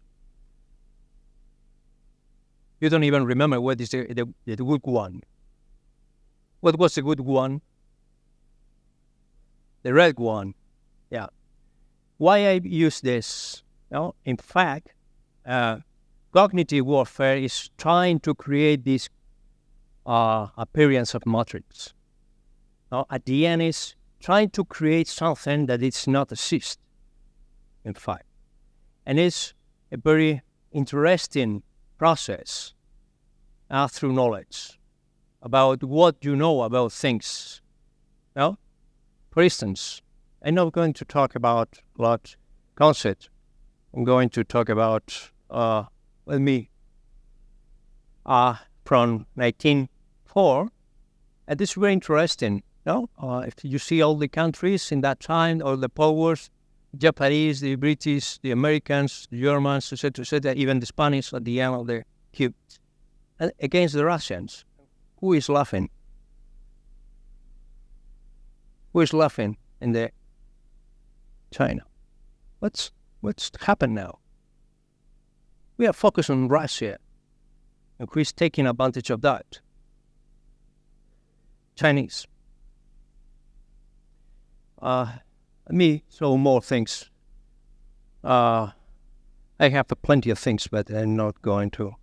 You don't even remember what is the good one. What was the good one? The red one. Yeah. Why I use this? No, in fact, cognitive warfare is trying to create this appearance of matrix. Now, at the end, is trying to create something that it's not exist, in fact. And it's a very interesting process through knowledge about what you know about things. No? For instance, I'm not going to talk about a lot concept. I'm going to talk about from 1904, and this is very interesting. No, if you see all the countries in that time, all the powers, Japanese, the British, the Americans, the Germans, etc., even the Spanish at the end of the cube, and against the Russians, who is laughing? Who is laughing in the China? What's happened now? We are focused on Russia, and who is taking advantage of that? Chinese. Me, so more things. I have plenty of things, but I'm not going to.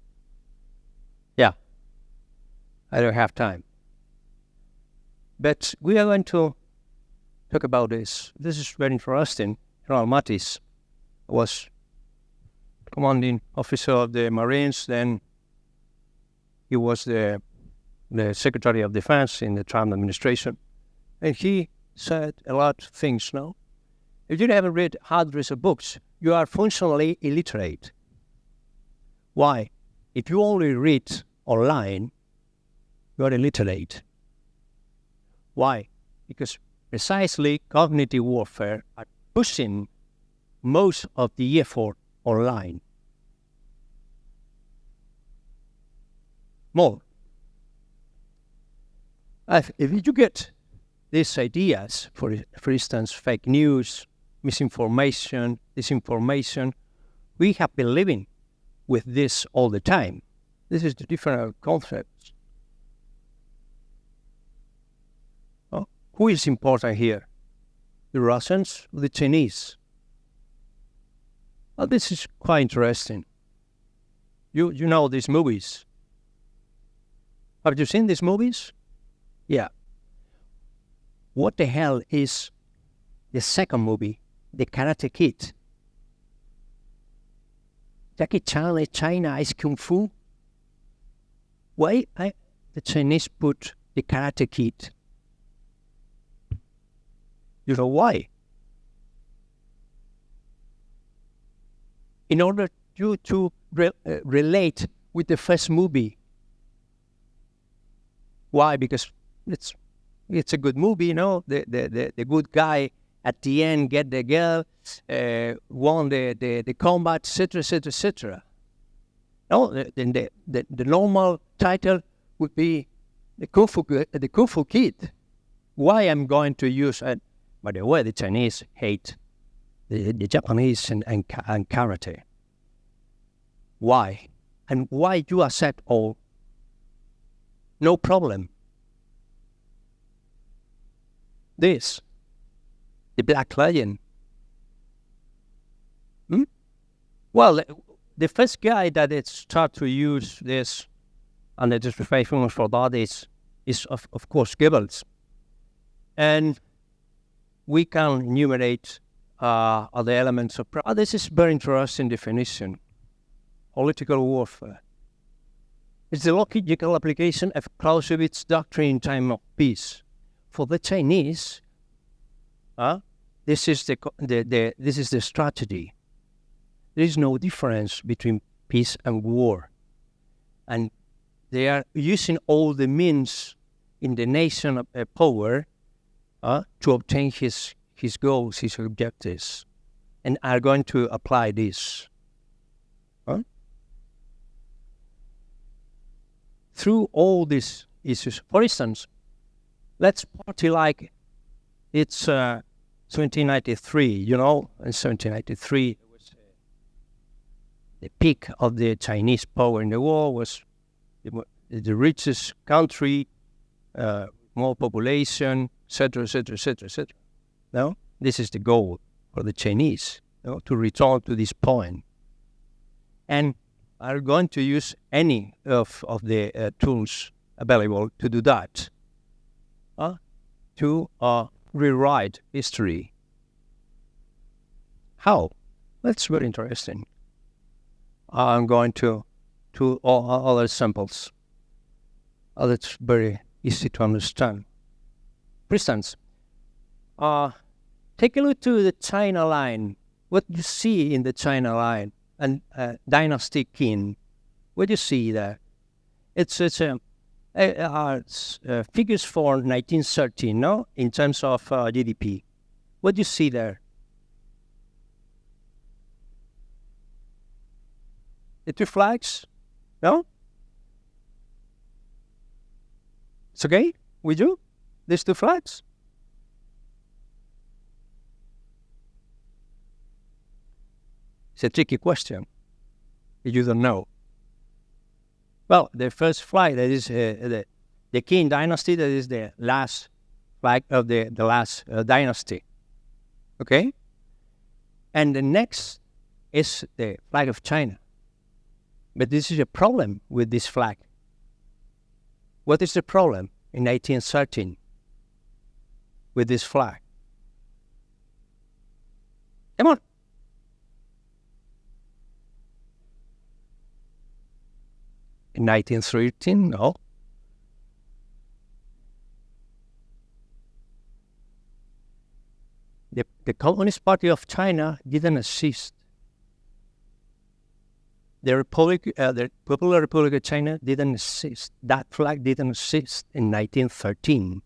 Yeah, I don't have time. But we are going to talk about this. This is very interesting. General Mattis was commanding officer of the Marines, then he was the Secretary of Defense in the Trump administration, and he said a lot of things. No, if you haven't read hundreds of books, you are functionally illiterate. Why? If you only read online, you are illiterate. Why? Because precisely cognitive warfare are pushing most of the effort online. More. If you get these ideas, for instance, fake news, misinformation, disinformation, we have been living with this all the time. This is the different concepts. who is important here? The Russians or the Chinese? Well, this is quite interesting. You know these movies. Have you seen these movies? Yeah. What the hell is the second movie, The Karate Kid? Jackie Chan, China is Kung Fu. Why the Chinese put The Karate Kid? You know why? In order you to relate with the first movie. Why? Because it's a good movie, you know. The good guy at the end get the girl, won the combat, etc., etc., etc. No, the normal title would be the Kung Fu Kid. Why I'm going to use? By the way, the Chinese hate the Japanese and karate. Why? And why you accept all? No problem. This, the Black Lion. Well, the first guy that it start to use this, and it is famous for that, is of course Goebbels. And we can enumerate other elements of. This is very interesting definition. Political warfare. It's the logical application of Clausewitz's doctrine in time of peace. For the Chinese, this is the strategy. There is no difference between peace and war, and they are using all the means in the nation of power to obtain his goals, his objectives, and are going to apply this. Through all these issues. For instance, let's party like it's 1793, you know, in 1793, it was, the peak of the Chinese power in the world, was the richest country, more population, etc., etc., etc., etc. No? This is the goal for the Chinese, to return to this point. And are going to use any of the tools available to do that, to rewrite history. How? That's very interesting. I'm going to other samples. That's very easy to understand. For instance, take a look to the China line. What you see in the China line and dynasty king, what do you see there? It's figures for 1913, no? In terms of GDP. What do you see there? The two flags? No? It's okay with you? These two flags? It's a tricky question. You don't know. Well, the first flag, that is the Qing dynasty, that is the last flag of the last dynasty. Okay? And the next is the flag of China. But this is a problem with this flag. What is the problem in 1813 with this flag? Come on. In 1913, no. The Communist Party of China didn't exist. The Popular Republic of China didn't exist. That flag didn't exist in 1913.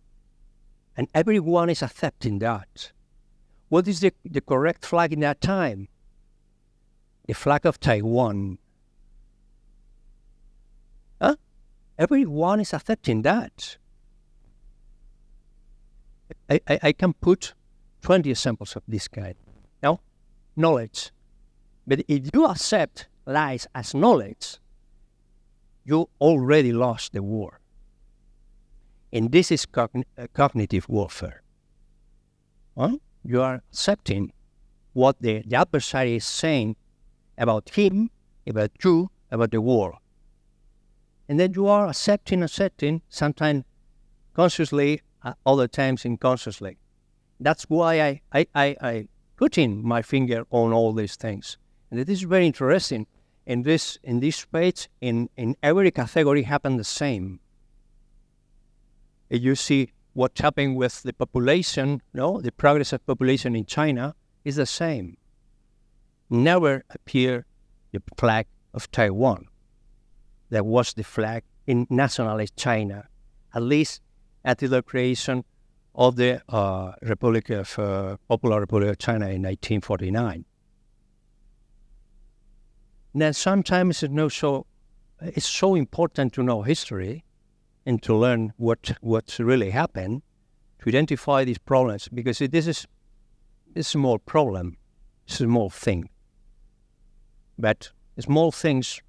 And everyone is accepting that. What is the correct flag in that time? The flag of Taiwan. Everyone is accepting that. I can put 20 examples of this kind. Now, knowledge. But if you accept lies as knowledge, you already lost the war. And this is cognitive warfare. You are accepting what the adversary is saying about him, about you, about the world. And then you are accepting, sometimes consciously, other times unconsciously. That's why I put in my finger on all these things. And it is very interesting. In this page, in every category happen the same. You see what's happening with the population, the progress of population in China is the same. Never appear the flag of Taiwan. That was the flag in nationalist China, at least until the creation of the Popular Republic of China in 1949. Now, sometimes it's so important to know history and to learn what's really happened, to identify these problems, because this is a small problem, it's a small thing. But small things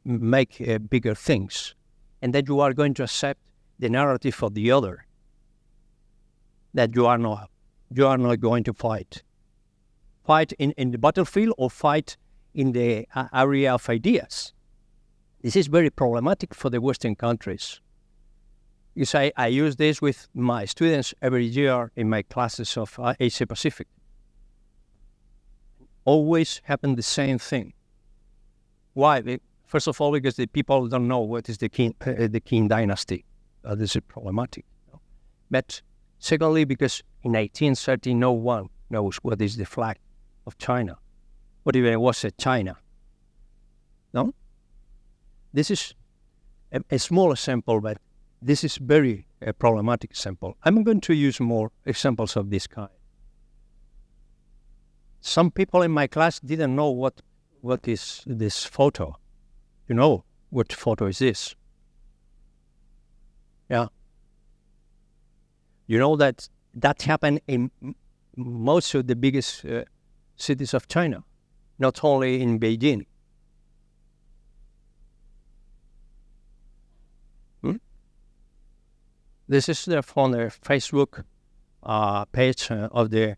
make bigger things, and then you are going to accept the narrative of the other, that you are not going to fight in the battlefield or fight in the area of ideas. This is very problematic for the Western countries. Because I use this with my students every year in my classes of Asia Pacific. Always happen the same thing. Why? First of all, because the people don't know what is the Qing dynasty. This is problematic. But secondly, because in 1830, no one knows what is the flag of China, what even was China. No? This is a small example, but this is very problematic example. I'm going to use more examples of this kind. Some people in my class didn't know what is this photo. You know what photo is this? Yeah. You know that happened in most of the biggest cities of China, not only in Beijing. This is from the Facebook page of the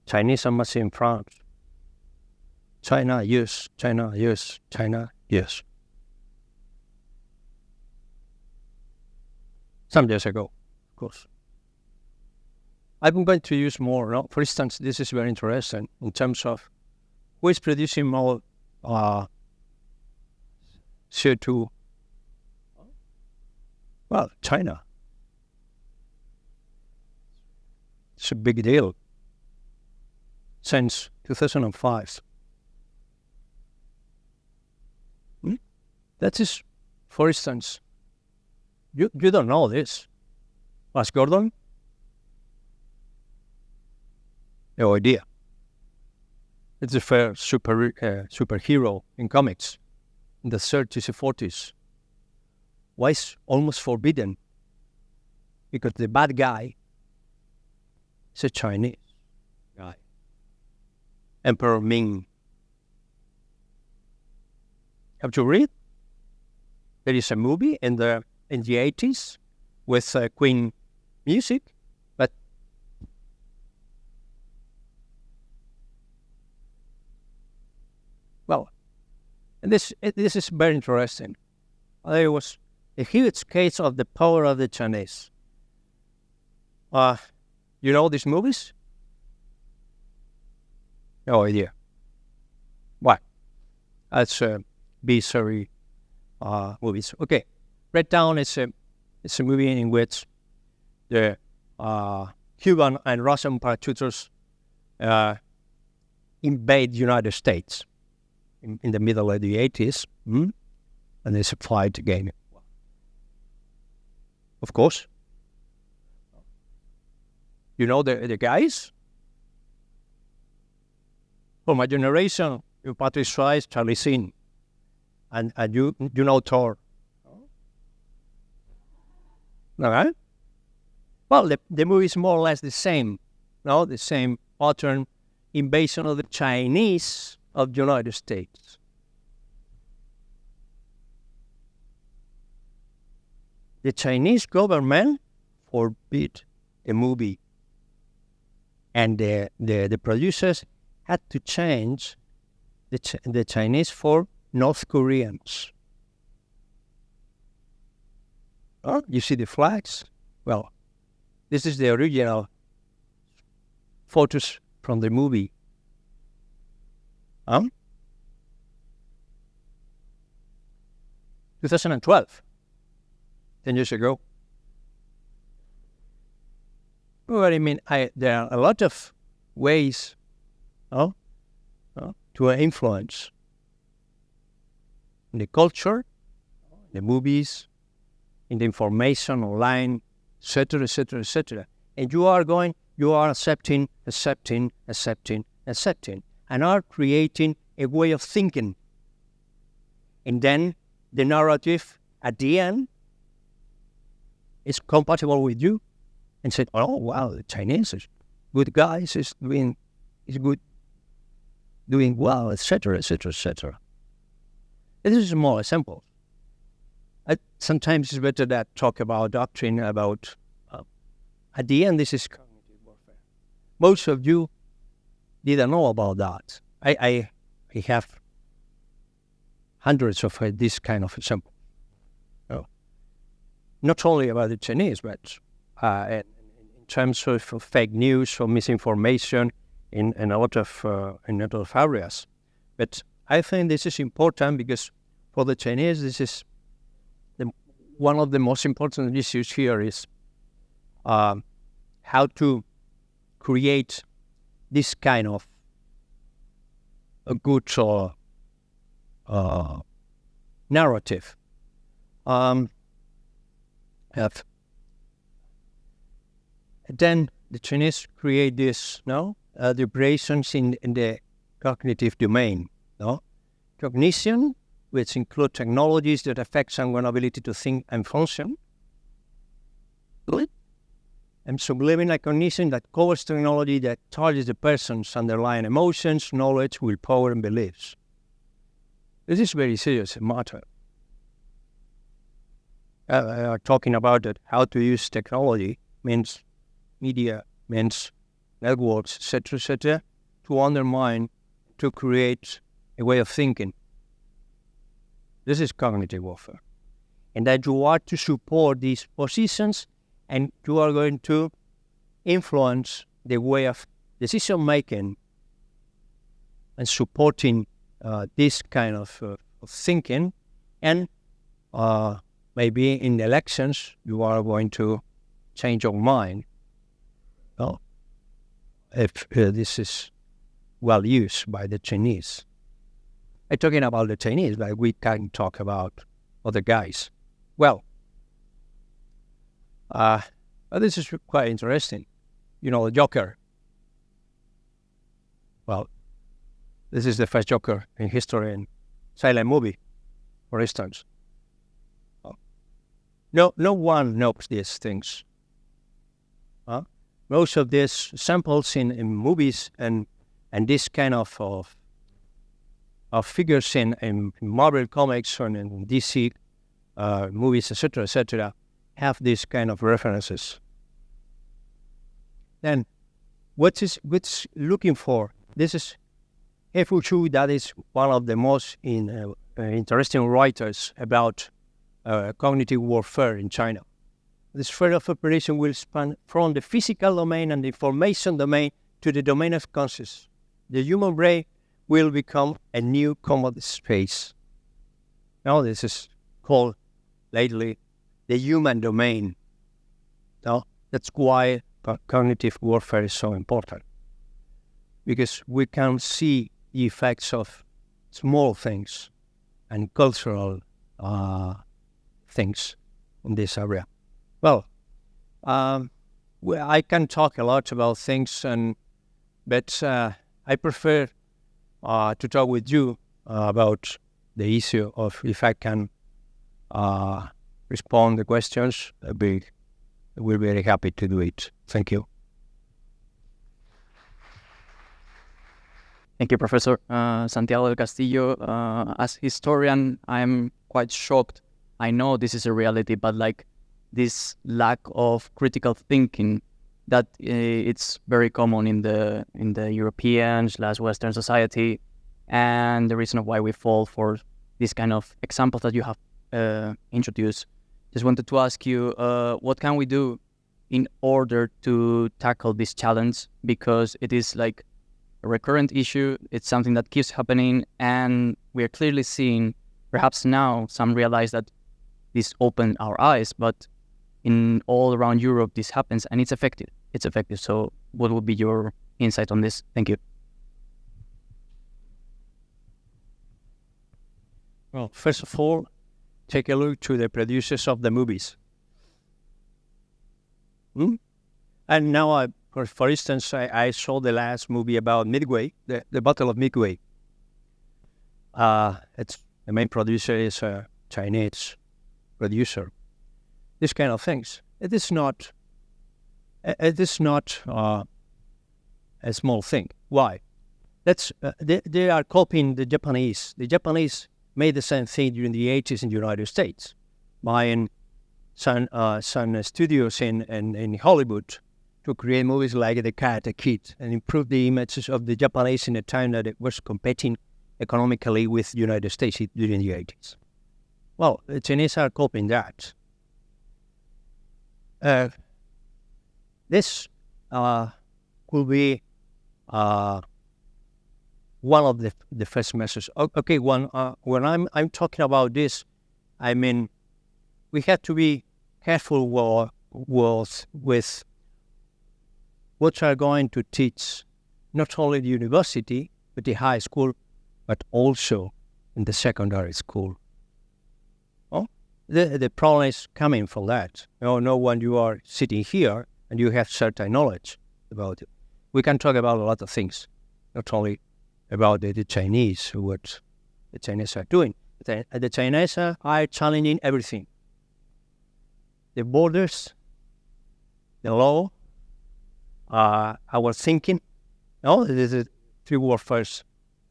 Chinese embassy in France. China, yes. China, yes. China, yes. Some years ago, of course. I'm going to use more. No? For instance, this is very interesting in terms of who is producing more CO2. Well, China. It's a big deal since 2005. That is, for instance, you don't know this. Flash Gordon? No idea. It's the first superhero in comics in the 30s and 40s. Why is almost forbidden? Because the bad guy is a Chinese guy. Emperor Ming. Have you read? There is a movie in the 80s with Queen music, but well, and this is very interesting. There was a huge case of the power of the Chinese. You know these movies? No idea. Why? That's B-series movies. Okay, Red Dawn is a movie in which the Cuban and Russian parachuters invade the United States in the middle of the 80s, and there's a fight again. Of course. You know the guys? For my generation, Patrick Swayze, Charlie Sheen, and you know Thor. All right? Well, the movie is more or less the same. No, the same pattern, invasion of the Chinese of the United States. The Chinese government forbid a movie. And the producers had to change the Chinese for North Koreans. Oh, you see the flags? Well, this is the original photos from the movie. 2012, 10 years ago. Well, I mean, there are a lot of ways to influence in the culture, the movies, in the information online, etc., etc., etc. And you are accepting, and are creating a way of thinking. And then the narrative at the end is compatible with you, and said, "Oh wow, the Chinese is good guys, is doing well, etc., etc., etc." This is more simple. Sometimes it's better that talk about doctrine, about at the end this is cognitive warfare. Most of you didn't know about that. I have hundreds of this kind of examples. Not only about the Chinese, but in terms of fake news or misinformation in a lot of areas. But I think this is important because for the Chinese, this is one of the most important issues here is how to create this kind of a good narrative. Then the Chinese create this, the operations in the cognitive domain, cognition, which include technologies that affect someone's ability to think and function, and subliminal cognition that covers technology that targets the person's underlying emotions, knowledge, willpower, and beliefs. This is very serious matter. Talking about it, how to use technology means media, means networks, etc., to undermine, to create a way of thinking. This is cognitive warfare. And that you are to support these positions and you are going to influence the way of decision-making and supporting this kind of thinking. And maybe in the elections, you are going to change your mind. Well, if this is well used by the Chinese. I'm talking about the Chinese, but we can talk about other guys. Well, this is quite interesting. You know, the Joker. Well, this is the first Joker in history in silent movie, for instance. No one knows these things. Most of these samples in movies and this kind of figures in Marvel comics or in DC movies, etc., have these kind of references. Then, what's looking for? This is He Chu, that is one of the most interesting writers about cognitive warfare in China. The sphere of operation will span from the physical domain and the information domain to the domain of consciousness. The human brain will become a new common space. Now this is called lately the human domain. Now that's why cognitive warfare is so important, because we can see the effects of small things and cultural things in this area. Well, I can talk a lot about things, but I prefer to talk with you about the issue of if I can respond to questions. We'll be very happy to do it. Thank you. Thank you, Professor Santiago del Castillo. As historian, I'm quite shocked. I know this is a reality, but this lack of critical thinking that it's very common in the European/Western society, and the reason of why we fall for this kind of examples that you have introduced. Just wanted to ask you, what can we do in order to tackle this challenge? Because it is like a recurrent issue. It's something that keeps happening, and we are clearly seeing, perhaps now some realize that this opened our eyes, but in all around Europe this happens, and it's effective. It's effective. So what would be your insight on this? Thank you. Well, first of all, take a look to the producers of the movies. And now, for instance, I saw the last movie about Midway, the Battle of Midway. It's the main producer is a Chinese producer. This kind of things. It is not a small thing. Why? They are copying the Japanese. The Japanese made the same thing during the 80s in the United States, buying some studios in Hollywood to create movies like The Karate Kid and improve the images of the Japanese in a time that it was competing economically with the United States during the 80s. Well, the Chinese are copying that. This could be one of the first measures. Okay, when I'm talking about this, I mean we have to be careful with what are going to teach, not only the university, but the high school, but also in the secondary school. Oh, the problem is coming from that. No, when you are sitting here and you have certain knowledge about it, we can talk about a lot of things, not only about the Chinese, what the Chinese are doing. The Chinese are challenging everything. The borders, the law, our thinking. No, this is three warfare's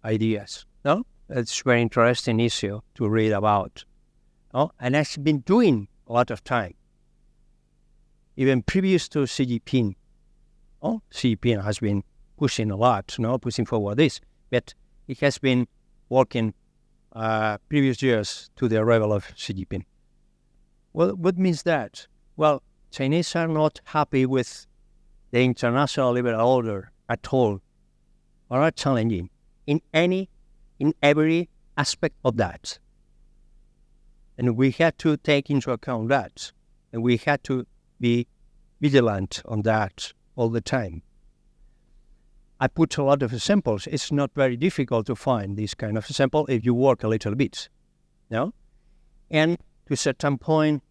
ideas. No, it's very interesting issue to read about. No, and it's been doing a lot of time. Even previous to Xi Jinping. Oh, Xi Jinping has been pushing a lot, pushing forward this. But it has been working previous years to the arrival of Xi Jinping. Well, what means that? Well, Chinese are not happy with the international liberal order at all, or are challenging in every aspect of that. And we have to take into account that, and we have to be vigilant on that all the time. I put a lot of examples. It's not very difficult to find this kind of example if you work a little bit, no? And to a certain point,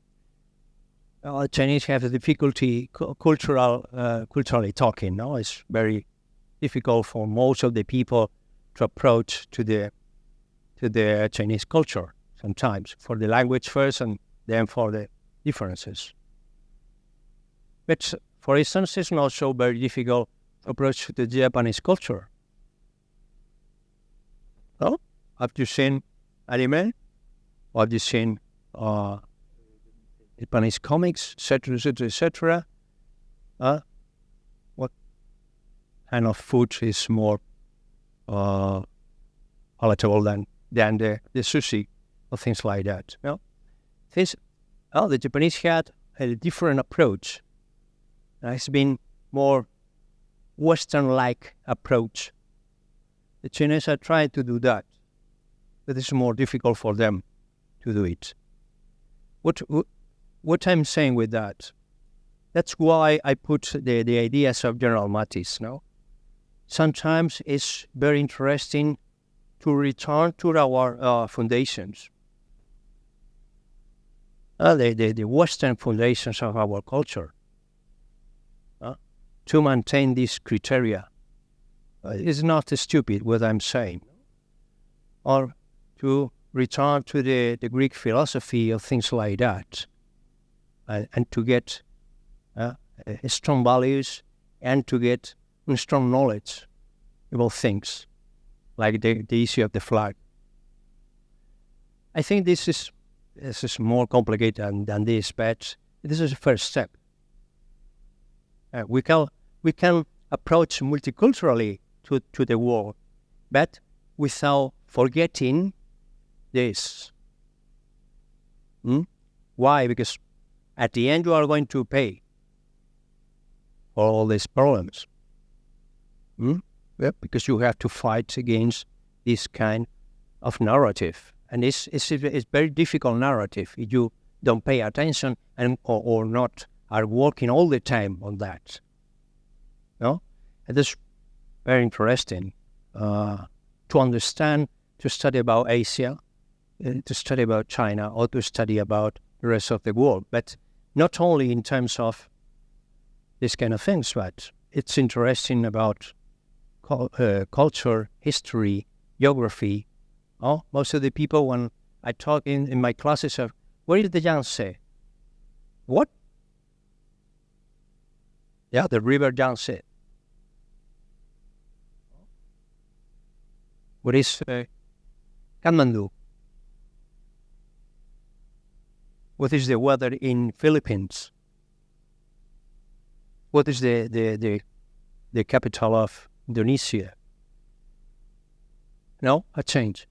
Chinese have a difficulty culturally talking. No, it's very difficult for most of the people to approach to the Chinese culture. Sometimes for the language first, and then for the differences. But for instance, it's not so very difficult approach to the Japanese culture. Oh, have you seen anime? Or have you seen Japanese comics, etc., etc., etc.? What kind of food is more palatable than the sushi or things like that? No? The Japanese had a different approach. It's been more Western-like approach. The Chinese are trying to do that, but it's more difficult for them to do it. What I'm saying with that, that's why I put the ideas of General Mattis, no? Sometimes it's very interesting to return to our foundations, the Western foundations of our culture, to maintain these criteria. It's not stupid what I'm saying. Or to return to the Greek philosophy or things like that, and to get strong values and to get strong knowledge about things, like the issue of the flag. I think this is more complicated than this, but this is the first step. We can approach multiculturally to the world, but without forgetting this. Why? Because at the end you are going to pay for all these problems. Because you have to fight against this kind of narrative. And it's very difficult narrative if you don't pay attention or not are working all the time on that. No? And it's very interesting to understand, to study about Asia, to study about China, or to study about the rest of the world. But not only in terms of these kind of things, but it's interesting about culture, history, geography. Most of the people, when I talk in my classes, are, where is the Yangtze? What? Yeah, the river Yangtze. What is Kathmandu? What is the weather in Philippines? What is the capital of Indonesia? No, a change.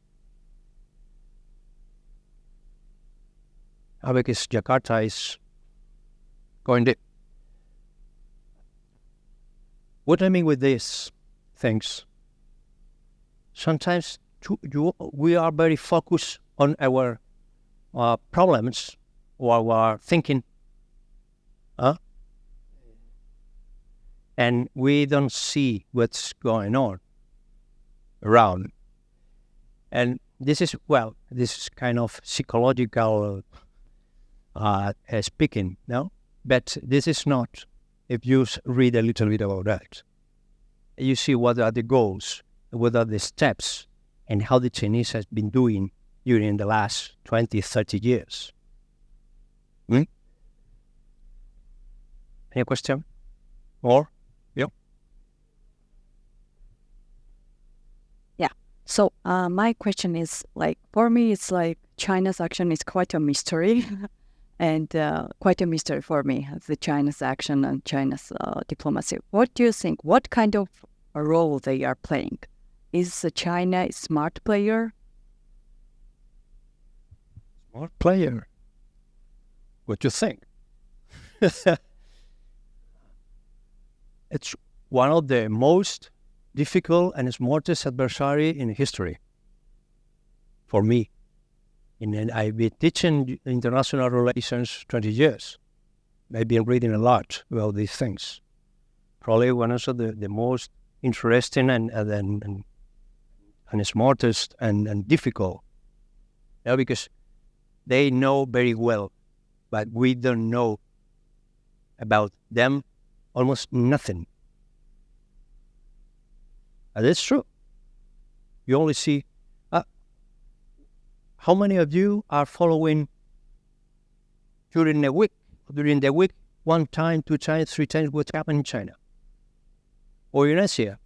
I guess Jakarta is going deep. What I mean with these things, sometimes we are very focused on our problems or our thinking, and we don't see what's going on around. And this is kind of psychological speaking, no? But this is not. If you read a little bit about that, you see what are the goals, what are the steps, and how the Chinese has been doing during the last 20, 30 years. Any question? Or? Yeah. Yeah. So my question is, for me, it's China's action is quite a mystery. And quite a mystery for me, the China's action and China's diplomacy. What do you think? What kind of a role they are playing? Is China a smart player? Smart player? What do you think? It's one of the most difficult and smartest adversary in history for me. And I've been teaching international relations 20 years. I've been reading a lot about these things. Probably one of the most interesting and smartest and difficult. Yeah, because they know very well, but we don't know about them almost nothing. And that's true. You only see. How many of you are following during the week, 1 time, 2 times, 3 times what's happening in China or in Asia?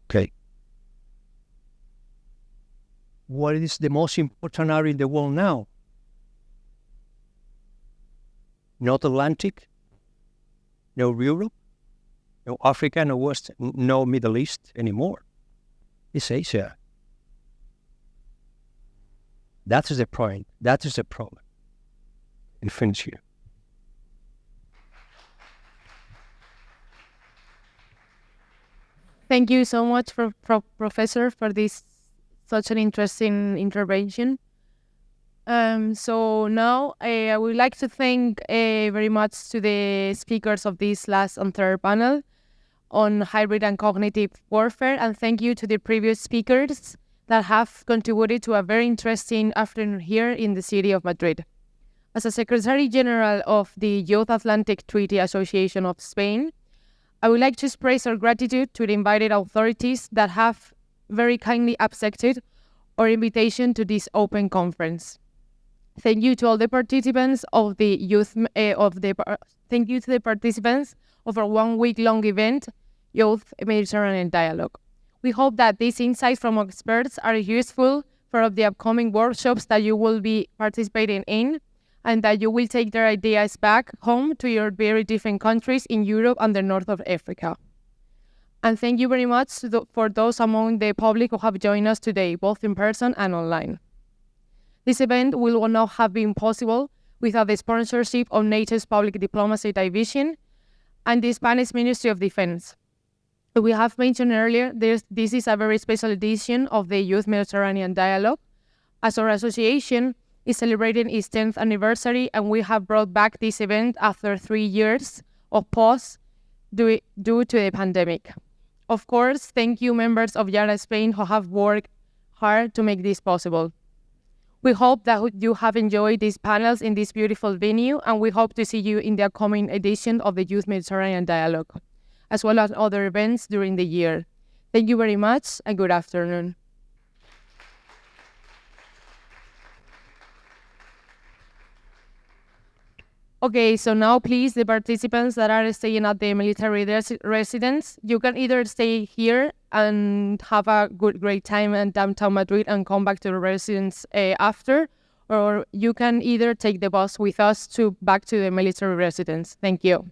Okay. What is the most important area in the world now? Not Atlantic, no Europe, no Africa, no West, no Middle East anymore. It's Asia. That is the point. That is the problem. And finish here. Thank you so much, Professor, for this such an interesting intervention. So now I would like to thank very much to the speakers of this last and third panel on hybrid and cognitive warfare, and thank you to the previous speakers that have contributed to a very interesting afternoon here in the city of Madrid. As a Secretary General of the Youth Atlantic Treaty Association of Spain, I would like to express our gratitude to the invited authorities that have very kindly accepted our invitation to this open conference. Thank you to all the participants of the thank you to the participants of our 1 week-long event, VIIth Mediterranean Dialogue. We hope that these insights from experts are useful for the upcoming workshops that you will be participating in, and that you will take their ideas back home to your very different countries in Europe and the north of Africa. And thank you very much for those among the public who have joined us today, both in person and online. This event will not have been possible without the sponsorship of NATO's Public Diplomacy Division and the Spanish Ministry of Defense. We have mentioned earlier, this is a very special edition of the Youth Mediterranean Dialogue, as our association is celebrating its 10th anniversary, and we have brought back this event after 3 years of pause due to the pandemic. Of course, thank you members of YATA Spain who have worked hard to make this possible. We hope that you have enjoyed these panels in this beautiful venue, and we hope to see you in the upcoming edition of the Youth Mediterranean Dialogue, as well as other events during the year. Thank you very much, and good afternoon. Okay, so now please, the participants that are staying at the military residence, you can either stay here and have a great time in downtown Madrid and come back to the residence after, or you can either take the bus with us back to the military residence. Thank you.